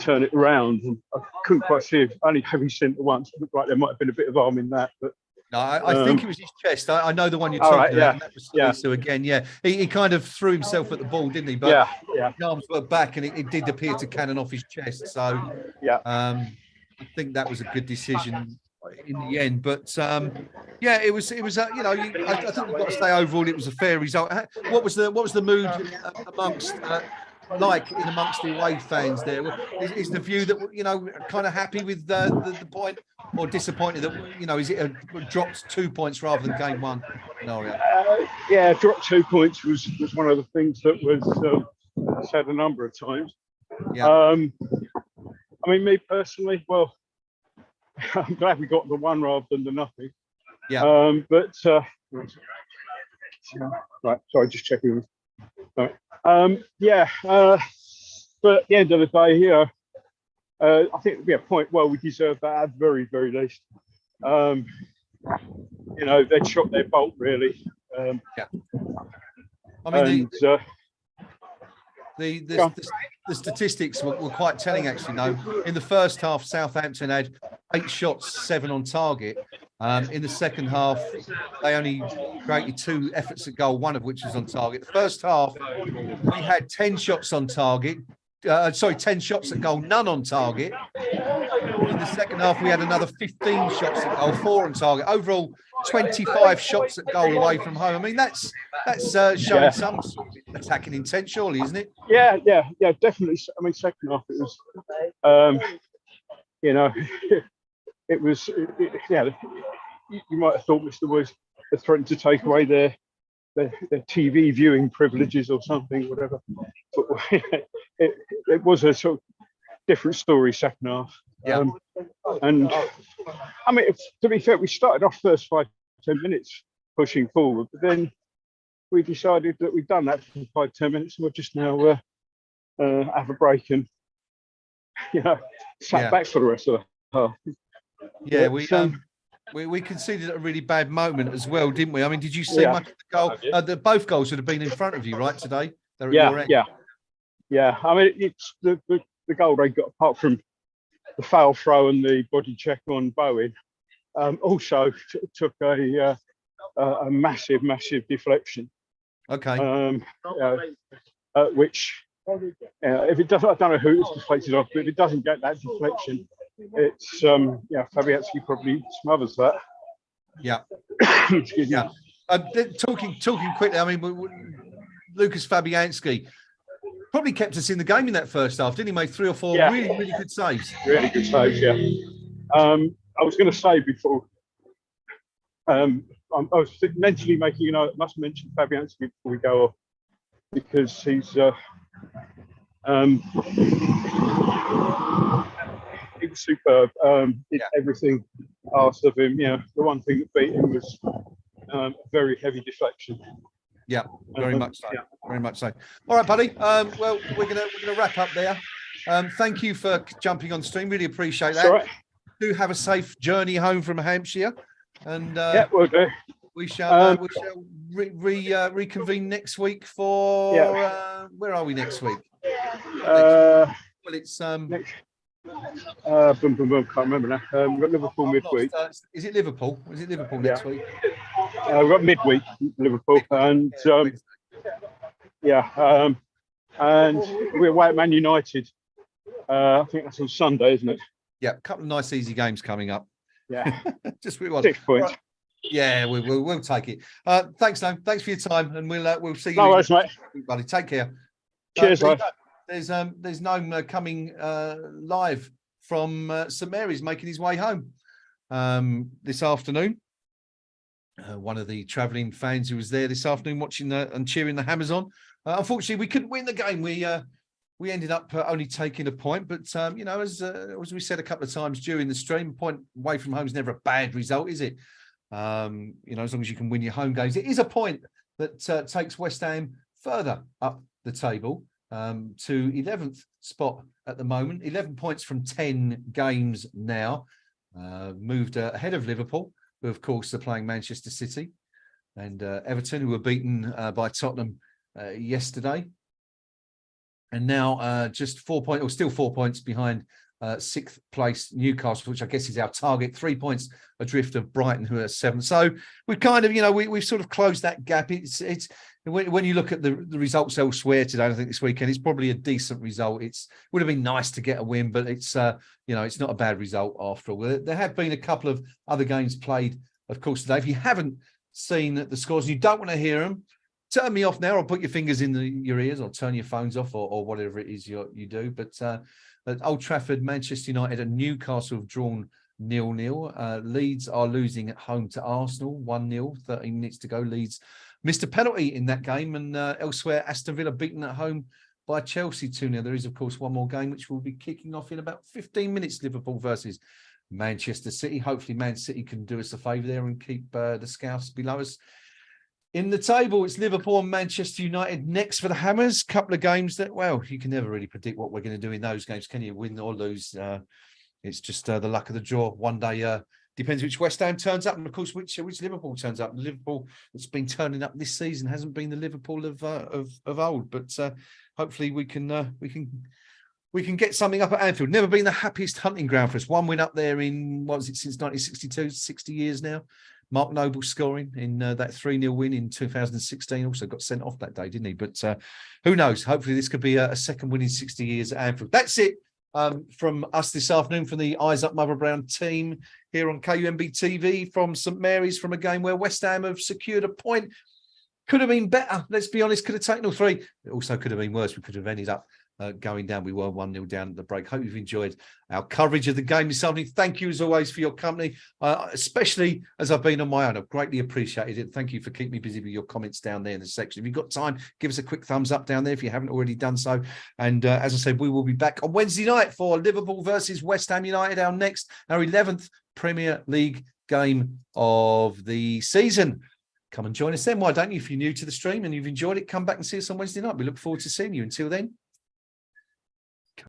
[SPEAKER 2] turn it around, and I couldn't quite see it. Only having seen it once, it looked like there might have been a bit of arm in that, but.
[SPEAKER 1] No, I think it was his chest. I know the one you're talking about. And that was Salisu again. Yeah, he kind of threw himself at the ball, didn't he? But the arms were back, and it did appear to cannon off his chest. So I think that was a good decision in the end. But yeah, it was. You know, I think we've got to say overall it was a fair result. What was the mood amongst? Amongst the away fans there, is the view that, you know, kind of happy with the point, or disappointed that, you know, is it dropped 2 points rather than game one scenario?
[SPEAKER 2] Yeah, dropped 2 points was one of the things that was said a number of times. Yeah. I mean, me personally, well, I'm glad we got the one rather than the nothing. Yeah. But right, sorry, just checking. Right. But at the end of the day, here, I think point well, we deserve that at the very, very least. You know, they shot their bolt really.
[SPEAKER 1] I mean, the statistics were quite telling, actually. No, in the first half, Southampton had 8 shots, 7 on target. In the second half, they only created 2 efforts at goal, one of which was on target. The first half, we had 10 shots on target. 10 shots at goal, none on target. In the second half, we had another 15 shots at goal, 4 on target. Overall, 25 shots at goal away from home. I mean, that's showing some sort of attacking intent, surely, isn't it?
[SPEAKER 2] Yeah, definitely. I mean, second half, it was, you know, it was, you might have thought Mr. Woods had threatened to take away their TV viewing privileges or something, whatever. But it was a sort of different story second half. And I mean, to be fair, we started off first 5-10 minutes pushing forward, but then we decided that we've done that for 5-10 minutes, and we'll just now have a break and, you know, sat back for the rest of the half.
[SPEAKER 1] Yeah, we conceded at a really bad moment as well, didn't we? I mean, did you see much of the goal? Both goals would have been in front of you, right, today? They're at your end.
[SPEAKER 2] Yeah. I mean, it's the goal they got, apart from the foul throw and the body check on Bowen, also took a massive deflection.
[SPEAKER 1] Okay.
[SPEAKER 2] Which, if it doesn't, I don't know who it's deflected off, but if it doesn't get that deflection, it's Fabianski probably smothers that.
[SPEAKER 1] Yeah.
[SPEAKER 2] Excuse me.
[SPEAKER 1] Talking quickly, I mean, Lucas Fabianski probably kept us in the game in that first half, didn't he? Made 3 or 4 really good saves.
[SPEAKER 2] Really good saves, yeah. I was going to say before, I was mentally making, I must mention Fabianski before we go off, because he's he was superb. Everything asked of him. You know, the one thing that beat him was a very heavy deflection.
[SPEAKER 1] Yeah, very much so. Very much so. All right, buddy. Well, we're gonna wrap up there. Thank you for jumping on stream. Really appreciate that.
[SPEAKER 2] All right.
[SPEAKER 1] Do have a safe journey home from Hampshire, and
[SPEAKER 2] we'll do.
[SPEAKER 1] We shall reconvene next week for where are we next week? Well, it's
[SPEAKER 2] next, can't remember now. We've got Liverpool midweek.
[SPEAKER 1] Is it Liverpool? Is it Liverpool next week?
[SPEAKER 2] We've got midweek Liverpool, and and we're away at Man United. I think that's on Sunday, isn't it?
[SPEAKER 1] Yeah, a couple of nice easy games coming up.
[SPEAKER 2] Yeah,
[SPEAKER 1] just we want
[SPEAKER 2] 6 points.
[SPEAKER 1] Right. Yeah, we'll take it. Thanks, Noam. Thanks for your time, and we'll see you.
[SPEAKER 2] No worries, mate.
[SPEAKER 1] Buddy, take care.
[SPEAKER 2] Cheers, mate.
[SPEAKER 1] There's Noam coming live from St Mary's, making his way home this afternoon. One of the travelling fans who was there this afternoon watching and cheering the Hammers on. Unfortunately, we couldn't win the game. We ended up only taking a point, but you know, as we said a couple of times during the stream, a point away from home is never a bad result, is it? You know, as long as you can win your home games, it is a point that takes West Ham further up the table to 11th spot at the moment. 11 points from 10 games now. Moved ahead of Liverpool, who of course are playing Manchester City, and Everton, who were beaten by Tottenham yesterday. And now just 4 points, or still 4 points behind sixth place Newcastle, which I guess is our target. 3 points adrift of Brighton, who are 7th. So we've kind of, we've sort of closed that gap. It's when you look at the results elsewhere today, I think this weekend, it's probably a decent result. Would have been nice to get a win, but it's it's not a bad result after all. There have been a couple of other games played, of course, today. If you haven't seen the scores and you don't want to hear them, turn me off now, or put your fingers in your ears, or turn your phones off, or whatever it is you do. But at Old Trafford, Manchester United and Newcastle have drawn 0-0. Leeds are losing at home to Arsenal 1-0. 13 minutes to go. Leeds missed a penalty in that game, and elsewhere, Aston Villa beaten at home by Chelsea 2-0. There is, of course, one more game which will be kicking off in about 15 minutes. Liverpool versus Manchester City. Hopefully, Man City can do us a favour there and keep the Scouse below us. In the table, it's Liverpool and Manchester United next for the Hammers. Couple of games that, well, you can never really predict what we're going to do in those games, can you? Win or lose. It's just the luck of the draw. One day depends which West Ham turns up, and of course which Liverpool turns up. The Liverpool that's been turning up this season hasn't been the Liverpool of old. But hopefully we can get something up at Anfield. Never been the happiest hunting ground for us. One win up there in, what was it, since 1962, 60 years now. Mark Noble scoring in that 3-0 win in 2016. Also got sent off that day, didn't he? But who knows? Hopefully this could be a second win in 60 years at Anfield. That's it from us this afternoon, from the Eyes Up Mother Brown team here on KUMBTV from St Mary's, from a game where West Ham have secured a point. Could have been better, let's be honest. Could have taken all three. It also could have been worse. We could have ended up going down. We were 1-0 down at the break. Hope you've enjoyed our coverage of the game this afternoon. Thank you as always for your company, especially as I've been on my own. I've greatly appreciated it. Thank you for keeping me busy with your comments down there in the section. If you've got time, give us a quick thumbs up down there if you haven't already done so. And as I said, we will be back on Wednesday night for Liverpool versus West Ham United, our 11th Premier League game of the season. Come and join us then. Why don't you? If you're new to the stream and you've enjoyed it, come back and see us on Wednesday night. We look forward to seeing you. Until then,